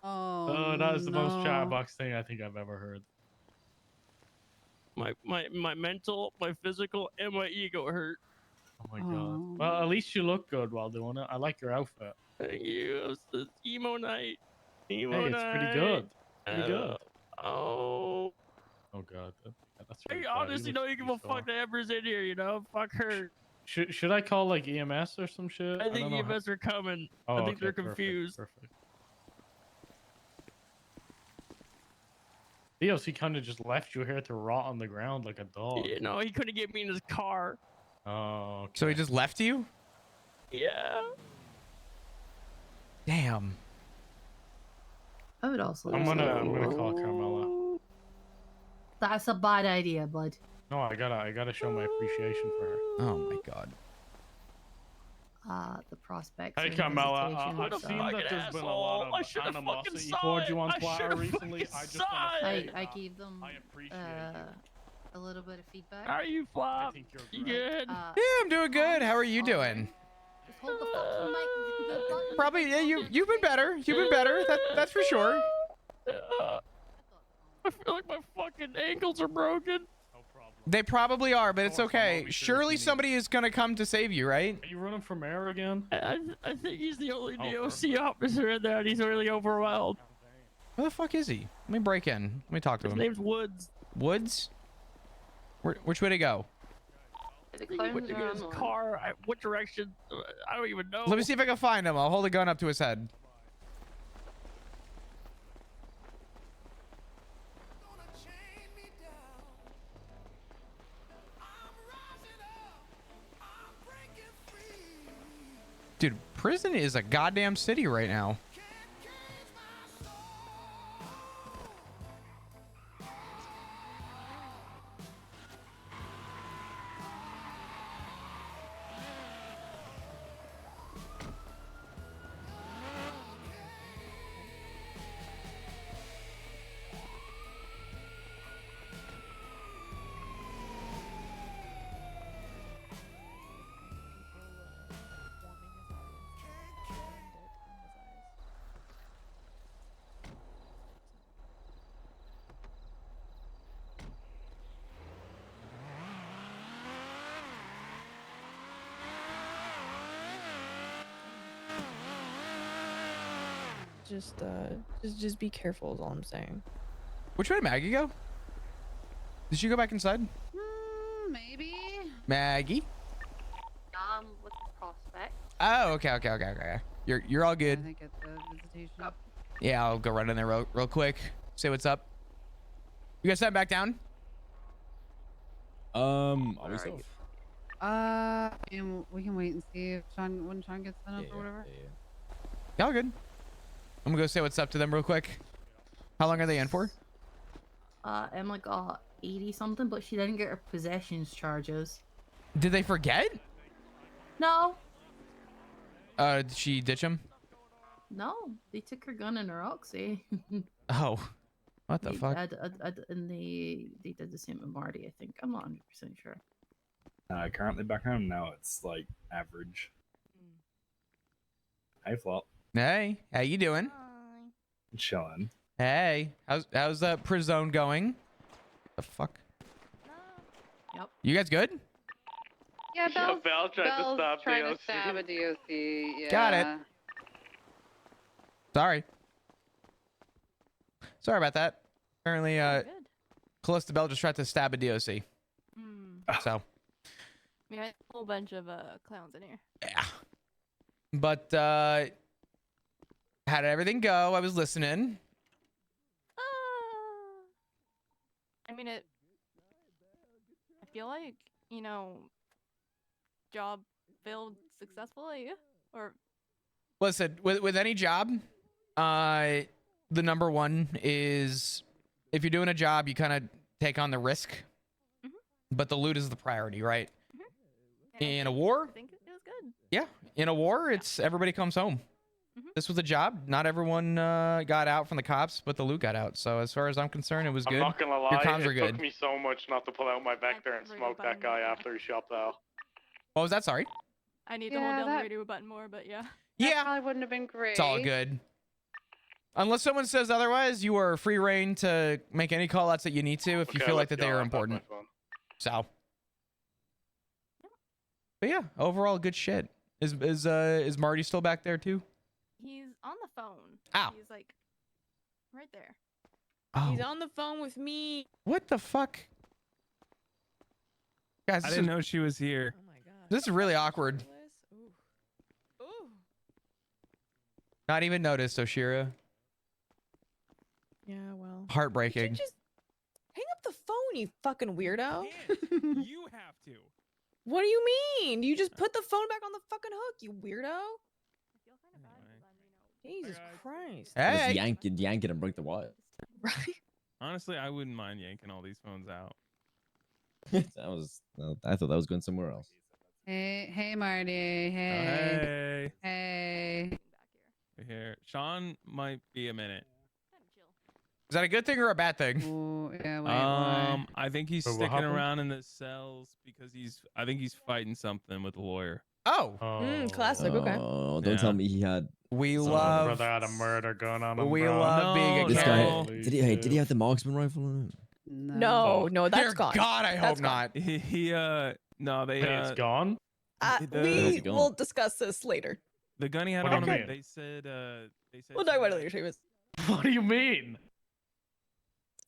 Oh, that is the most no. chatbox thing I think I've ever heard. My mental, my physical, and my ego hurt. Oh my god. Well, at least you look good while doing it. I like your outfit. Thank you. It was the emo night. Emo Hey, it's night. pretty good. Pretty good. Oh. Oh god. That's I really bad. honestly You don't look give a pretty fuck that Ember's in here, you know? Fuck her. Should I call like EMS or some shit? I think don't know EMS are coming. Oh, I think okay, they're perfect, confused. Perfect. DOC kind of just left you here to rot on the ground like a dog. You know, he couldn't get me in his car. Oh. Okay. So he just left you? Yeah. Damn. I would also. I'm gonna call Carmela. That's a bad idea, bud. No, I gotta show my appreciation for her. Oh my god. The prospects. Hey are Carmela, hesitation, I've so- seen that there's been a lot of animosity towards you on Twitter recently. I just want to say I gave them I appreciate a little bit of feedback. How are you, Flop? You good? Yeah, I'm doing good. How are you doing? Just hold the fucking mic. The button. Probably. Yeah, you've been better. You've been better. That's for sure. I feel like my fucking ankles are broken. They probably are, but it's okay. Surely somebody is gonna come to save you, right? Are you running for mayor again? I think he's the only Oh, DOC officer in there, and he's really overwhelmed. Where the fuck is he? Let me break in. Let me talk to His him. name's Woods. Woods? Which way to go? I think he went to get his car. What direction? I don't even know. Let me see if I can find him. I'll hold a gun up to his head. Dude, prison is a goddamn city right now. Just be careful is all I'm saying. Which way did Maggie go? Did she go back inside? Maybe. Maggie? With the prospect. Oh, okay. You're all good. I think at the visitation. Yeah, I'll go right in there real quick. Say what's up. You guys head back down? Are we safe? And we can wait and see if when Sean gets set up or whatever. Y'all good. I'm gonna go say what's up to them real quick. How long are they in for? Emma got 80 something, but she didn't get her possessions charges. Did they forget? No, Did she ditch him? no, they took her gun and her oxy. Oh, what the fuck? And they did the same with Marty, I think. I'm not 100% sure. Currently back home now, it's like average. Hey, Flop. Hey, how you doing? Chilling. Hey, how's that prison going? The fuck? Yep. You guys good? Yeah, Belle tried to stop trying DOC. to stab a DOC. Yeah. Got it. Sorry about that. Apparently, Callista Bell just tried to stab a DOC. So. Yeah, a whole bunch of clowns in here. Yeah. But how did everything go? I was listening. I mean, I feel like, job filled successfully, or Listen, with any job, the number one is if you're doing a job, you kind of take on the risk, but the loot is the priority, right? In a war, I think it was good. yeah, in a war, it's everybody comes home. This was a job. Not everyone got out from the cops, but the loot got out. So as far as I'm concerned, it was I'm good. not gonna lie, Your comms were it good. took me so much not to pull out my Vector and smoke that guy after he shot out. What was that? Sorry. I need to hold down the radio button more, but yeah. Yeah. Probably wouldn't have been great. It's all good. Unless someone says otherwise, you are free reign to make any call outs that you need to if you Okay, feel like let's that they go. are I'll pass my important. phone. So. But yeah, overall good shit. Is Marty still back there too? He's on the phone. Ow. He's like right there. Oh. He's on the phone with me. What the fuck? Guys, I this didn't is, know she was here. Oh my god. this is really awkward. Ooh. Not even noticed, Oshira. Yeah, well. Heartbreaking. Just hang up the phone, you fucking weirdo. You have to. What do you mean? You just put the phone back on the fucking hook, you weirdo. Jesus Christ. Just yank it and break the wire. Right. Honestly, I wouldn't mind yanking all these phones out. I thought that was going somewhere else. Hey, Marty. Oh, Hey. hey. Hey. We're here. Sean might be a minute. Is that a good thing or a bad thing? Ooh, yeah, why? I think he's Wait, what sticking happened? around in the cells because I think he's fighting something with the lawyer. Oh. Classic. Okay. Oh, don't tell me he had. We My love. brother had a murder going on. We bro. love being a This carol. guy did he have the marksman rifle on him? No, that's Dear gone. God, I hope That's gone. not. No, they Hey, it's gone. We will discuss this later. The gun he had What do on you him. mean? They said We'll talk about it later, Seamus. What do you mean?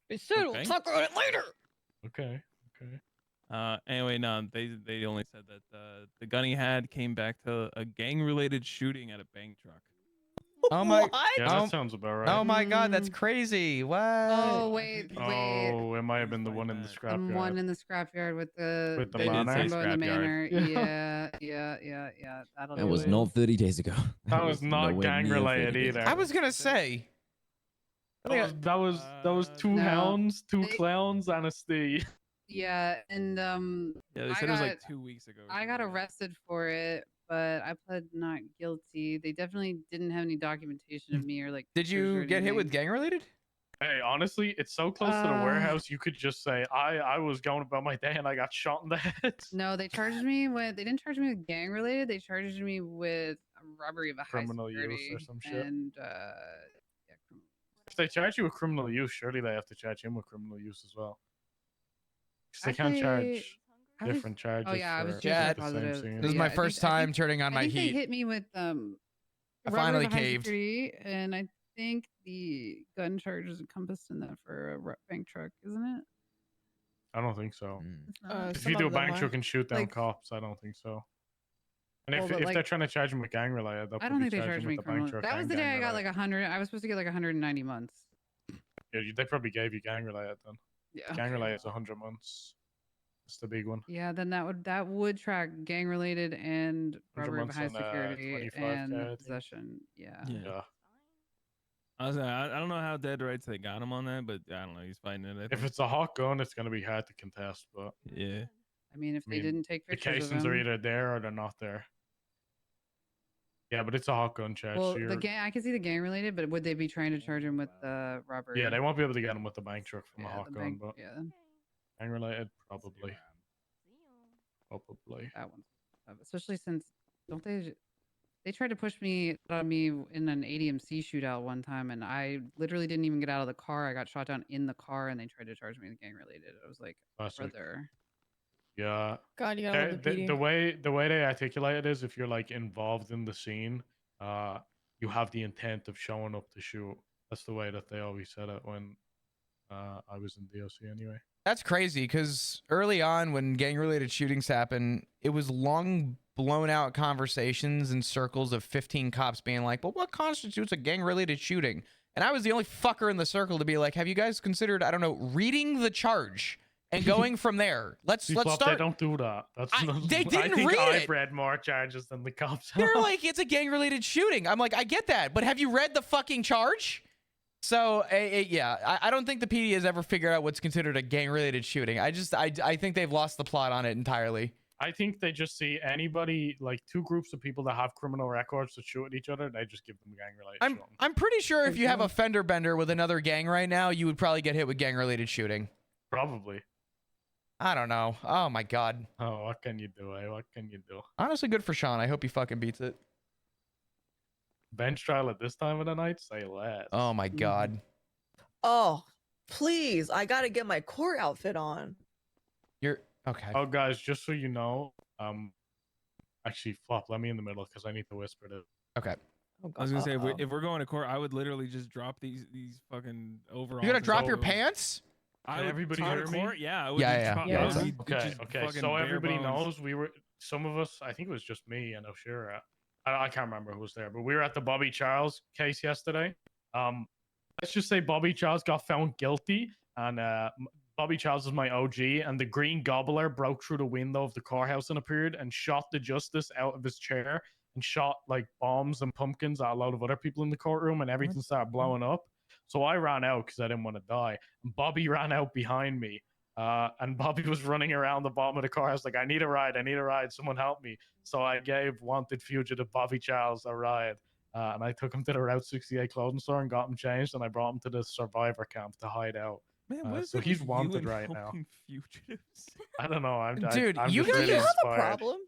We said Okay. we'll talk about it later. Okay. Anyway, no, they only said that the gun he had came back to a gang-related shooting at a bank truck. Oh my. What? Yeah, that sounds about right. Oh my God, that's crazy. What? Oh, wait. Oh, it might have been the one in the One scrapyard. in the scrapyard with the With the They did say Jumbo in the manor. scrapyard. Yeah. That'll That do was it. not 30 days ago. That was not nowhere gang near 30 related days either. ago. I was gonna say. That was two No. hounds, two They- clowns, and a stee. Yeah, and Yeah, they I said it was like got- 2 weeks ago. or I got something like that. arrested for it, but I pled not guilty. They definitely didn't have any documentation of me or like. Did pictures you or get hit with anything. gang related? Hey, honestly, it's so close to the warehouse. You could just say, I was going about my day and I got shot in the head. No, they charged me with. They didn't charge me with gang related. They charged me with robbery of a Criminal high use security or some shit. and If they charge you with criminal use, surely they have to charge him with criminal use as well. 'Cause they can't Actually, charge I was- different charges. Oh yeah, I was for just the same positive. scene. This is Yeah, my I think- first I time think- turning on I my think heat. They hit me with I robbery finally of a high caved. security, and I think the gun charge is encompassed in that for a bank truck, isn't it? I don't think so. It's not? If you do a bank truck and shoot down cops, I don't think so. And Well, if, but, if like- they're trying to charge him with gang related, they'll I don't probably think they charge charged him me with the bank criminal. truck That was and the day gang I got like related. 100. I was supposed to get like 190 months. Yeah, they probably gave you gang related then. Yeah. Gang related is 100 months. That's the big one. Yeah, then that would track gang related and 100 robbery of months high on, security 25K, and I think. possession. Yeah. Yeah. I don't know how dead rights they got him on that, but I don't know. He's fighting it. I If think. it's a hot gun, it's gonna be hard to contest. But yeah, I mean, if I they mean, didn't take the pictures of casings are him. either there or they're not there. Yeah, but it's a hot gun charge. Well, so the you're- gang, I can see the gang related, but would they be trying to charge him with the robbery? yeah, they won't be able to get him with the bank truck from a Yeah, hot the gun, bank- but yeah. gang related probably. Probably. That one, especially since don't they tried to push me on me in an ADMC shootout one time, and I literally didn't even get out of the car. I got shot down in the car, and they tried to charge me with gang related. I was like, Classic. brother. Yeah. God, you gotta love the PD. the way they articulate it is if you're like involved in the scene, you have the intent of showing up to shoot. That's the way that they always said it when I was in DOC anyway. That's crazy because early on when gang-related shootings happen, it was long blown-out conversations in circles of 15 cops being like, "But what constitutes a gang-related shooting?" And I was the only fucker in the circle to be like, "Have you guys considered, I don't know, reading the charge and going from there? Let's They start." don't do that. That's They I didn't think read I've it. read more charges than the cops. They're have. like, "It's a gang-related shooting." I'm like, I get that, but have you read the fucking charge? So, yeah, I don't think the PD has ever figured out what's considered a gang-related shooting. I think they've lost the plot on it entirely. I think they just see anybody, like two groups of people that have criminal records that shoot at each other. They just give them gang-related. I'm pretty sure if you have a fender bender with another gang right now, you would probably get hit with gang-related shooting. Probably. I don't know. Oh my god. Oh, what can you do? What can you do? Honestly, good for Sean. I hope he fucking beats it. Bench trial at this time of the night? Say less. Oh my god. Oh, please! I gotta get my court outfit on. You're okay. Oh, guys, just so you know, actually, Flop, let me in the middle because I need to whisper to. Okay. I was gonna say, if we're going to court, I would literally just drop these fucking overalls. You're gonna drop your pants? Can everybody hear me? Yeah, I would Yeah, just yeah. Okay. So everybody knows we were. Some of us, I think it was just me and Oshira. I can't remember who was there, but we were at the Bobby Charles case yesterday. Let's just say Bobby Charles got found guilty, and Bobby Charles is my OG, and the Green Gobbler broke through the window of the courthouse in a period and shot the justice out of his chair and shot like bombs and pumpkins at a lot of other people in the courtroom, and everything started blowing up. So I ran out because I didn't want to die. And Bobby ran out behind me. And Bobby was running around the bottom of the courthouse like, I need a ride, someone help me. So I gave wanted fugitive Bobby Charles a ride. And I took him to the Route 68 clothing store and got him changed, and I brought him to the survivor camp to hide out. Man, what is so it he's with you wanted and right now. helping fugitives? I don't know. Dude, I'm you just really Do you have a inspired. problem?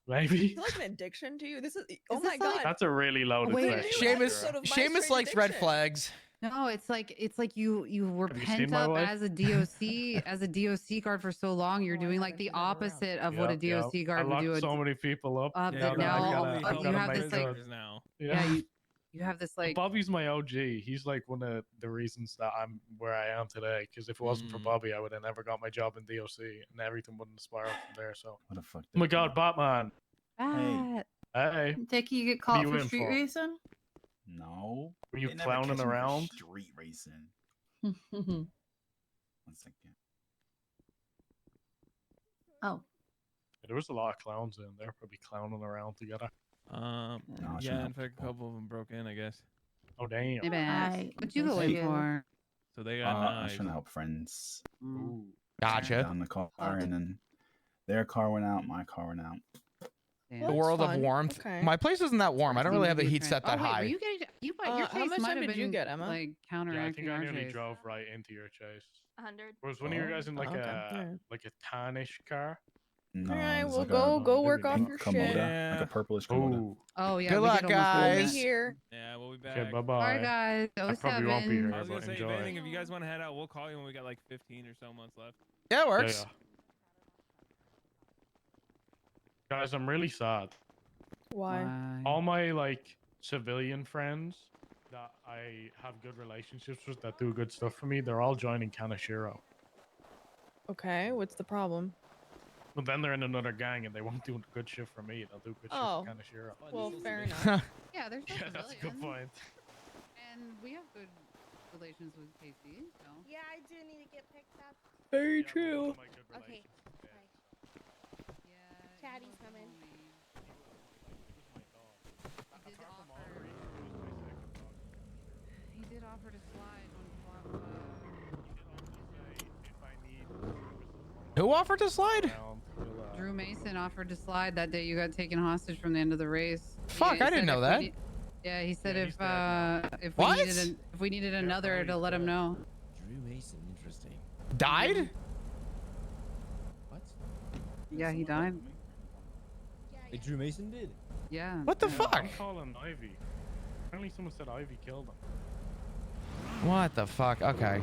Maybe. Is it like an addiction to you? This is. Oh my god. That's a really loaded question. Seamus likes red flags. No, it's like you were Have you pent seen my up wife? as a DOC guard for so long. You're doing like the opposite of what a DOC guard I would locked do. so many people up. That Yeah, now I've you gotta have make this like sure. yeah, you have this like Bobby's my OG. He's like one of the reasons that I'm where I am today. Because if it wasn't for Bobby, I would have never got my job in DOC, and everything wouldn't spiral from there. So, What the fuck? oh my God, Batman! Bat. Hey, Dickie, you get What are caught you for in street for? racing? No. Were you They never clowning catch me for around? Street racing. 1 second. Oh. There was a lot of clowns in there, probably clowning around together. No, I shouldn't Yeah, in have fact, a couple of them broke in, I guess. Oh damn! Hey, Bat. What you going for? So they got I was knives. trying to help friends. Gotcha. Down the car, and then their car went out, my car went out. The world of warmth. My place isn't that warm. I don't really have the heat set that high. Were you getting your how chase much might time have did you been, get, Emma? Like Yeah, I counteracting think I our nearly chase. drove right into your chase. 100. Was one of you guys in like a tannish car? No, Alright, it was well, like go a work off pink your Komoda, shit. like a purplish Komoda. Oh yeah. Good we luck, get almost We'll be guys. here. Yeah, we'll be back. Okay, bye bye. All right, guys. I probably won't be 07. here, I was gonna but say, if enjoy. anything, if you guys want to head out, we'll call you when we got like 15 or so months left. Yeah, it works. Guys, I'm really sad. Why? All my like civilian friends that I have good relationships with that do good stuff for me, they're all joining Kanashiro. Okay, what's the problem? But then they're in another gang and they won't do good shit for me. They'll do good Oh, shit for Kanashiro. well, fair enough. Yeah, there's no Yeah, that's a good civilians. point. And we have good relations with Casey. So. Yeah, I do need to get picked up. Very true. Okay. Chatty's coming. He did offer to slide when Who offered to slide? Drew Mason offered to slide that day you got taken hostage from the end of the race. Fuck, I didn't know that. Yeah, he said if What? we needed another to let him know. Drew Mason, interesting. Died? What? Yeah, he died. Hey, Drew Mason did? Yeah. What the fuck? I'm calling Ivy. Apparently someone said Ivy killed him. What the fuck? Okay.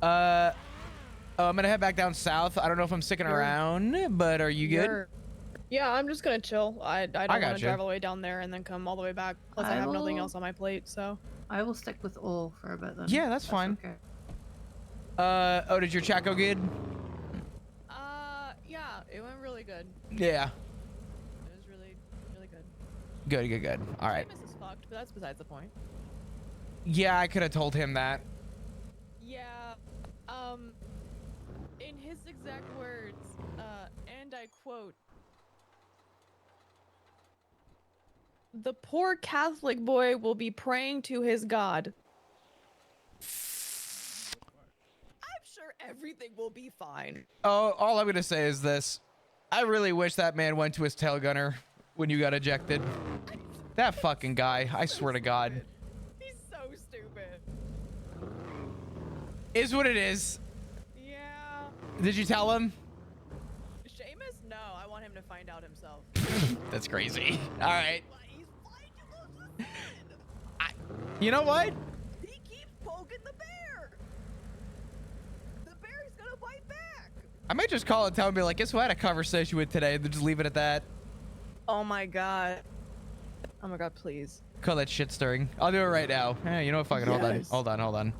Oh, I'm gonna head back down south. I don't know if I'm sticking around, but are you good? Yeah, I'm just gonna chill. I don't want to gotcha. drive all the way down there and then come all the way back. Plus, I have nothing else on my plate, so. I will stick with all for a bit then. Yeah, that's fine. Okay. Oh, did your chat go good? Yeah, it went really good. Yeah. It was really, really good. Good. All right. Seamus is fucked, but that's besides the point. Yeah, I could have told him that. Yeah, in his exact words, and I quote, "The poor Catholic boy will be praying to his God." I'm sure everything will be fine. Oh, all I'm gonna say is this: I really wish that man went to his Tailgunner when you got ejected. That fucking guy! I swear to God. He's so stupid. Is what it is. Yeah. Did you tell him? Seamus? No, I want him to find out himself. That's crazy. All right. You know what? He keeps poking the bear. The bear's gonna bite back. I might just call and tell him, be like, guess who I had a conversation with today? Then just leave it at that. Oh my god. Oh my god, please. Call that shit stirring. I'll do it right now. You know what? Fucking Yes. hold on.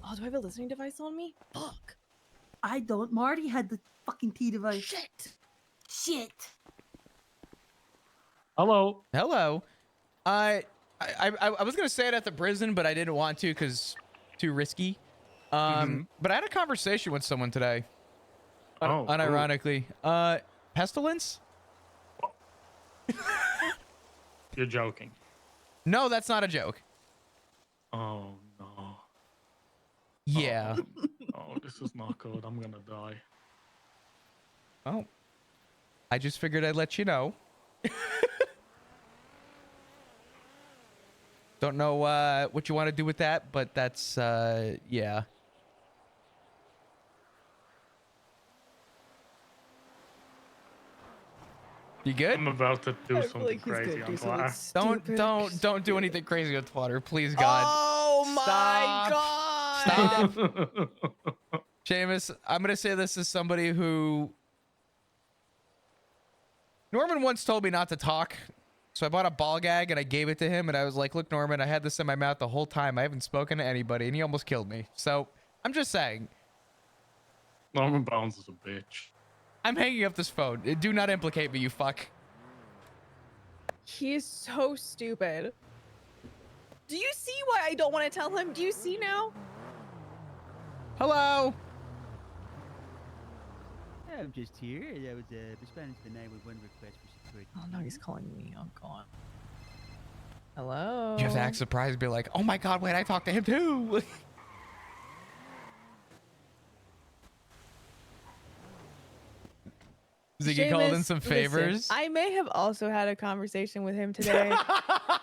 Oh, do I have a listening device on me? Fuck. I don't. Marty had the fucking T device. Shit. Hello. I was gonna say it at the prison, but I didn't want to because too risky. But I had a conversation with someone today. Unironically. Pestilence? You're joking. No, that's not a joke. Oh no. Yeah. Oh, this is not good. I'm gonna die. Oh. I just figured I'd let you know. Don't know what you want to do with that, but that's yeah. You good? I'm about to do something crazy on class. Don't do anything crazy with water, please, God. Oh my god. Stop. Seamus, I'm gonna say this as somebody who Norman once told me not to talk. So I bought a ball gag and I gave it to him and I was like, look, Norman, I had this in my mouth the whole time. I haven't spoken to anybody and he almost killed me. So I'm just saying. Norman Bones is a bitch. I'm hanging up this phone. Do not implicate me, you fuck. He is so stupid. Do you see why I don't want to tell him? Do you see now? Hello. I'm just here. I was responding to the 911 request for security. Oh no, he's calling me. Oh god. Hello. You have to act surprised and be like, oh my god, wait, I talked to him too. Ziggy called in some favors. Listen, I may have also had a conversation with him today.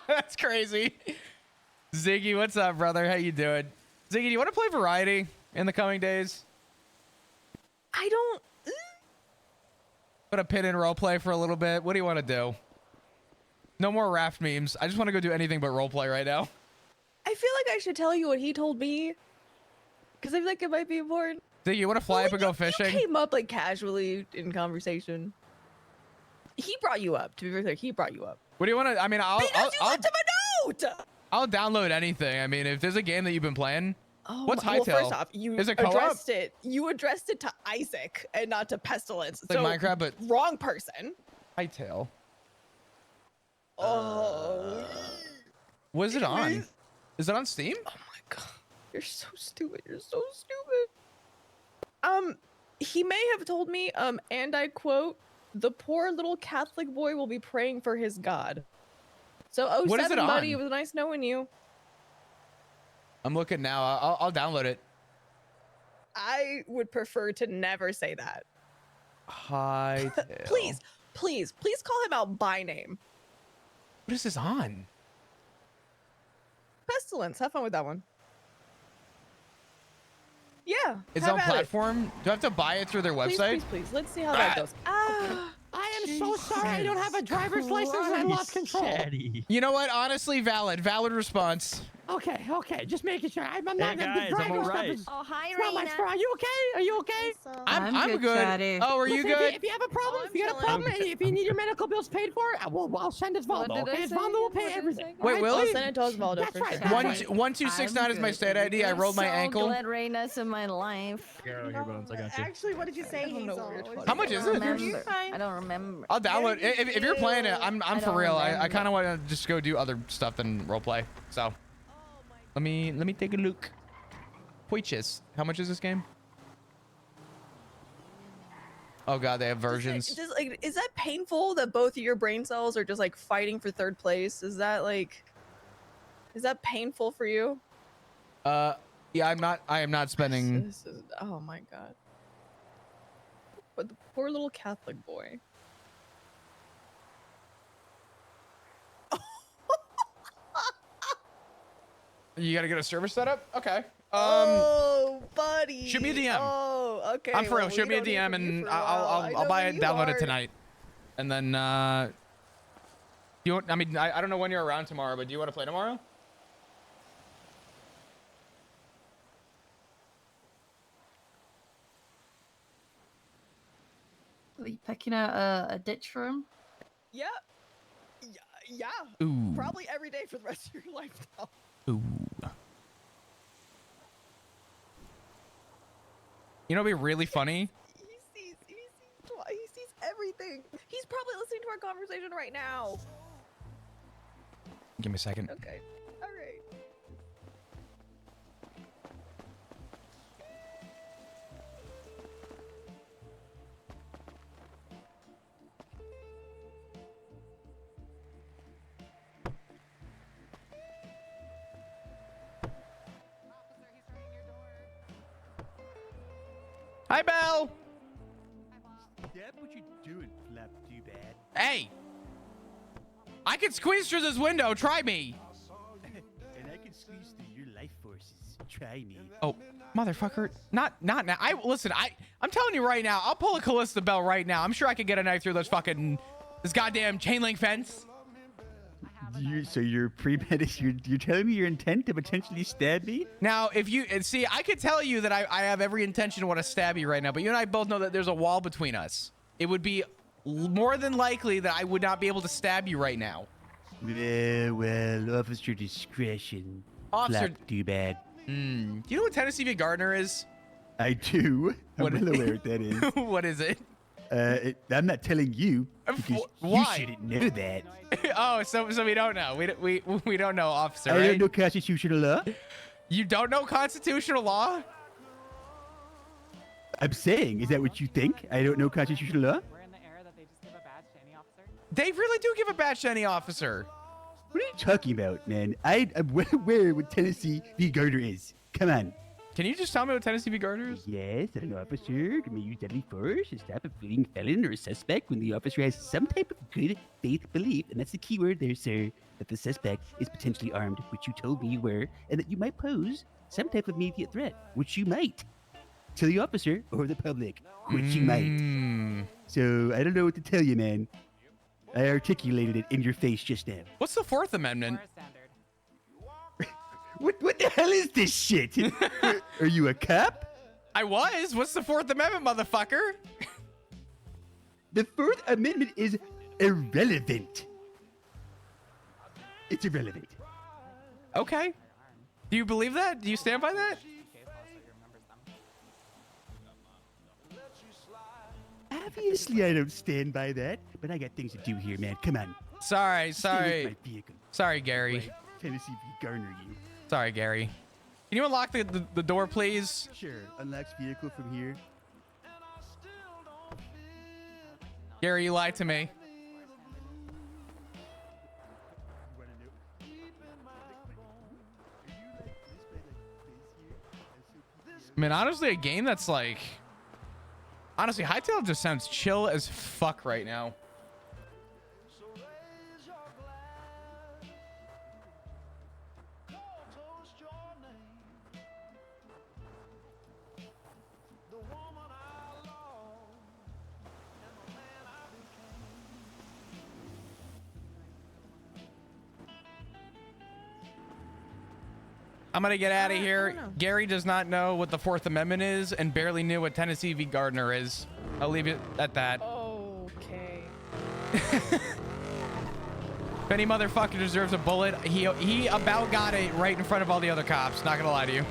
That's crazy. Ziggy, what's up, brother? How you doing? Ziggy, do you want to play Variety in the coming days? I don't. Put a pin in roleplay for a little bit. What do you want to do? No more raft memes. I just want to go do anything but roleplay right now. I feel like I should tell you what he told me. Because I feel like it might be important. Ziggy, you want to fly up and go fishing? You came up like casually in conversation. He brought you up. To be very clear, he brought you up. What do you want to? I mean, I'll you left him a note. I'll download anything. I mean, if there's a game that you've been playing, what's Well, Hightail? first off, you Is it co-op? addressed it to Isaac and not to Pestilence. Like so Minecraft, but wrong person. Hightail. Oh. What is it on? Is it on Steam? Oh my god, you're so stupid. You're so stupid. He may have told me, and I quote, "The poor little Catholic boy will be praying for his God." So, What is it buddy, it on? was nice knowing you. I'm looking now. I'll download it. I would prefer to never say that. Hightail. Please call him out by name. What is this on? Pestilence. Have fun with that one. Yeah. It's have on at it. platform. Do I have to buy it through their Please, website? please. Let's see how that goes. I am so sorry I don't have a driver's license and I lost control. You know what? Honestly, valid response. Okay, just making sure. I'm not Hey, gonna guys, the I'm driving stuff alright. is Oh, hi, it's not my Raina. fault. Are you okay? Are you okay? I'm good. Oh, are you Listen, good? If you have a problem, if you got a chilling. problem, and if you need your medical bills paid for, I'll send it What Osvaldo. did I Okay, say Osvaldo will again? pay What did I everything. say? Wait, Alright? Willie? I'll send it to Osvaldo That's for right. sure. 1269 is my state ID. I rolled my ankle. Glad Raina's in my life. Actually, what did you say, Hazel? How much is it? I don't remember. I'll download. If you're playing it, I'm I for don't real. I remember. kind of want to just go do other stuff than roleplay. So let me take a look. Poiches. How much is this game? Oh god, they have versions. Is that painful that both of your brain cells are just like fighting for third place? Is that painful for you? Yeah, I am not spending. This is, oh my god. But the poor little Catholic boy. You gotta get a server set up? Okay. Oh, buddy. Shoot me a DM. Oh, okay. I'm for real. well, Shoot we me a don't hear DM from you and for a while. I I'll know buy who it, you download it are. tonight, and then do you? I mean, I don't know when you're around tomorrow, but do you want to play tomorrow? Are you picking out a ditch for him? Yeah. Yeah. Ooh. Probably every day for the rest of your life now. Ooh. You know, it'd be really funny. He sees everything. He's probably listening to our conversation right now. Give me a second. Okay. All right. Hi, Belle. Yep, what you doing, Flap? Too bad. Hey. I can squeeze through this window. Try me. And I can squeeze through your life forces. Try me. Oh, motherfucker. Not now. Listen, I'm telling you right now, I'll pull a Callista Bell right now. I'm sure I could get a knife through this goddamn chain link fence. So you're premeditated. You're telling me your intent to potentially stab me? Now, if you see, I could tell you that I have every intention to want to stab you right now, but you and I both know that there's a wall between us. It would be more than likely that I would not be able to stab you right now. Well, officer discretion. Officer, Flap, too bad. Do you know what Tennessee v. Gardner is? I do. I'm well aware what that is. What is it? I'm not telling you because Why? you shouldn't know that. Oh, so we don't know. We don't know, officer. I Right? don't know constitutional law. You don't know constitutional law? I'm saying, is that what you think? I don't know constitutional law? They really do give a badge to any officer. What are you talking about, man? I'm well aware what Tennessee v. Gardner is. Come on. Can you just tell me what Tennessee v. Gardner is? Yes, that an officer may use deadly force to stop a fleeing felon or a suspect when the officer has some type of good faith belief, and that's the key word there, sir, that the suspect is potentially armed, which you told me you were, and that you might pose some type of immediate threat, which you might, to the officer or the public, which you might. So I don't know what to tell you, man. I articulated it in your face just now. What's the Fourth Amendment? What the hell is this shit? Are you a cop? I was. What's the Fourth Amendment, motherfucker? The Fourth Amendment is irrelevant. It's irrelevant. Okay. Do you believe that? Do you stand by that? Obviously, I don't stand by that, but I got things to do here, man. Come on. Sorry. Stay with my vehicle. Sorry, Gary. Right. Tennessee v. Gardner, you. Sorry, Gary. Can you unlock the door, please? Sure. Unlocks vehicle from here. Gary, you lied to me. I mean, honestly, a game that's like... Honestly, Hightail just sounds chill as fuck right now. I'm gonna get out of here. Gary does not know what the Fourth Amendment is and barely knew what Tennessee v. Gardner is. I'll leave it at that. Okay. If any motherfucker deserves a bullet, he about got it right in front of all the other cops. Not gonna lie to you.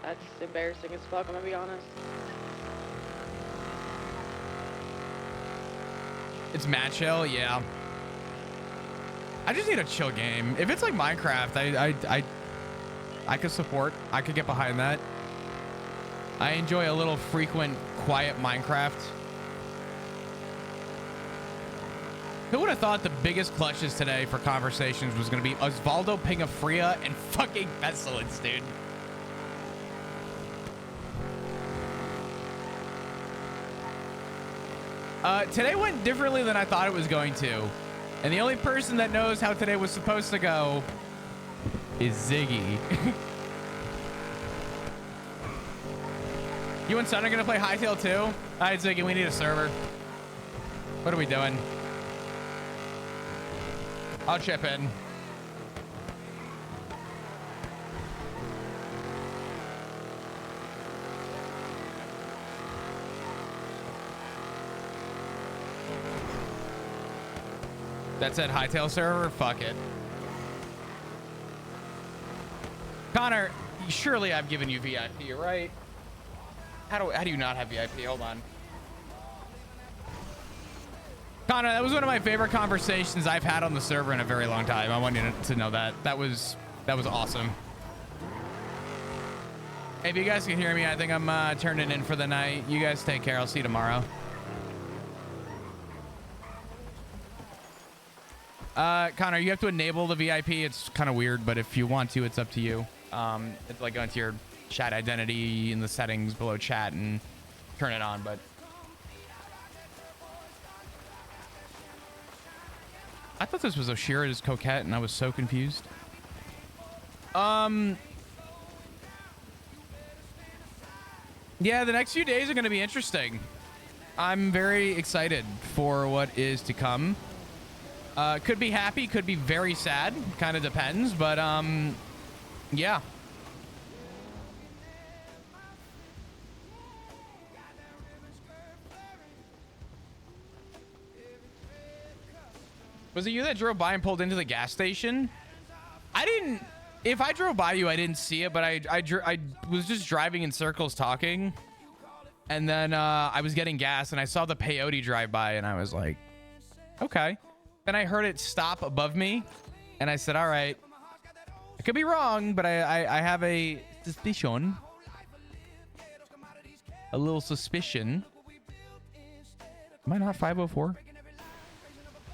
That's embarrassing as fuck, I'm gonna be honest. It's mad chill, yeah. I just need a chill game. If it's like Minecraft, I could support. I could get behind that. I enjoy a little frequent, quiet Minecraft. Who would have thought the biggest clutches today for conversations was going to be Osvaldo Pingafria and fucking Pestilence, dude? Today went differently than I thought it was going to. And the only person that knows how today was supposed to go is Ziggy. You and Son are going to play Hightail too? All right, Ziggy, we need a server. What are we doing? I'll chip in. That said Hightail server? Fuck it. Connor, surely I've given you VIP, right? How do you not have VIP? Hold on. Connor, that was one of my favorite conversations I've had on the server in a very long time. I want you to know that. That was awesome. Hey, if you guys can hear me, I think I'm turning in for the night. You guys take care. I'll see you tomorrow. Connor, you have to enable the VIP. It's kind of weird, but if you want to, it's up to you. It's like going to your chat identity in the settings below chat and turn it on, but I thought this was Oshira's Coquette and I was so confused. Yeah, the next few days are going to be interesting. I'm very excited for what is to come. Could be happy, could be very sad, kind of depends, but yeah. Was it you that drove by and pulled into the gas station? I didn't. If I drove by you, I didn't see it, but I was just driving in circles talking, and then I was getting gas and I saw the peyote drive by and I was like, okay. Then I heard it stop above me, and I said, all right. I could be wrong, but I have a suspicion. A little suspicion. Am I not 504?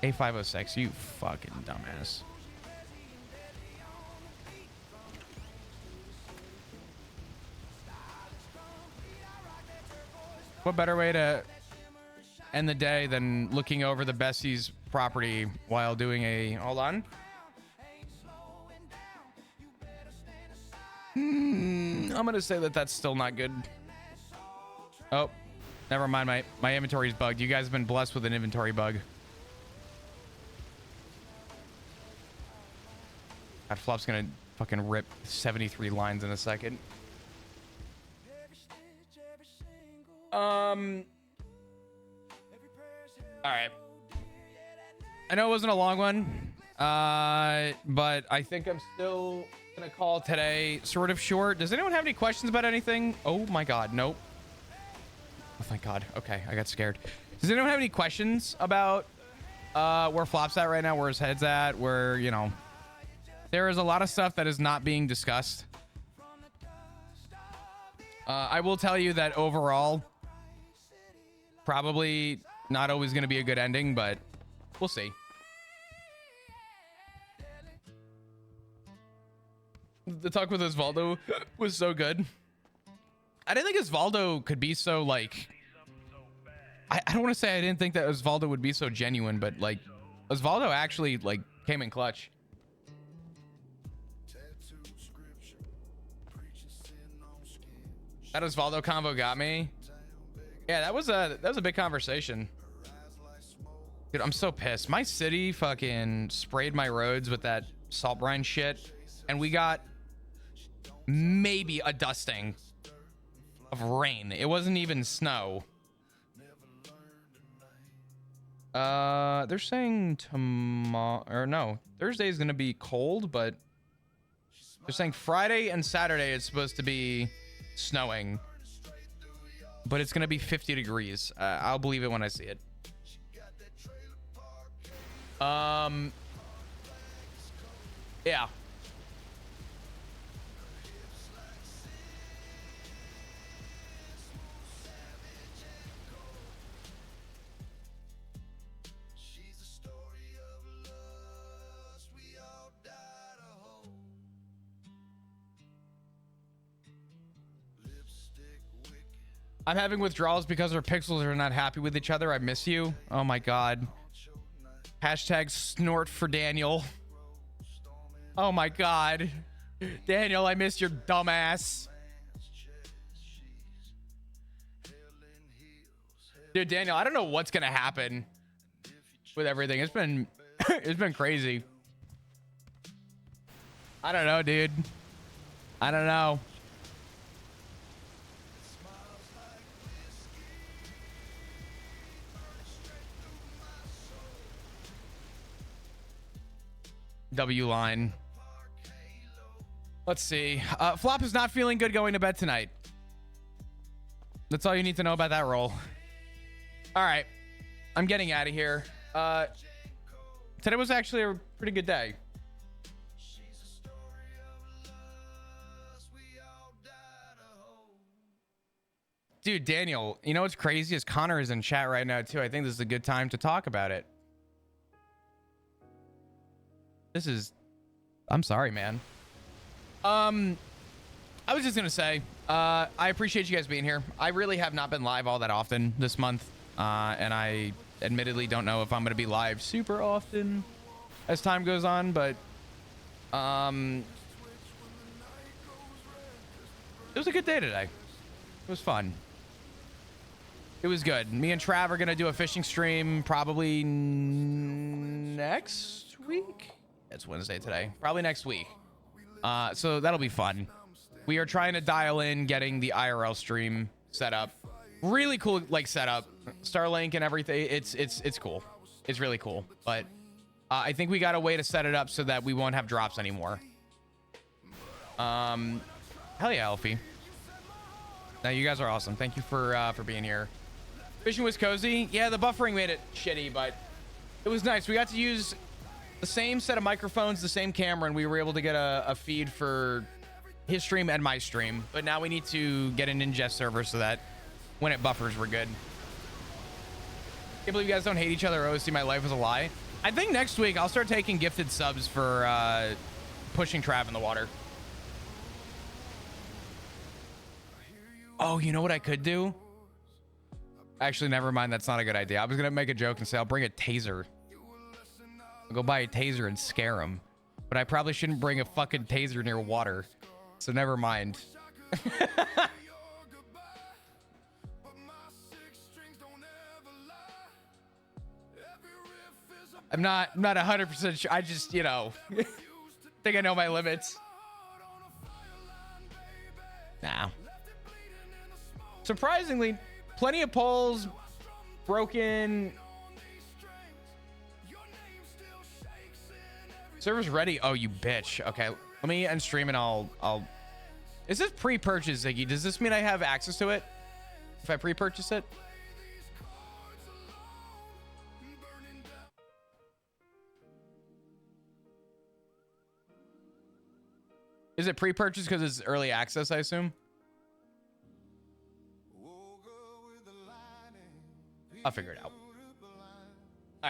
A506, you fucking dumbass. What better way to end the day than looking over the Bessie's property while doing a... Hold on. I'm going to say that that's still not good. Oh, never mind. My inventory is bugged. You guys have been blessed with an inventory bug. God, Flop's going to fucking rip 73 lines in a second. All right. I know it wasn't a long one, but I think I'm still gonna call today sort of short. Does anyone have any questions about anything? Oh my god, nope. Oh thank god. Okay, I got scared. Does anyone have any questions about where Flop's at right now, where his head's at, where, you know, there is a lot of stuff that is not being discussed. I will tell you that overall, probably not always going to be a good ending, but we'll see. The talk with Osvaldo was so good. I didn't think Osvaldo could be so, like... I don't want to say I didn't think that Osvaldo would be so genuine, but, like, Osvaldo actually, like, came in clutch. That Osvaldo combo got me. Yeah, that was a big conversation. Dude, I'm so pissed. My city fucking sprayed my roads with that salt brine shit, and we got maybe a dusting of rain. It wasn't even snow. They're saying tomorrow, or no, Thursday is gonna be cold, but they're saying Friday and Saturday it's supposed to be snowing, but it's gonna be 50 degrees. I'll believe it when I see it. Yeah. I'm having withdrawals because our pixels are not happy with each other. I miss you. Oh my god. Hashtag snort for Daniel. Oh my god. Daniel, I miss your dumbass. Dude, Daniel, I don't know what's gonna happen with everything. It's been it's been crazy. I don't know, dude. I don't know. W line. Let's see. Flop is not feeling good going to bed tonight. That's all you need to know about that roll. All right. I'm getting out of here. Today was actually a pretty good day. Dude, Daniel, you know what's crazy is Connor is in chat right now too. I think this is a good time to talk about it. I'm sorry, man. I was just gonna say, I appreciate you guys being here. I really have not been live all that often this month, and I admittedly don't know if I'm gonna be live super often as time goes on, but it was a good day today. It was fun. It was good. Me and Trav are gonna do a fishing stream probably next week. It's Wednesday today. Probably next week. So that'll be fun. We are trying to dial in getting the IRL stream set up. Really cool, like, setup. Starlink and everything. It's cool. It's really cool. But I think we got a way to set it up so that we won't have drops anymore. Hell yeah, Elfie. Now you guys are awesome. Thank you for being here. Fishing was cozy. Yeah, the buffering made it shitty, but it was nice. We got to use the same set of microphones, the same camera, and we were able to get a feed for his stream and my stream. But now we need to get an ingest server so that when it buffers, we're good. Can't believe you guys don't hate each other or always see my life as a lie. I think next week I'll start taking gifted subs for pushing Trav in the water. Oh, you know what I could do? Actually, never mind. That's not a good idea. I was going to make a joke and say I'll bring a taser. I'll go buy a taser and scare him. But I probably shouldn't bring a fucking taser near water. So never mind. I'm not 100% sure. I just, you know, think I know my limits. Nah. Surprisingly, plenty of polls, broken. Server's ready. Oh, you bitch. Okay, let me end stream and I'll. Is this pre-purchase, Ziggy? Does this mean I have access to it if I pre-purchase it? Is it pre-purchase because it's early access, I assume? I'll figure it out. All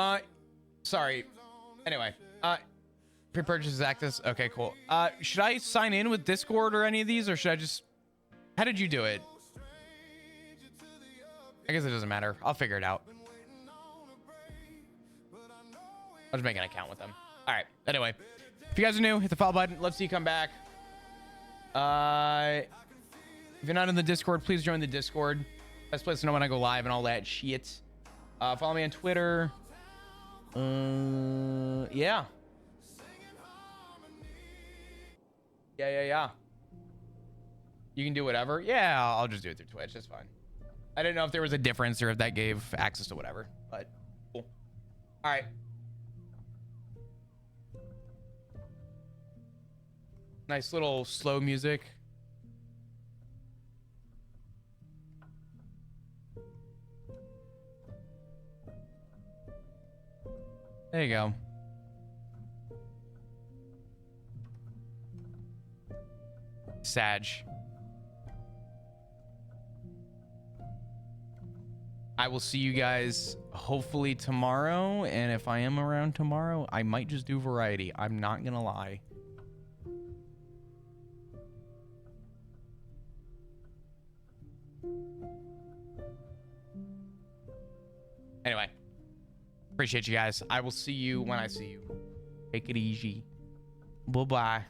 right. Sorry. Anyway, pre-purchase is access. Okay, cool. Should I sign in with Discord or any of these, or should I just? How did you do it? I guess it doesn't matter. I'll figure it out. I'll just make an account with them. All right. Anyway, if you guys are new, hit the follow button. Let's see you come back. If you're not in the Discord, please join the Discord. Best place to know when I go live and all that shit. Follow me on Twitter. Yeah. Yeah. You can do whatever. Yeah, I'll just do it through Twitch. It's fine. I didn't know if there was a difference or if that gave access to whatever, but cool. All right. Nice little slow music. There you go. Sag. I will see you guys hopefully tomorrow. And if I am around tomorrow, I might just do variety. I'm not gonna lie. Anyway, appreciate you guys. I will see you when I see you. Take it easy. Bye-bye.